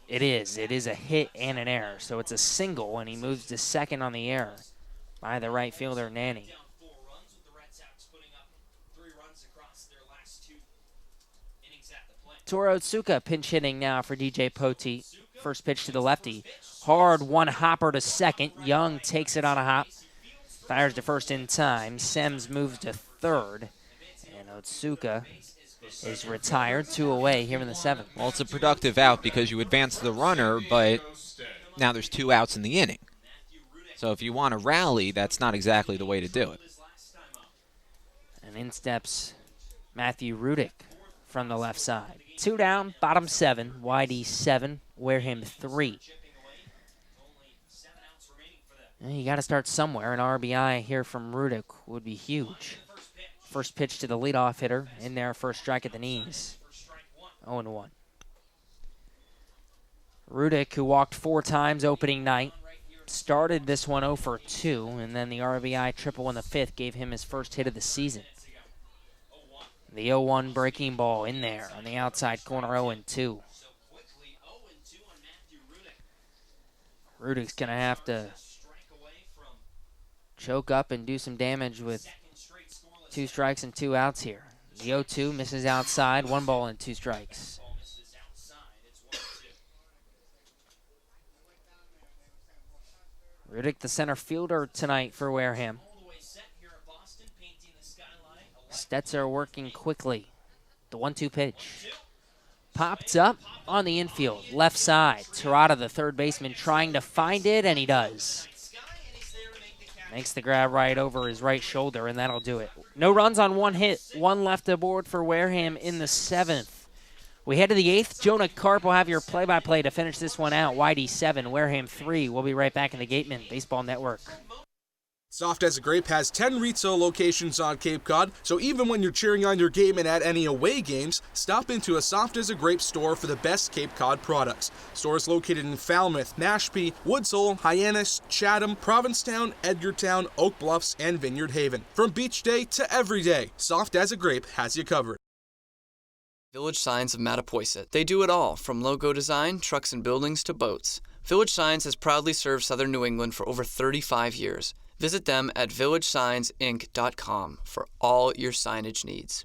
[SPEAKER 2] it is a hit and an error. So it's a single, and he moves to second on the error by the right fielder, Nanny. Toro Otsuka pinch hitting now for DJ Poteet. First pitch to the lefty. Hard one hopper to second. Young takes it on a hop. Fires to first in time. Sims moves to third. And Otsuka is retired, 2 away here in the seventh.
[SPEAKER 1] Well, it's a productive out because you advance the runner, but now there's 2 outs in the inning. So if you want to rally, that's not exactly the way to do it.
[SPEAKER 2] And in steps Matthew Rudick from the left side. 2 down, bottom 7, Whitey 7, Wareham 3. You got to start somewhere. An RBI here from Rudick would be huge. First pitch to the leadoff hitter in there, first strike at the knees. 0-1. Rudick, who walked 4 times opening night, started this one 0 for 2, and then the RBI triple in the 5th gave him his first hit of the season. The 0-1 breaking ball in there on the outside corner, 0-2. Rudick's going to have to choke up and do some damage with 2 strikes and 2 outs here. The 0-2 misses outside, 1 ball and 2 strikes. Rudick, the center fielder tonight for Wareham. Stetzer working quickly. The 1-2 pitch. Popped up on the infield, left side. Terada, the third baseman, trying to find it, and he does. Makes the grab right over his right shoulder, and that'll do it. No runs on 1 hit, 1 left aboard for Wareham in the 7th. We head to the 8th. Jonah Karp will have your play-by-play to finish this one out. Whitey 7, Wareham 3. We'll be right back in the Gatemen Baseball Network.
[SPEAKER 5] Soft as a Grape has 10 retail locations on Cape Cod, so even when you're cheering on your Gatemen at any away games, stop into a Soft as a Grape store for the best Cape Cod products. Stores located in Falmouth, Mashpee, Woods Hole, Hyannis, Chatham, Provincetown, Edgartown, Oak Bluffs, and Vineyard Haven. From beach day to every day, Soft as a Grape has you covered.
[SPEAKER 4] Village Signs of Mattapoisett. They do it all, from logo design, trucks and buildings, to boats. Village Signs has proudly served Southern New England for over 35 years. Visit them at villagesigns.inc.com for all your signage needs.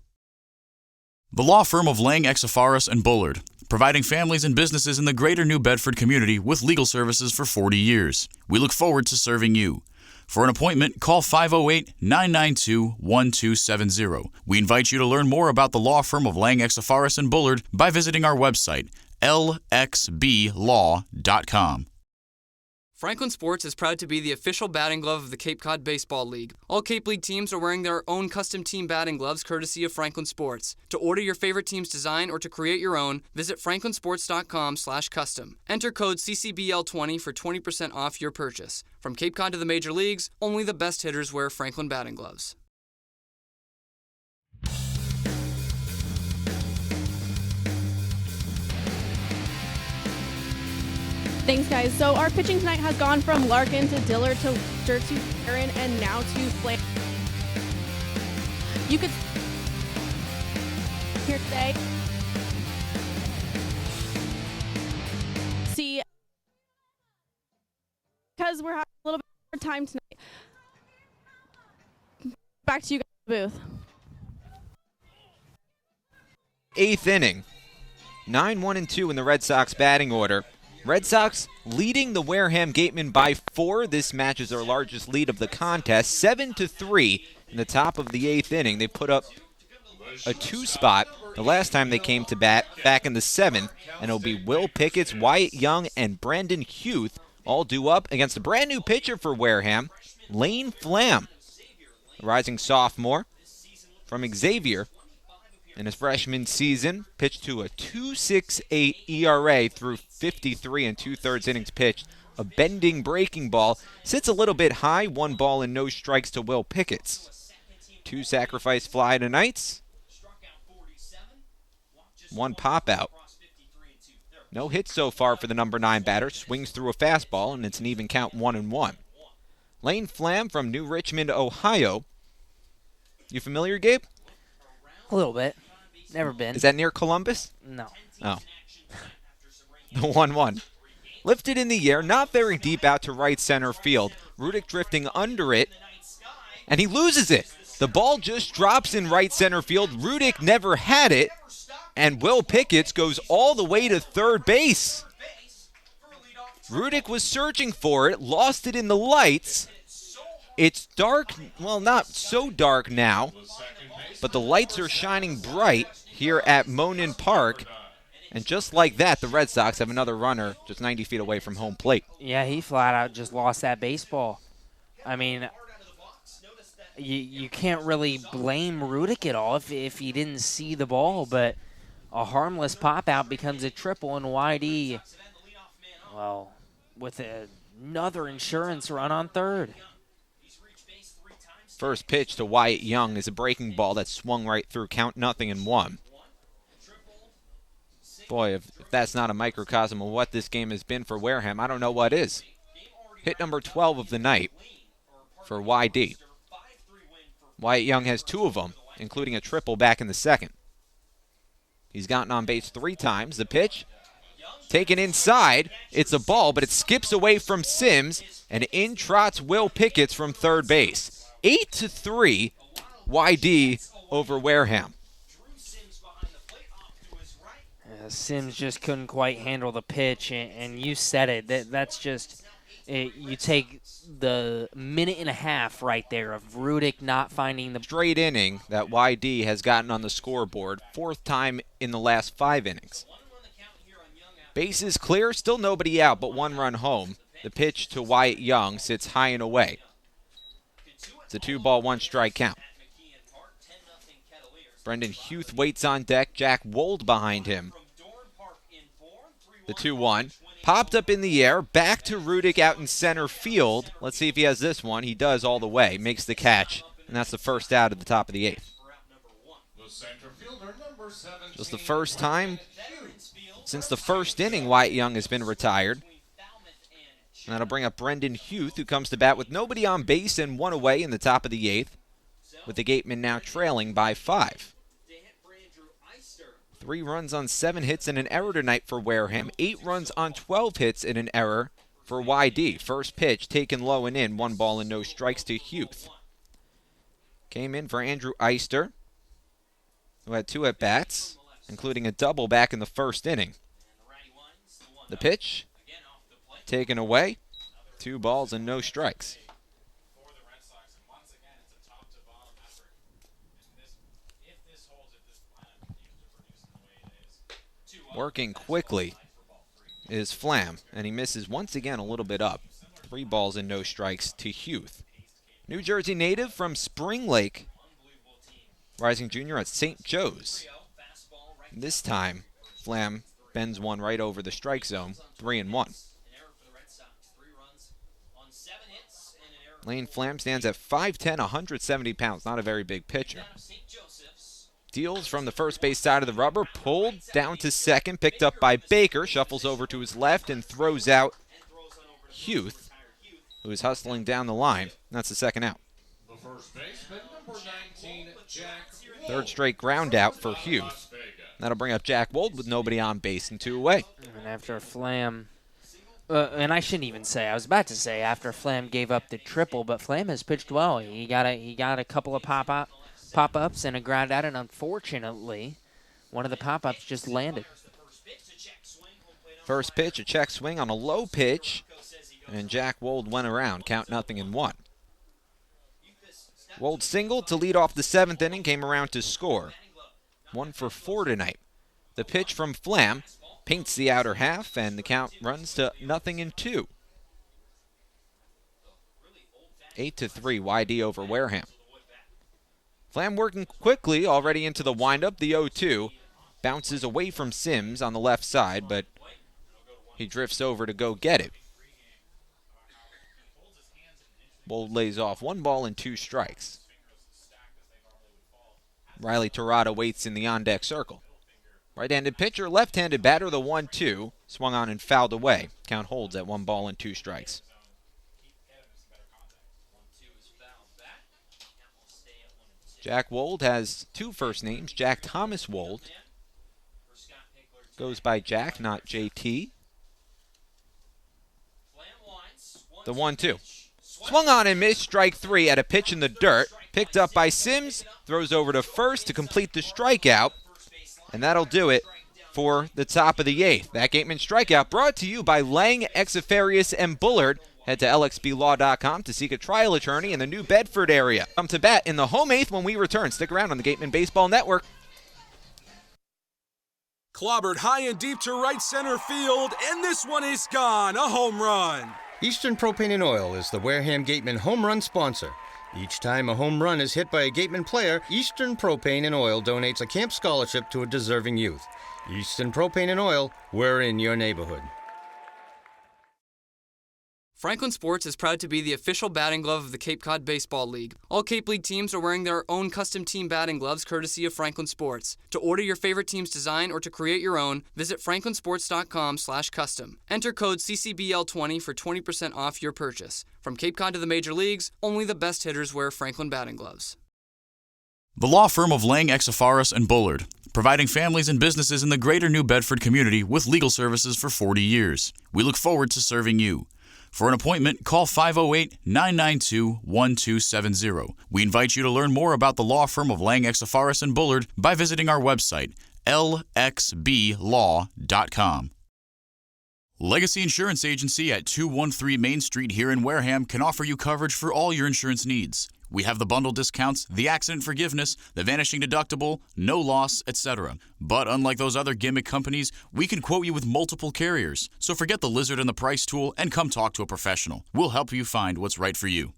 [SPEAKER 3] The law firm of Lang, Exafaris & Bullard, providing families and businesses in the greater New Bedford community with legal services for 40 years. We look forward to serving you. For an appointment, call 508-992-1270. We invite you to learn more about the law firm of Lang, Exafaris & Bullard by visiting our website, lxblaw.com.
[SPEAKER 4] Franklin Sports is proud to be the official batting glove of the Cape Cod Baseball League. All Cape League teams are wearing their own custom team batting gloves courtesy of Franklin Sports. To order your favorite team's design or to create your own, visit franklinsports.com/custom. Enter code CCBL20 for 20% off your purchase. From Cape Cod to the major leagues, only the best hitters wear Franklin batting gloves.
[SPEAKER 10] Thanks, guys. So our pitching tonight has gone from Larkin to Dillard to Lister to Aaron and now to Flair. You could here today see, because we're having a little bit more time tonight. Back to you guys in the booth.
[SPEAKER 1] 8th inning. 9-1-2 in the Red Sox batting order. Red Sox leading the Wareham Gatemen by 4. This match is their largest lead of the contest. 7-3 in the top of the 8th inning. They put up a 2 spot the last time they came to bat back in the 7th. And it'll be Will Pickett's, Wyatt Young, and Brandon Huth all due up against a brand new pitcher for Wareham, Lane Flam, a rising sophomore from Xavier. In his freshman season, pitched to a 2.68 ERA through 53 and 2/3 innings pitched. A bending breaking ball. Sits a little bit high, 1 ball and no strikes to Will Pickett's. 2 sacrifice fly tonights. 1 pop out. No hits so far for the number 9 batter. Swings through a fastball, and it's an even count, 1-1. Lane Flam from New Richmond, Ohio. You familiar, Gabe?
[SPEAKER 2] A little bit. Never been.
[SPEAKER 1] Is that near Columbus?
[SPEAKER 2] No.
[SPEAKER 1] Oh. The 1-1. Lifted in the air, not very deep out to right center field. Rudick drifting under it, and he loses it. The ball just drops in right center field. Rudick never had it, and Will Pickett goes all the way to third base. Rudick was searching for it, lost it in the lights. It's dark, well, not so dark now, but the lights are shining bright here at Monan Park. And just like that, the Red Sox have another runner just 90 feet away from home plate.
[SPEAKER 2] Yeah, he flat out just lost that baseball. I mean, you can't really blame Rudick at all if he didn't see the ball, but a harmless pop-out becomes a triple, and YD, well, with another insurance run on third.
[SPEAKER 1] First pitch to Wyatt Young is a breaking ball that swung right through, count 0-1. Boy, if that's not a microcosm of what this game has been for Wareham, I don't know what is. Hit number 12 of the night for YD. Wyatt Young has 2 of them, including a triple back in the second. He's gotten on base 3 times. The pitch, taken inside. It's a ball, but it skips away from Sims, and in trots Will Picketts from third base. 8-3, YD over Wareham.
[SPEAKER 2] Sims just couldn't quite handle the pitch, and you said it. That's just, you take the minute and a half right there of Rudick not finding the
[SPEAKER 1] straight inning that YD has gotten on the scoreboard, 4th time in the last 5 innings. Bases clear, still nobody out, but 1 run home. The pitch to Wyatt Young sits high and away. It's a 2-ball, 1-strike count. Brendan Huth waits on deck, Jack Wold behind him. The 2-1. Popped up in the air, back to Rudick out in center field. Let's see if he has this one. He does all the way, makes the catch, and that's the first out at the top of the 8th. Just the first time since the first inning Wyatt Young has been retired. And that'll bring up Brendan Huth, who comes to bat with nobody on base and 1 away in the top of the 8th, with the Gatemen now trailing by 5. 3 runs on 7 hits and an error tonight for Wareham. 8 runs on 12 hits and an error for YD. First pitch taken low and in. 1 ball and no strikes to Huth. Came in for Andrew Eister, who had 2 at-bats, including a double back in the first inning. The pitch taken away. 2 balls and no strikes. Working quickly is Flam, and he misses once again a little bit up. 3 balls and no strikes to Huth. New Jersey native from Spring Lake, rising junior at St. Joe's. This time, Flam bends one right over the strike zone, 3-1. Lane Flam stands at 5'10", 170 pounds, not a very big pitcher. Deals from the first base side of the rubber, pulled down to second, picked up by Baker, shuffles over to his left and throws out Huth, who is hustling down the line. That's the second out. Third straight ground out for Huth. That'll bring up Jack Wold with nobody on base and 2 away.
[SPEAKER 2] And after Flam, and I shouldn't even say, I was about to say after Flam gave up the triple, but Flam has pitched well. He got a couple of pop-ups and a ground out, and unfortunately, one of the pop-ups just landed.
[SPEAKER 1] First pitch, a check swing on a low pitch, and Jack Wold went around, count 0-1. Wold singled to lead off the 7th inning, came around to score. 1 for 4 tonight. The pitch from Flam paints the outer half, and the count runs to 0-2. 8-3, YD over Wareham. Flam working quickly, already into the windup. The 0-2 bounces away from Sims on the left side, but he drifts over to go get it. Wold lays off 1 ball and 2 strikes. Riley Torrada waits in the on-deck circle. Right-handed pitcher, left-handed batter, the 1-2. Swung on and fouled away. Count holds at 1 ball and 2 strikes. Jack Wold has 2 first names. Jack Thomas Wold. Goes by Jack, not JT. The 1-2. Swung on and missed, strike 3 at a pitch in the dirt. Picked up by Sims. Throws over to first to complete the strikeout. And that'll do it for the top of the 8th. That Gateman strikeout brought to you by Lang, Exafarius, and Bullard. Head to lxblaw.com to seek a trial attorney in the New Bedford area. Come to bat in the home 8th when we return. Stick around on the Gateman Baseball Network.
[SPEAKER 5] Clobbered high and deep to right center field, and this one is gone. A home run.
[SPEAKER 6] Eastern Propane and Oil is the Wareham Gatemen home run sponsor. Each time a home run is hit by a Gatemen player, Eastern Propane and Oil donates a camp scholarship to a deserving youth. Eastern Propane and Oil, we're in your neighborhood.
[SPEAKER 4] Franklin Sports is proud to be the official batting glove of the Cape Cod Baseball League. All Cape League teams are wearing their own custom team batting gloves courtesy of Franklin Sports. To order your favorite team's design or to create your own, visit franklinsports.com/custom. Enter code CCBL20 for 20% off your purchase. From Cape Cod to the major leagues, only the best hitters wear Franklin batting gloves.
[SPEAKER 3] The law firm of Lang, Exafaris and Bullard, providing families and businesses in the greater New Bedford community with legal services for 40 years. We look forward to serving you. For an appointment, call 508-992-1270. We invite you to learn more about the law firm of Lang, Exafaris and Bullard by visiting our website, lxblaw.com. Legacy Insurance Agency at 213 Main Street here in Wareham can offer you coverage for all your insurance needs. We have the bundle discounts, the accident forgiveness, the vanishing deductible, no loss, etc. But unlike those other gimmick companies, we can quote you with multiple carriers. So forget the lizard and the price tool and come talk to a professional. We'll help you find what's right for you.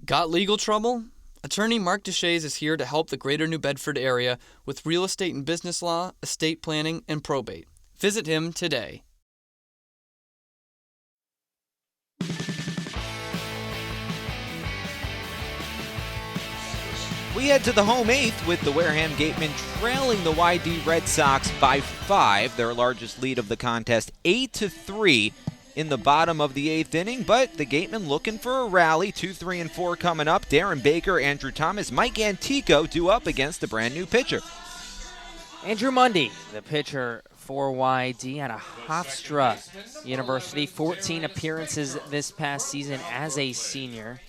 [SPEAKER 4] Got legal trouble? Attorney Mark Deshays is here to help the greater New Bedford area with real estate and business law, estate planning, and probate. Visit him today.
[SPEAKER 1] We head to the home eighth with the Wareham Gatemen trailing the YD Red Sox by 5, their largest lead of the contest, 8-3 in the bottom of the 8th inning. But the Gatemen looking for a rally, 2, 3, and 4 coming up. Darren Baker, Andrew Thomas, Mike Antico due up against the brand new pitcher.
[SPEAKER 2] Andrew Mundy, the pitcher for YD out of Hofstra University, 14 appearances this past season as a senior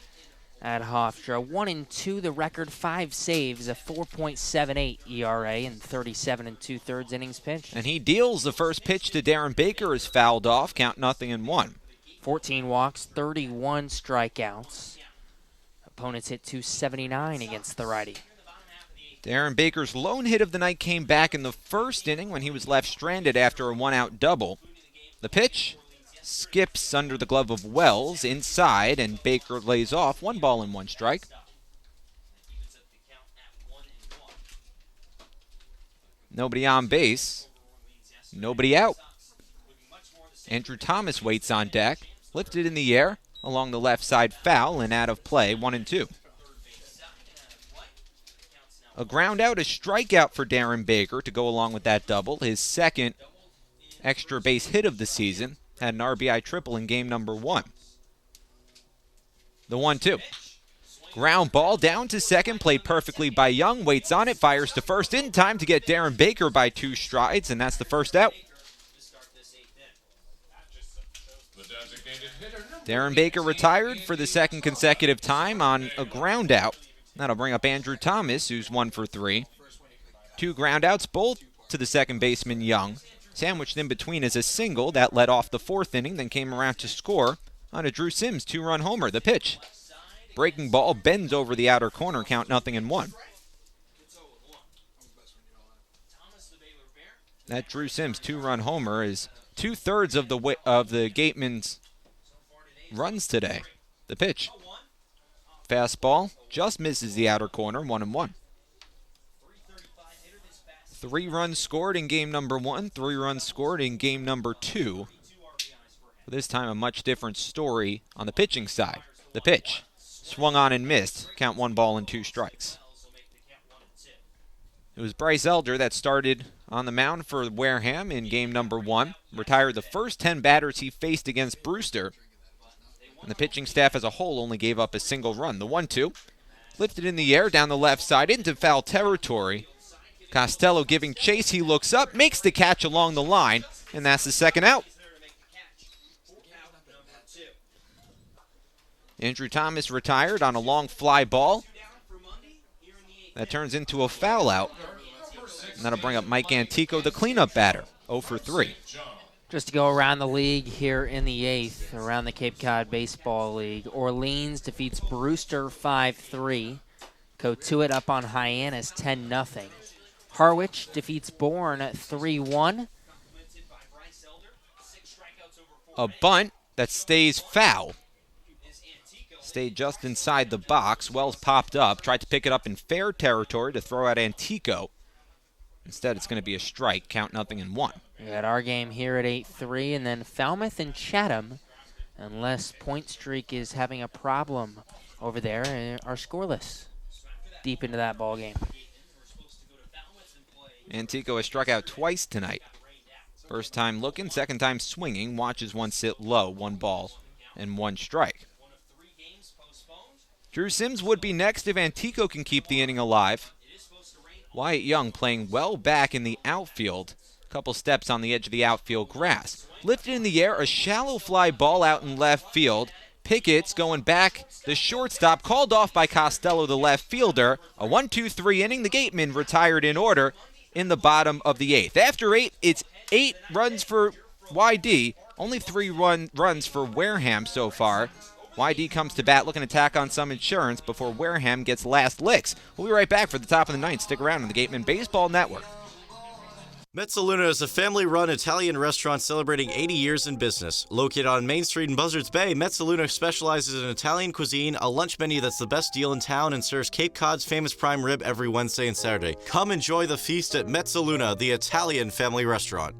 [SPEAKER 2] at Hofstra. 1-2 the record, 5 saves, a 4.78 ERA, and 37 2/3 innings pitched.
[SPEAKER 1] And he deals the first pitch to Darren Baker is fouled off, count 0-1.
[SPEAKER 2] 14 walks, 31 strikeouts. Opponents hit .279 against the righty.
[SPEAKER 1] Darren Baker's lone hit of the night came back in the first inning when he was left stranded after a one-out double. The pitch skips under the glove of Wells inside, and Baker lays off. 1 ball and 1 strike. Nobody on base. Nobody out. Andrew Thomas waits on deck. Lifted in the air along the left side, foul and out of play. 1-2. A ground out, a strikeout for Darren Baker to go along with that double. His second extra base hit of the season. Had an RBI triple in game number 1. The 1-2. Ground ball down to second, played perfectly by Young. Waits on it, fires to first in time to get Darren Baker by 2 strides, and that's the first out. Darren Baker retired for the second consecutive time on a ground out. That'll bring up Andrew Thomas, who's 1 for 3. 2 ground outs, both to the second baseman Young. Sandwiched in between is a single that led off the 4th inning, then came around to score on a Drew Sims 2-run homer. The pitch. Breaking ball bends over the outer corner, count 0-1. That Drew Sims 2-run homer is 2/3 of the Gatemen's runs today. The pitch. Fastball just misses the outer corner, 1-1. 3 runs scored in game number 1, 3 runs scored in game number 2. But this time a much different story on the pitching side. The pitch. Swung on and missed. Count 1 ball and 2 strikes. It was Bryce Elder that started on the mound for Wareham in game number 1. Retired the first 10 batters he faced against Brewster. And the pitching staff as a whole only gave up a single run. The 1-2. Lifted in the air down the left side into foul territory. Costello giving chase. He looks up, makes the catch along the line, and that's the second out. Andrew Thomas retired on a long fly ball. That turns into a foul out. And that'll bring up Mike Antico, the cleanup batter, 0 for 3.
[SPEAKER 2] Just to go around the league here in the 8th, around the Cape Cod Baseball League. Orleans defeats Brewster 5-3. Cotuit up on Hyannis 10-0. Harwich defeats Bourne 3-1.
[SPEAKER 1] A bunt that stays foul. stayed just inside the box. Wells popped up, tried to pick it up in fair territory to throw out Antico. Instead, it's going to be a strike, count 0-1.
[SPEAKER 2] We got our game here at 8-3, and then Falmouth and Chatham, unless Point Streak is having a problem over there, are scoreless deep into that ball game.
[SPEAKER 1] Antico has struck out twice tonight. First time looking, second time swinging. Watches one sit low, 1 ball and 1 strike. Drew Sims would be next if Antico can keep the inning alive. Wyatt Young playing well back in the outfield. A couple steps on the edge of the outfield grass. Lifted in the air, a shallow fly ball out in left field. Pickett's going back. The shortstop called off by Costello, the left fielder. A 1-2-3 inning. The Gatemen retired in order in the bottom of the 8th. After 8, it's 8 runs for YD. Only 3 runs for Wareham so far. YD comes to bat looking to tack on some insurance before Wareham gets last licks. We'll be right back for the top of the 9th. Stick around on the Gatemen Baseball Network.
[SPEAKER 8] Mezzaluna is a family-run Italian restaurant celebrating 80 years in business. Located on Main Street in Buzzards Bay, Mezzaluna specializes in Italian cuisine, a lunch menu that's the best deal in town, and serves Cape Cod's famous prime rib every Wednesday and Saturday. Come enjoy the feast at Mezzaluna, the Italian family restaurant.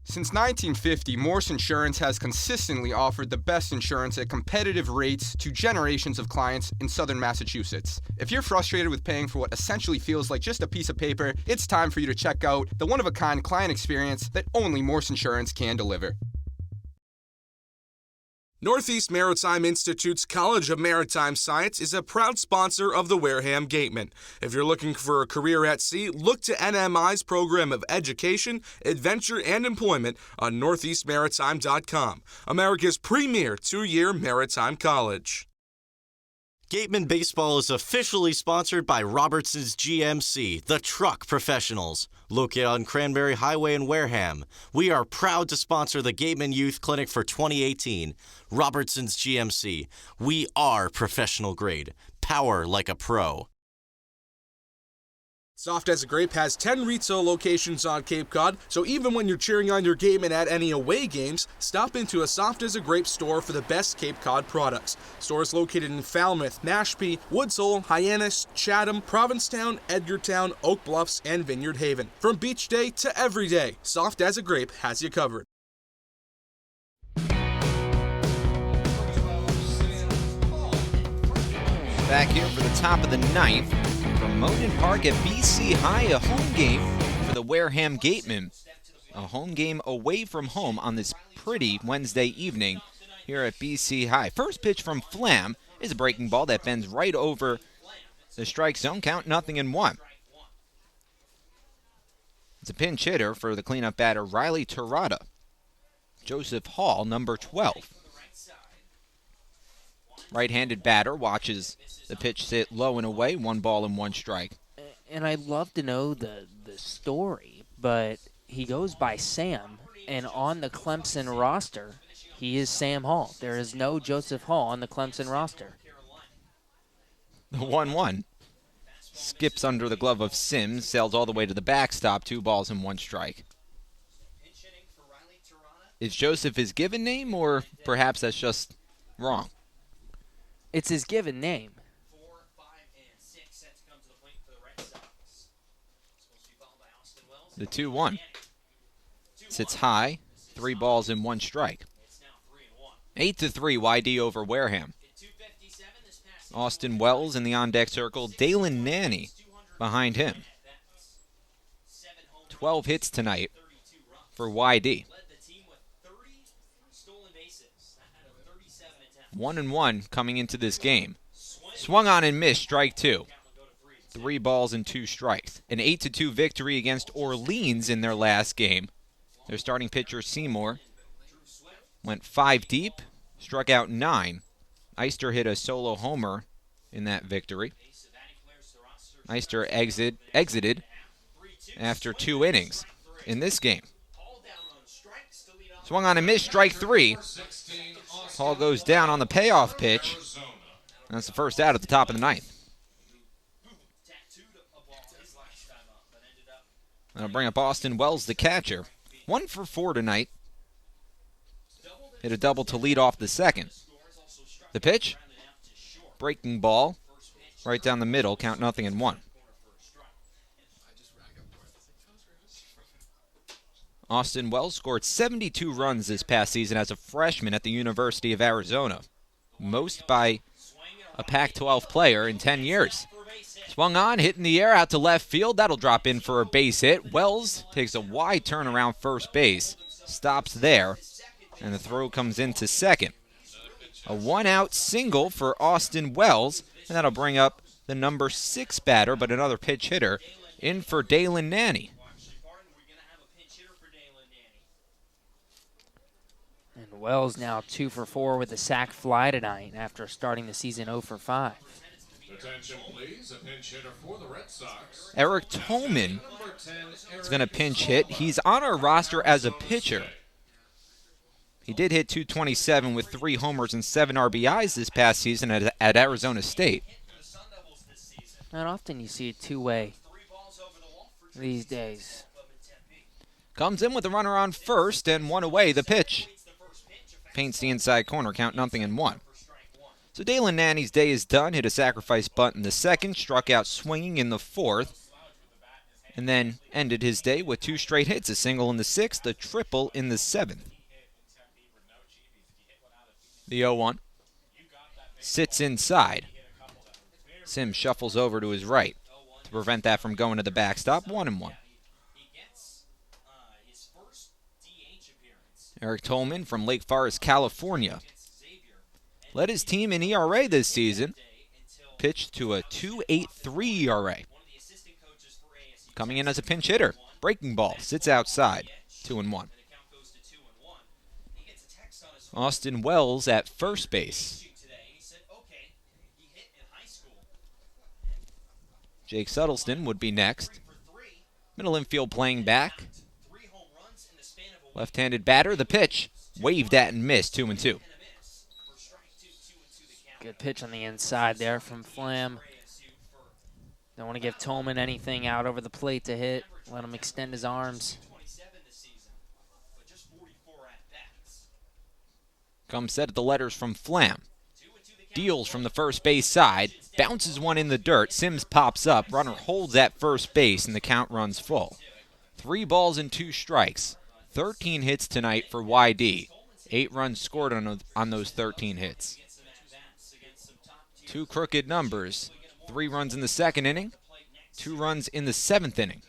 [SPEAKER 9] Since 1950, Morse Insurance has consistently offered the best insurance at competitive rates to generations of clients in southern Massachusetts. If you're frustrated with paying for what essentially feels like just a piece of paper, it's time for you to check out the one-of-a-kind client experience that only Morse Insurance can deliver.
[SPEAKER 5] Northeast Maritime Institute's College of Maritime Science is a proud sponsor of the Wareham Gatemen. If you're looking for a career at sea, look to NMI's program of education, adventure, and employment on northeastmaritime.com, America's premier 2-year maritime college.
[SPEAKER 8] Gatemen Baseball is officially sponsored by Robertson's GMC, the truck professionals. Located on Cranberry Highway in Wareham, we are proud to sponsor the Gatemen Youth Clinic for 2018. Robertson's GMC, we are professional grade. Power like a pro.
[SPEAKER 5] Soft as a Grape has 10 retail locations on Cape Cod, so even when you're cheering on your Gatemen at any away games, stop into a Soft as a Grape store for the best Cape Cod products. Stores located in Falmouth, Mashpee, Woods Hole, Hyannis, Chatham, Provincetown, Edgartown, Oak Bluffs, and Vineyard Haven. From beach day to every day, Soft as a Grape has you covered.
[SPEAKER 1] Back here for the top of the 9th. From Monan Park at BC High, a home game for the Wareham Gatemen. A home game away from home on this pretty Wednesday evening here at BC High. First pitch from Flam is a breaking ball that bends right over the strike zone. Count 0-1. It's a pinch hitter for the cleanup batter, Riley Terrata. Joseph Hall, number 12. Right-handed batter watches the pitch sit low and away, 1 ball and 1 strike.
[SPEAKER 2] And I'd love to know the story, but he goes by Sam, and on the Clemson roster, he is Sam Hall. There is no Joseph Hall on the Clemson roster.
[SPEAKER 1] The 1-1 skips under the glove of Sims, sails all the way to the backstop, 2 balls and 1 strike. Is Joseph his given name, or perhaps that's just wrong?
[SPEAKER 2] It's his given name.
[SPEAKER 7] 4, 5, and 6 set to come to the plate for the Red Sox. Supposed to be followed by Austin Wells.
[SPEAKER 1] The 2-1 sits high, 3 balls and 1 strike. 8-3 YD over Wareham. Austin Wells in the on-deck circle. Dalen Nanny behind him. 12 hits tonight for YD. 1-1 coming into this game. Swung on and missed, strike 2. 3 balls and 2 strikes. An 8-2 victory against Orleans in their last game. Their starting pitcher, Seymour, went 5 deep, struck out 9. Eister hit a solo homer in that victory. Eister exited after 2 innings in this game. Swung on and missed, strike 3. Hall goes down on the payoff pitch. That's the first out at the top of the 9th. That'll bring up Austin Wells, the catcher. 1 for 4 tonight. Hit a double to lead off the second. The pitch, breaking ball, right down the middle, count 0-1. Austin Wells scored 72 runs this past season as a freshman at the University of Arizona, most by a Pac-12 player in 10 years. Swung on, hit in the air, out to left field. That'll drop in for a base hit. Wells takes a wide turn around first base, stops there, and the throw comes into second. A one-out single for Austin Wells, and that'll bring up the number 6 batter, but another pinch hitter, in for Dalen Nanny.
[SPEAKER 2] And Wells now 2 for 4 with a sac fly tonight after starting the season 0 for 5.
[SPEAKER 12] Attention, please. A pinch hitter for the Red Sox.
[SPEAKER 1] Eric Tolman is going to pinch hit. He's on our roster as a pitcher. He did hit .227 with 3 homers and 7 RBIs this past season at Arizona State.
[SPEAKER 2] Not often you see a two-way these days.
[SPEAKER 1] Comes in with a runner on first and 1 away. The pitch paints the inside corner, count 0-1. So Dalen Nanny's day is done. Hit a sacrifice bunt in the second, struck out swinging in the fourth, and then ended his day with 2 straight hits, a single in the sixth, a triple in the seventh. The 0-1 sits inside. Sims shuffles over to his right to prevent that from going to the backstop. 1-1. Eric Tolman from Lake Forest, California, led his team in ERA this season. Pitched to a 2.83 ERA. Coming in as a pinch hitter. Breaking ball. Sits outside. 2-1. Austin Wells at first base. Jake Suttleton would be next. Middle infield playing back. Left-handed batter. The pitch. Waved at and missed. 2-2.
[SPEAKER 2] Good pitch on the inside there from Flam. Don't want to give Tolman anything out over the plate to hit. Let him extend his arms.
[SPEAKER 1] Comes set at the letters from Flam. Deals from the first base side. Bounces one in the dirt. Sims pops up. Runner holds at first base, and the count runs full. 3 balls and 2 strikes. 13 hits tonight for YD. 8 runs scored on those 13 hits. 2 crooked numbers. 3 runs in the second inning. 2 runs in the 7th inning.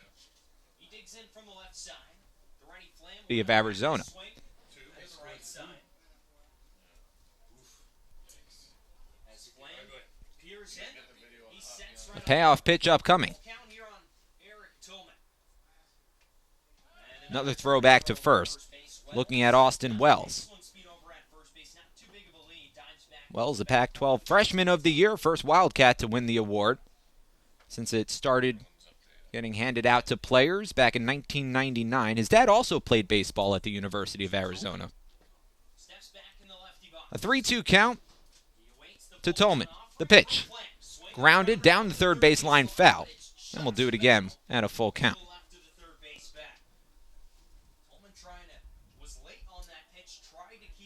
[SPEAKER 1] Of Arizona. A payoff pitch upcoming. Another throw back to first. Looking at Austin Wells. Wells, the Pac-12 Freshman of the Year, first Wildcat to win the award since it started getting handed out to players back in 1999. His dad also played baseball at the University of Arizona. A 3-2 count to Tolman. The pitch. Grounded down the third baseline, foul. And we'll do it again at a full count.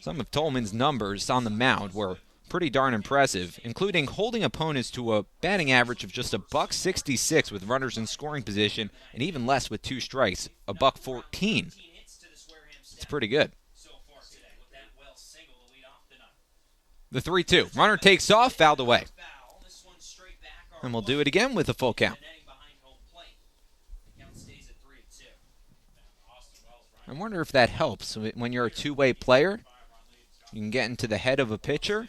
[SPEAKER 1] Some of Tolman's numbers on the mound were pretty darn impressive, including holding opponents to a batting average of just $1.66 with runners in scoring position, and even less with 2 strikes, $1.14. It's pretty good. The 3-2. Runner takes off, fouled away. And we'll do it again with a full count. I wonder if that helps when you're a two-way player. You can get into the head of a pitcher.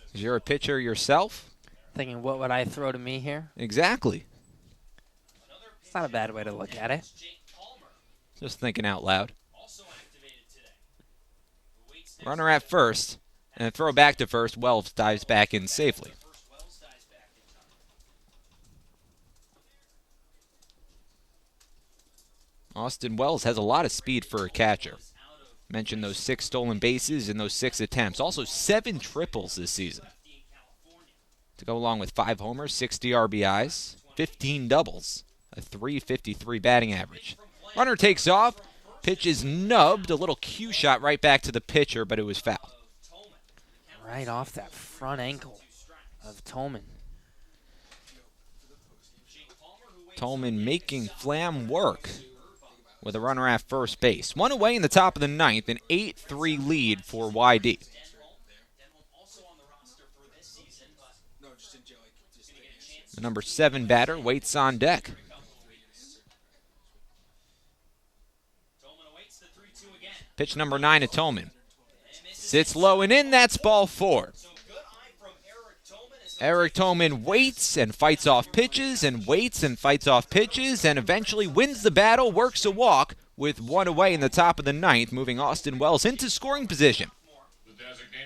[SPEAKER 1] Because you're a pitcher yourself.
[SPEAKER 2] Thinking, what would I throw to me here?
[SPEAKER 1] Exactly.
[SPEAKER 2] It's not a bad way to look at it.
[SPEAKER 1] Just thinking out loud. Runner at first. And a throw back to first. Wells dives back in safely. Austin Wells has a lot of speed for a catcher. Mentioned those 6 stolen bases in those 6 attempts. Also 7 triples this season. To go along with 5 homers, 60 RBIs, 15 doubles, a .353 batting average. Runner takes off. Pitch is nubbed. A little cue shot right back to the pitcher, but it was foul.
[SPEAKER 2] right off that front ankle of Tolman.
[SPEAKER 1] Tolman making Flam work with a runner at first base. One away in the top of the ninth, an 8-3 lead for YD. The number 7 batter waits on deck. Pitch number 9 to Tolman. Sits low and in, that's ball 4. Eric Tolman waits and fights off pitches and waits and fights off pitches and eventually wins the battle, works a walk with one away in the top of the ninth, moving Austin Wells into scoring position.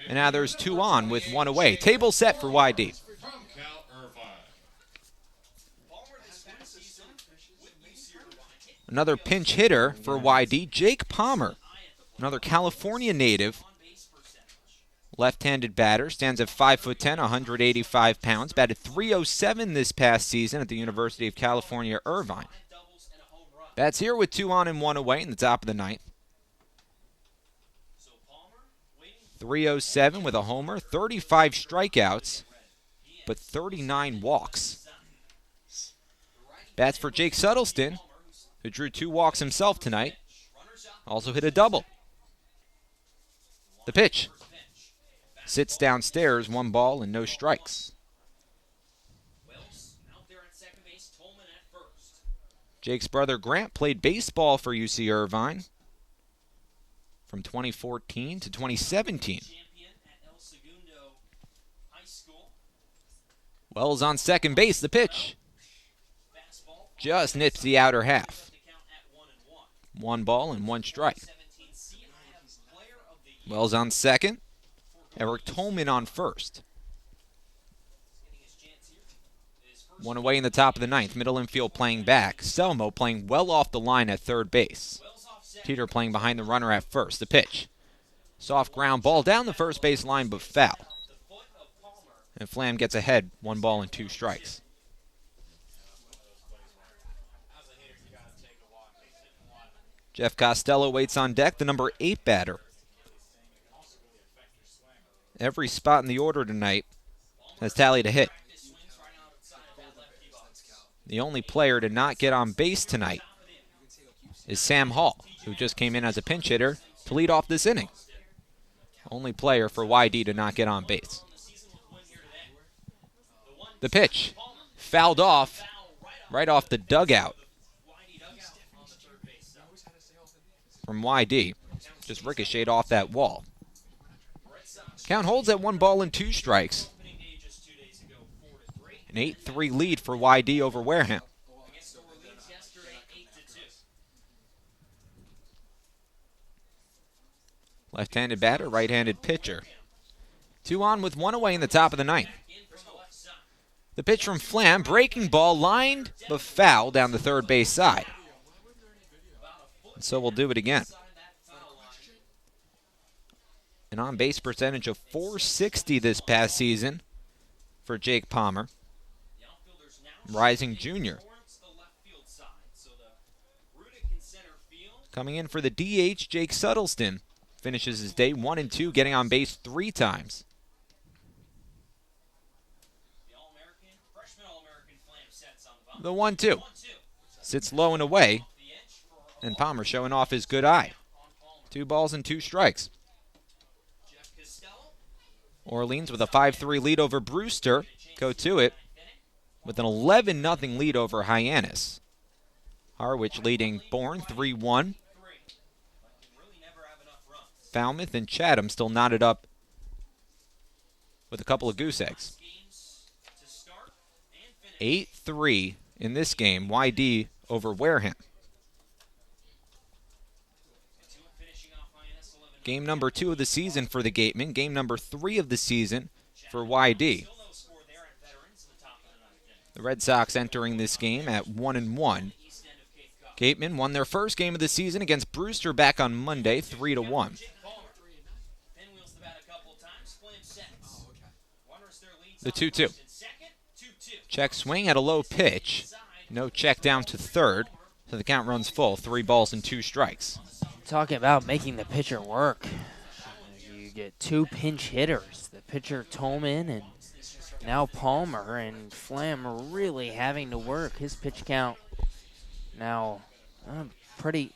[SPEAKER 1] And now there's 2 on with 1 away. Table set for YD. Another pinch hitter for YD, Jake Palmer, another California native. Left-handed batter, stands at 5'10", 185 pounds. Batted .307 this past season at the University of California, Irvine. Bats here with 2 on and 1 away in the top of the ninth. .307 with a homer, 35 strikeouts, but 39 walks. Bats for Jake Suttelston, who drew 2 walks himself tonight. Also hit a double. The pitch. Sits downstairs, 1 ball and no strikes. Jake's brother Grant played baseball for UC Irvine from 2014 to 2017. Wells on second base, the pitch. Just nips the outer half. 1 ball and 1 strike. Wells on second. Eric Tolman on first. 1 away in the top of the ninth. Middle infield playing back. Selmo playing well off the line at third base. Teeter playing behind the runner at first. The pitch. Soft ground ball down the first base line, but foul. And Flam gets ahead. 1 ball and 2 strikes. Jeff Costello waits on deck, the number 8 batter. Every spot in the order tonight has tallied a hit. The only player to not get on base tonight is Sam Hall, who just came in as a pinch hitter to lead off this inning. Only player for YD to not get on base. The pitch, fouled off, right off the dugout from YD. Just ricocheted off that wall. Count holds at 1 ball and 2 strikes. An 8-3 lead for YD over Wareham. Left-handed batter, right-handed pitcher. 2 on with 1 away in the top of the ninth. The pitch from Flam, breaking ball, lined but foul down the third base side. And so we'll do it again. An on-base percentage of .460 this past season for Jake Palmer. Rising junior. Coming in for the DH, Jake Suttelston finishes his day 1 and 2, getting on base 3 times. The 1-2. Sits low and away, and Palmer showing off his good eye. 2 balls and 2 strikes. Orleans with a 5-3 lead over Brewster. Go to it with an 11-0 lead over Hyannis. Harwich leading Bourne 3-1. Falmouth and Chatham still knotted up with a couple of goose eggs. 8-3 in this game, YD over Wareham. Game number 2 of the season for the Gatemen. Game number 3 of the season for YD. The Red Sox entering this game at 1-1. Gatemen won their first game of the season against Brewster back on Monday, 3-1. The 2-2. Check swing at a low pitch. No check down to third. So the count runs full. 3 balls and 2 strikes.
[SPEAKER 2] Talking about making the pitcher work. You get two pinch hitters. The pitcher Tolman and now Palmer, and Flam really having to work. His pitch count now pretty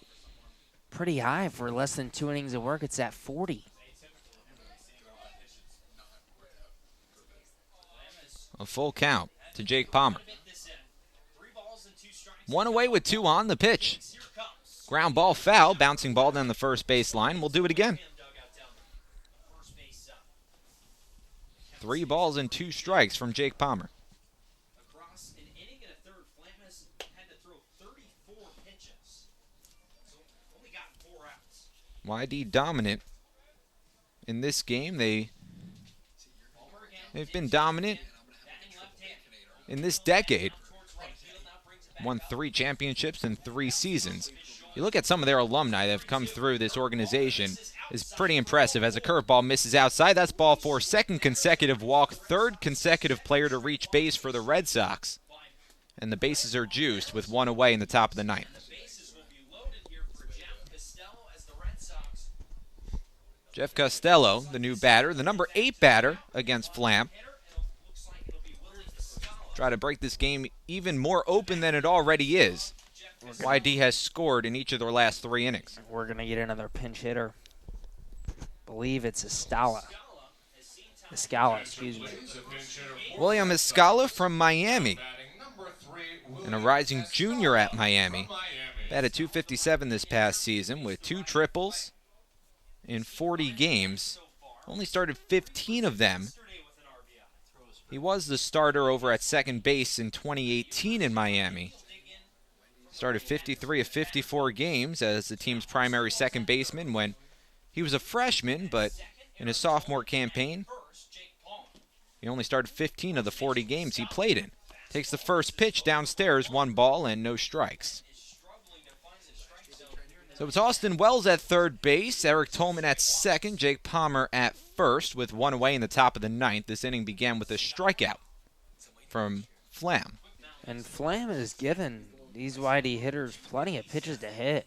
[SPEAKER 2] high for less than 2 innings of work. It's at 40.
[SPEAKER 1] A full count to Jake Palmer. 1 away with 2 on the pitch. Ground ball foul, bouncing ball down the first baseline. We'll do it again. 3 balls and 2 strikes from Jake Palmer.
[SPEAKER 7] Across an inning and a third, Flam has had to throw 34 pitches. So only gotten 4 outs.
[SPEAKER 1] YD dominant in this game. They've been dominant in this decade. Won 3 championships in 3 seasons. You look at some of their alumni that have come through this organization, is pretty impressive. As a curveball misses outside, that's ball 4. 2nd consecutive walk, 3rd consecutive player to reach base for the Red Sox. And the bases are juiced with 1 away in the top of the 9th. Jeff Costello, the new batter, the number 8 batter against Flam. Try to break this game even more open than it already is. YD has scored in each of their last 3 innings.
[SPEAKER 2] We're going to get another pinch hitter. Believe it's Escala, excuse me.
[SPEAKER 1] William Escala from Miami. And a rising junior at Miami. Batted .257 this past season with 2 triples in 40 games. Only started 15 of them. He was the starter over at second base in 2018 in Miami. Started 53 of 54 games as the team's primary second baseman when he was a freshman, but in his sophomore campaign, he only started 15 of the 40 games he played in. Takes the first pitch downstairs, 1 ball and no strikes. So it's Austin Wells at third base, Eric Tolman at second, Jake Palmer at first with 1 away in the top of the 9th. This inning began with a strikeout from Flam.
[SPEAKER 2] And Flam has given these YD hitters plenty of pitches to hit.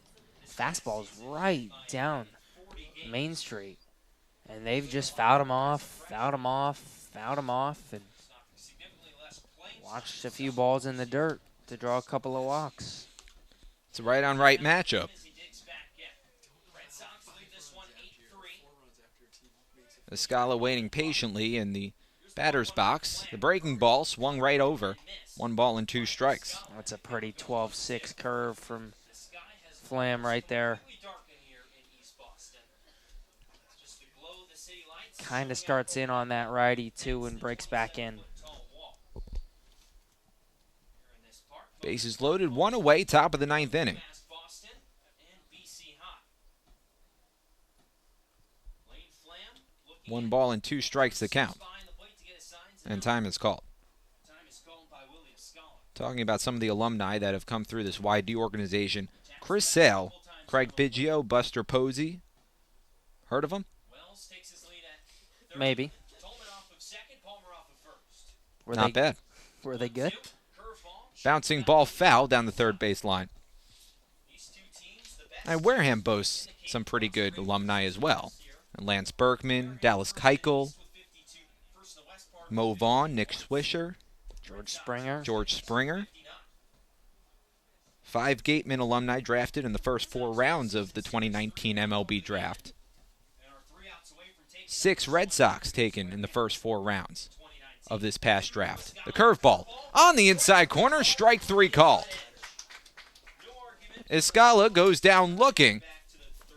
[SPEAKER 2] Fastballs right down Main Street. And they've just fouled them off, and watched a few balls in the dirt to draw a couple of walks.
[SPEAKER 1] It's a right-on-right matchup. Escala waiting patiently in the batter's box. The breaking ball swung right over. 1 ball and 2 strikes.
[SPEAKER 2] That's a pretty 12-6 curve from Flam right there. Kind of starts in on that righty too and breaks back in.
[SPEAKER 1] Bases loaded, 1 away, top of the 9th inning. One ball and 2 strikes to count. And time is called. Talking about some of the alumni that have come through this YD organization. Chris Sale, Craig Biggio, Buster Posey. Heard of them?
[SPEAKER 2] Maybe.
[SPEAKER 1] Not bad.
[SPEAKER 2] Were they good?
[SPEAKER 1] Bouncing ball foul down the third base line. And Wareham boasts some pretty good alumni as well. Lance Berkman, Dallas Keuchel, Mo Vaughn, Nick Swisher, George Springer. 5 Gatemen alumni drafted in the first 4 rounds of the 2019 MLB draft. 6 Red Sox taken in the first 4 rounds of this past draft. The curveball on the inside corner, strike 3 called. Escala goes down looking,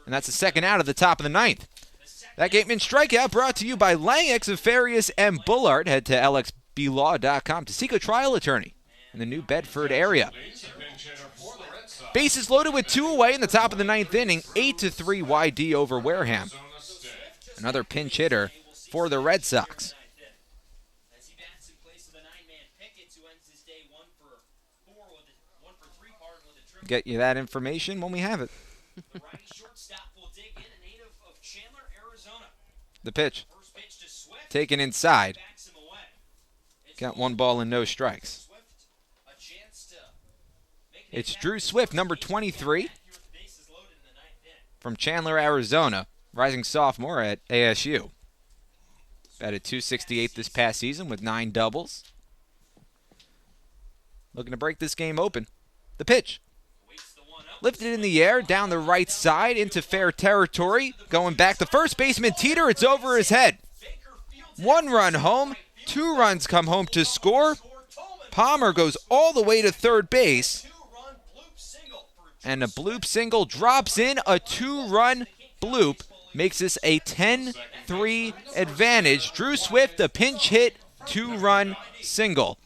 [SPEAKER 1] and that's the second out of the top of the 9th. That Gateman strikeout brought to you by Lang, Xafarius, and Bullard. Head to lxblaw.com to seek a trial attorney in the New Bedford area. Bases loaded with 2 away in the top of the 9th inning. 8-3 YD over Wareham. Another pinch hitter for the Red Sox. Get you that information when we have it. The pitch. Taken inside. Got 1 ball and no strikes. It's Drew Swift, number 23, from Chandler, Arizona. rising sophomore at ASU. Batted .268 this past season with 9 doubles. Looking to break this game open. The pitch. Lifted in the air, down the right side, into fair territory. Going back to first baseman Teeter, it's over his head. 1 run home, 2 runs come home to score. Palmer goes all the way to third base. And a bloop single drops in. A 2-run bloop makes this a 10-3 advantage. Drew Swift, a pinch hit, 2-run single.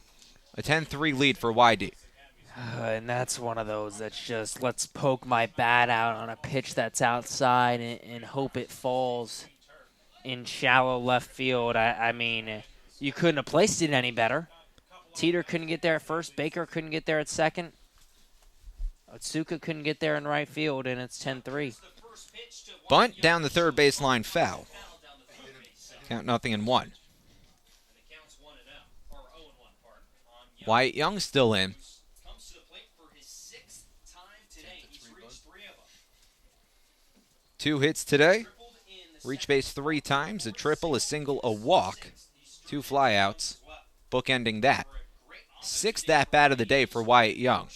[SPEAKER 1] A 10-3 lead for YD.
[SPEAKER 2] And that's one of those that's just, let's poke my bat out on a pitch that's outside and hope it falls in shallow left field. I mean, you couldn't have placed it any better. Teeter couldn't get there at first. Baker couldn't get there at second. Otsuka couldn't get there in right field, and it's 10-3.
[SPEAKER 1] Bunt down the third baseline, foul. Count 0-1. Wyatt Young still in. 2 hits today. Reach base 3 times, a triple, a single, a walk. 2 flyouts, bookending that. 6th at-bat of the day for Wyatt Young.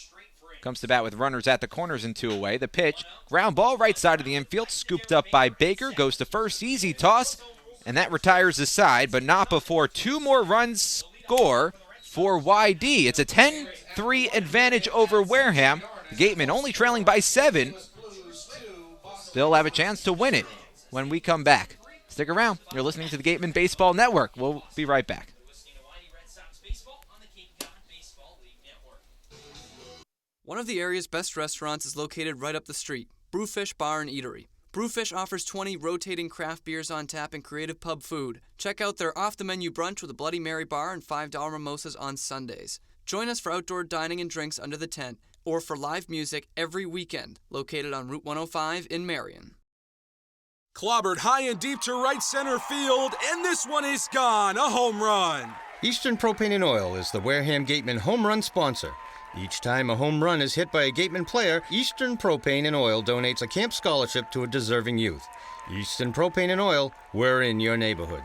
[SPEAKER 1] Comes to bat with runners at the corners and 2 away. The pitch, ground ball right side of the infield, scooped up by Baker, goes to first, easy toss, and that retires the side, but not before 2 more runs score for YD. It's a 10-3 advantage over Wareham. The Gatemen only trailing by 7. Still have a chance to win it when we come back. Stick around. You're listening to the Gatemen Baseball Network. We'll be right back.
[SPEAKER 4] One of the area's best restaurants is located right up the street, Brewfish Bar and Eatery. Brewfish offers 20 rotating craft beers on tap and creative pub food. Check out their off-the-menu brunch with a Bloody Mary bar and $5 mimosas on Sundays. Join us for outdoor dining and drinks under the tent, or for live music every weekend, located on Route 105 in Marion.
[SPEAKER 5] Clobbered high and deep to right center field, and this one is gone, a home run.
[SPEAKER 6] Eastern Propane and Oil is the Wareham Gatemen home run sponsor. Each time a home run is hit by a Gatemen player, Eastern Propane and Oil donates a camp scholarship to a deserving youth. Eastern Propane and Oil, we're in your neighborhood.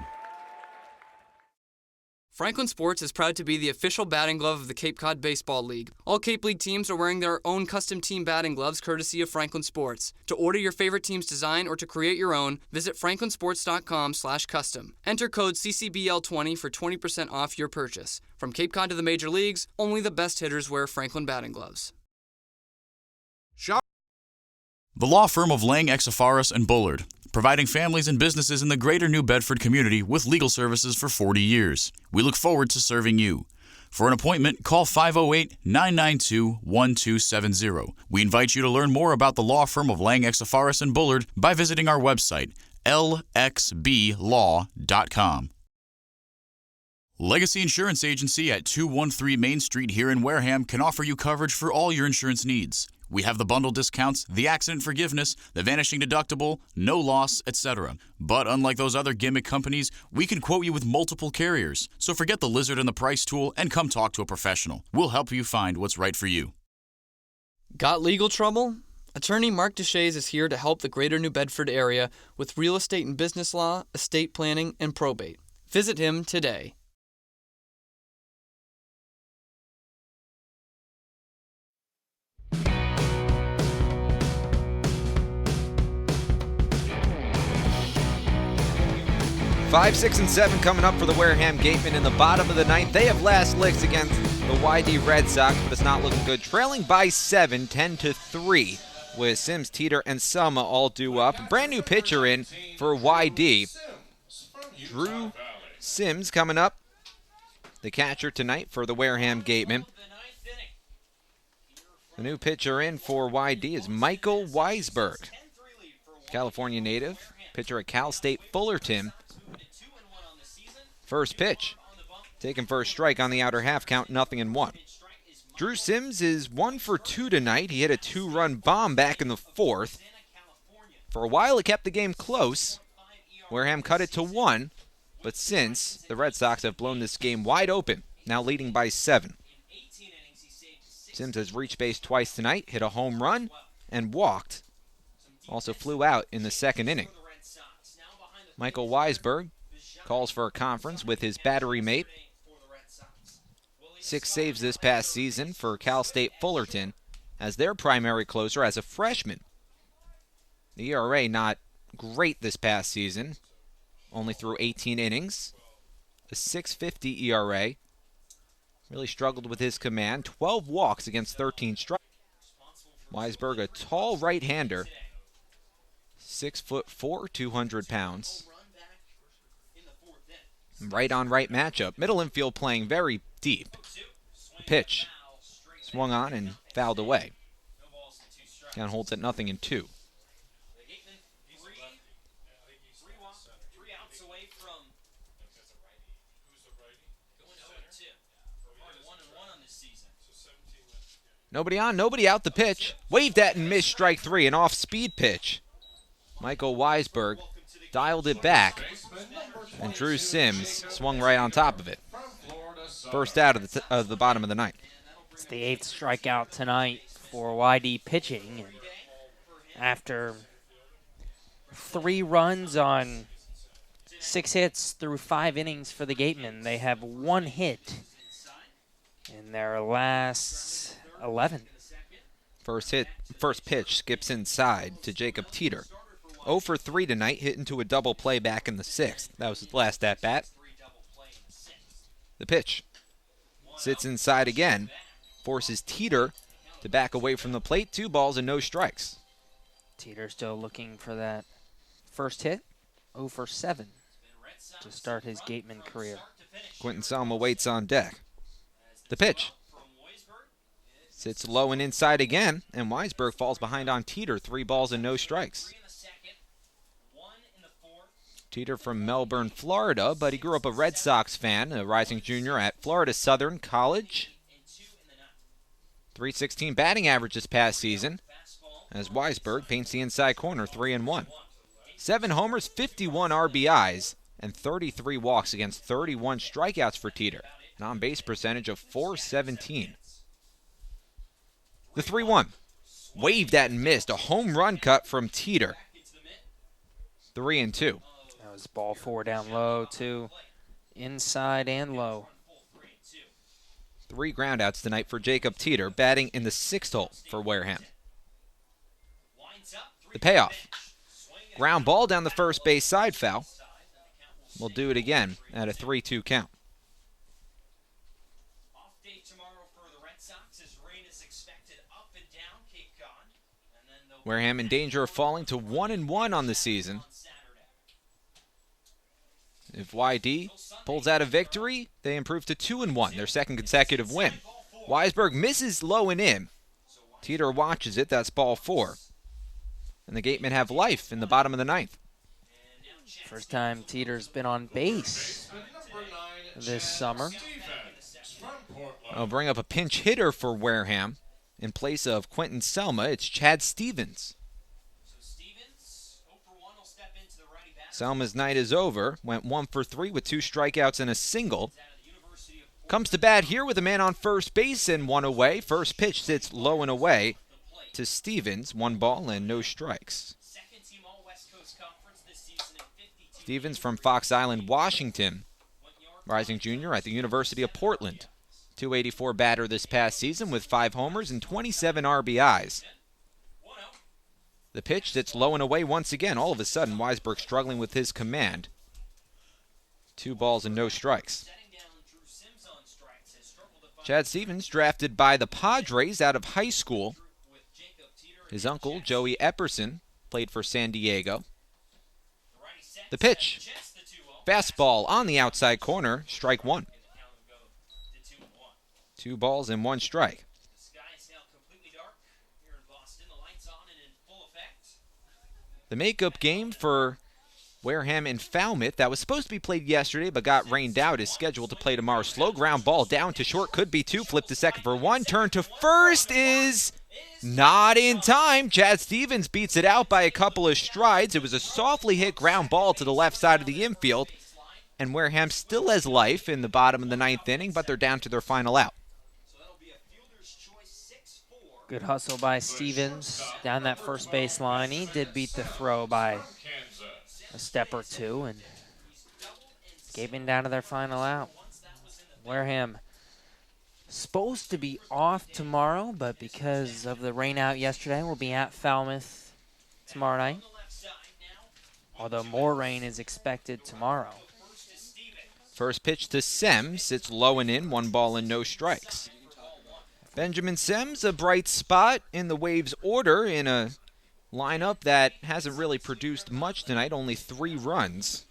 [SPEAKER 4] Franklin Sports is proud to be the official batting glove of the Cape Cod Baseball League. All Cape League teams are wearing their own custom team batting gloves courtesy of Franklin Sports. To order your favorite team's design or to create your own, visit franklinsports.com/custom. Enter code CCBL20 for 20% off your purchase. From Cape Cod to the major leagues, only the best hitters wear Franklin batting gloves.
[SPEAKER 3] The law firm of Lang, Exafaris, and Bullard, providing families and businesses in the greater New Bedford community with legal services for 40 years. We look forward to serving you. For an appointment, call 508-992-1270. We invite you to learn more about the law firm of Lang, Exafaris, and Bullard by visiting our website, lxblaw.com. Legacy Insurance Agency at 213 Main Street here in Wareham can offer you coverage for all your insurance needs. We have the bundle discounts, the accident forgiveness, the vanishing deductible, no loss, etc. But unlike those other gimmick companies, we can quote you with multiple carriers. So forget the lizard and the price tool and come talk to a professional. We'll help you find what's right for you.
[SPEAKER 4] Got legal trouble? Attorney Mark Deshays is here to help the greater New Bedford area with real estate and business law, estate planning, and probate. Visit him today.
[SPEAKER 1] Five, 6, and 7 coming up for the Wareham Gatemen in the bottom of the ninth. They have last licks against the YD Red Sox, but it's not looking good. Trailing by 7, 10-3, with Sims, Teeter, and Selma all due up. Brand new pitcher in for YD. Drew Sims coming up, the catcher tonight for the Wareham Gatemen. The new pitcher in for YD is Michael Weisberg, California native, pitcher at Cal State Fullerton. First pitch, taken for a strike on the outer half, count 0-1. Drew Sims is 1 for 2 tonight. He hit a 2-run bomb back in the 4th. For a while, it kept the game close. Wareham cut it to 1, but since, the Red Sox have blown this game wide open, now leading by 7. Sims has reached base twice tonight, hit a home run, and walked. Also flew out in the second inning. Michael Weisberg calls for a conference with his battery mate. 6 saves this past season for Cal State Fullerton as their primary closer as a freshman. The ERA not great this past season, only through 18 innings. A 6.50 ERA. Really struggled with his command. 12 walks against 13 strikes. Weisberg, a tall right-hander. 6'4", 200 pounds. Right on right matchup. Middle infield playing very deep. The pitch swung on and fouled away. Count holds at 0-2. Nobody on, nobody out. The pitch. Waved at and missed, strike 3, an off-speed pitch. Michael Weisberg dialed it back, and Drew Sims swung right on top of it. First out of the bottom of the ninth.
[SPEAKER 2] It's the 8th strikeout tonight for YD pitching. And after 3 runs on 6 hits through 5 innings for the Gatemen, they have 1 hit in their last 11.
[SPEAKER 1] First pitch skips inside to Jacob Teeter. 0 for 3 tonight, hit into a double play back in the 6th. That was his last at-bat. The pitch sits inside again, forces Teeter to back away from the plate. 2 balls and no strikes.
[SPEAKER 2] Teeter still looking for that first hit. 0 for 7 to start his Gateman career.
[SPEAKER 1] Quentin Selma waits on deck. The pitch sits low and inside again, and Weisberg falls behind on Teeter. 3 balls and no strikes. Teeter from Melbourne, Florida, but he grew up a Red Sox fan, a rising junior at Florida Southern College. .316 batting average this past season, as Weisberg paints the inside corner 3-1. 7 homers, 51 RBIs, and 33 walks against 31 strikeouts for Teeter. An on-base percentage of .417. The 3-1. Waved at and missed. A home run cut from Teeter. 3-2.
[SPEAKER 2] That was ball 4 down low, too. Inside and low.
[SPEAKER 1] 3 groundouts tonight for Jacob Teeter, batting in the 6th hole for Wareham. The payoff. Ground ball down the first base side foul. We'll do it again at a 3-2 count. Wareham in danger of falling to 1-1 on the season. If YD pulls out a victory, they improve to 2-1, their 2nd consecutive win. Weisberg misses low and in. Teeter watches it, that's ball 4. And the Gatemen have life in the bottom of the 9th.
[SPEAKER 2] First time Teeter's been on base this summer.
[SPEAKER 1] I'll bring up a pinch hitter for Wareham. In place of Quentin Selma, it's Chad Stevens. Selma's night is over. Went 1 for 3 with 2 strikeouts and a single. Comes to bat here with a man on first base and 1 away. First pitch sits low and away to Stevens. 1 ball and no strikes. Stevens from Fox Island, Washington. Rising junior at the University of Portland. .284 batter this past season with 5 homers and 27 RBIs. The pitch sits low and away once again. All of a sudden, Weisberg struggling with his command. 2 balls and no strikes. Chad Stevens drafted by the Padres out of high school. His uncle, Joey Epperson, played for San Diego. The pitch. Fastball on the outside corner, strike 1. 2 balls and 1 strike. The makeup game for Wareham and Falmouth that was supposed to be played yesterday but got rained out is scheduled to play tomorrow. Slow ground ball down to short, could be 2, flip to second for 1, turn to first is not in time. Chad Stevens beats it out by a couple of strides. It was a softly hit ground ball to the left side of the infield, and Wareham still has life in the bottom of the 9th inning, but they're down to their final out.
[SPEAKER 2] Good hustle by Stevens down that first base line. He did beat the throw by a step or two, and Gatemen down to their final out. Wareham supposed to be off tomorrow, but because of the rain out yesterday, we'll be at Falmouth tomorrow night. Although more rain is expected tomorrow.
[SPEAKER 1] First pitch to Sems. It's low and in, 1 ball and no strikes. Benjamin Sems, a bright spot in the Waves order in a lineup that hasn't really produced much tonight, only 3 runs.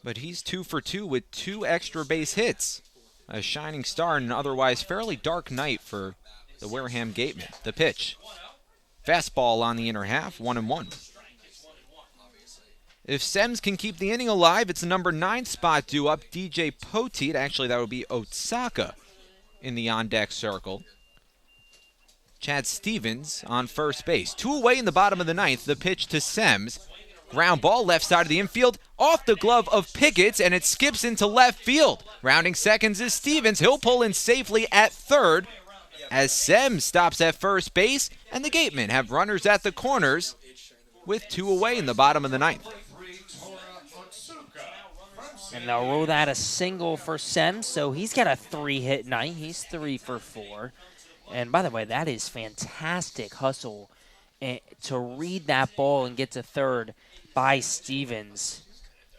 [SPEAKER 1] But he's 2 for 2 with 2 extra base hits. A shining star in an otherwise fairly dark night for the Wareham Gatemen. The pitch. Fastball on the inner half, 1-1. If Sems can keep the inning alive, it's the number 9 spot due up, DJ Poteet. Actually, that would be Osaka in the on-deck circle. Chad Stevens on first base. 2 away in the bottom of the 9th. The pitch to Sems. Ground ball left side of the infield, off the glove of Pickett's, and it skips into left field. Rounding seconds is Stevens. He'll pull in safely at third as Sems stops at first base, and the Gatemen have runners at the corners with 2 away in the bottom of the 9th.
[SPEAKER 2] And they'll roll that a single for Sems, so he's got a 3-hit night. He's 3 for 4. And by the way, that is fantastic hustle to read that ball and get to third by Stevens.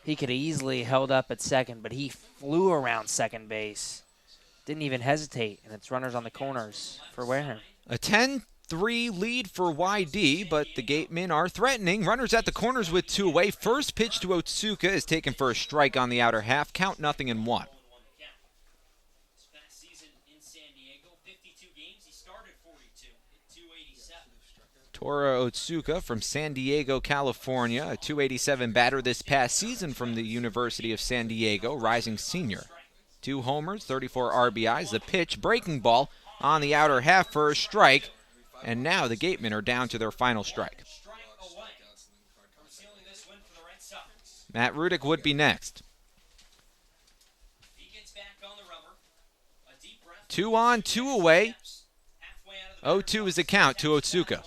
[SPEAKER 2] He could have easily held up at second, but he flew around second base. Didn't even hesitate, and it's runners on the corners for Wareham.
[SPEAKER 1] A 10-3 lead for YD, but the Gatemen are threatening. Runners at the corners with 2 away. First pitch to Otsuka is taken for a strike on the outer half. Count 0-1. Tora Otsuka from San Diego, California, a .287 batter this past season from the University of San Diego, rising senior. 2 homers, 34 RBIs. The pitch, breaking ball on the outer half for a strike, and now the Gatemen are down to their final strike. Matt Rudick would be next. 2 on, 2 away. 0-2 is the count to Otsuka.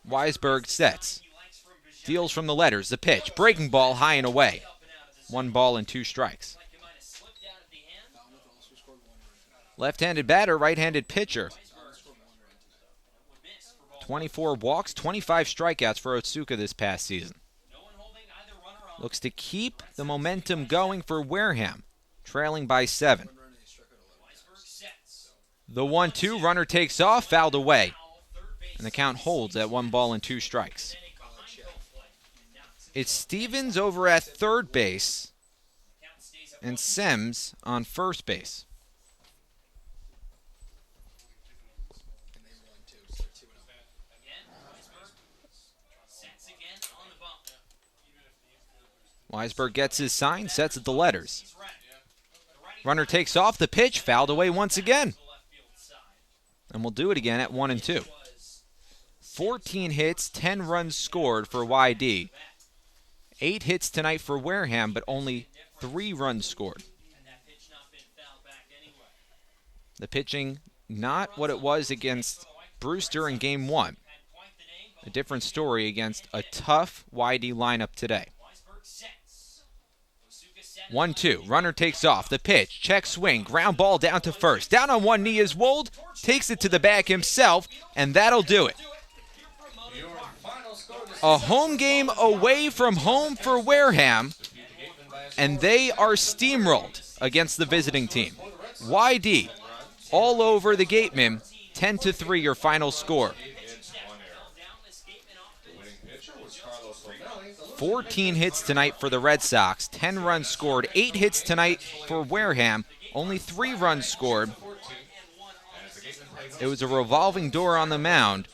[SPEAKER 1] Weisberg sets. Deals from the letters. The pitch. Breaking ball high and away. 1 ball and 2 strikes. Left-handed batter, right-handed pitcher. 24 walks, 25 strikeouts for Otsuka this past season. Looks to keep the momentum going for Wareham, trailing by 7. The 1-2, runner takes off, fouled away. And the count holds at 1 ball and 2 strikes. It's Stevens over at third base and Sems on first base. Weisberg gets his sign, sets at the letters. Runner takes off, the pitch, fouled away once again. And we'll do it again at 1-2. 14 hits, 10 runs scored for YD. 8 hits tonight for Wareham, but only 3 runs scored. The pitching, not what it was against Brewster in Game 1. A different story against a tough YD lineup today. 1-2, runner takes off, the pitch, check swing, ground ball down to first. Down on one knee is Wold, takes it to the back himself, and that'll do it. A home game away from home for Wareham, and they are steamrolled against the visiting team. YD all over the Gatemen, 10-3 your final score. 14 hits tonight for the Red Sox, 10 runs scored, 8 hits tonight for Wareham, only 3 runs scored. It was a revolving door on the mound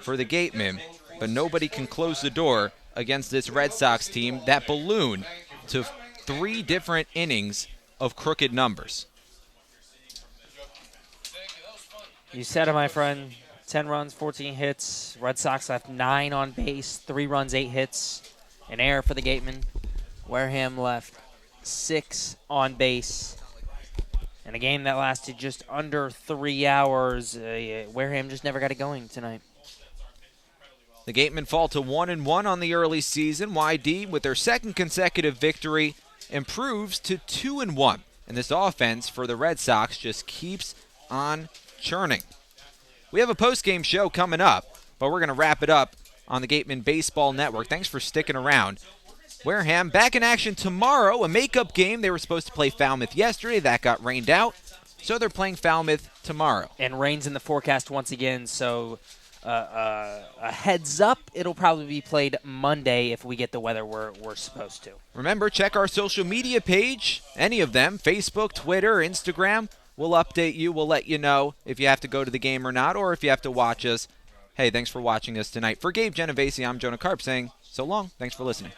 [SPEAKER 1] for the Gatemen, but nobody can close the door against this Red Sox team that ballooned to 3 different innings of crooked numbers.
[SPEAKER 2] You said it, my friend. 10 runs, 14 hits. Red Sox left 9 on base, 3 runs, 8 hits. An error for the Gatemen. Wareham left 6 on base. In a game that lasted just under 3 hours, Wareham just never got it going tonight.
[SPEAKER 1] The Gatemen fall to 1-1 on the early season. YD, with their second consecutive victory, improves to 2-1. And this offense for the Red Sox just keeps on churning. We have a post-game show coming up, but we're going to wrap it up on the Gatemen Baseball Network. Thanks for sticking around. Wareham back in action tomorrow, a makeup game. They were supposed to play Falmouth yesterday. That got rained out, so they're playing Falmouth tomorrow.
[SPEAKER 2] And rain's in the forecast once again, so a heads up, it'll probably be played Monday if we get the weather we're supposed to.
[SPEAKER 1] Remember, check our social media page, any of them, Facebook, Twitter, Instagram. We'll update you. We'll let you know if you have to go to the game or not, or if you have to watch us. Hey, thanks for watching us tonight. For Gabe, Genovesi, I'm Jonah Karp saying so long. Thanks for listening.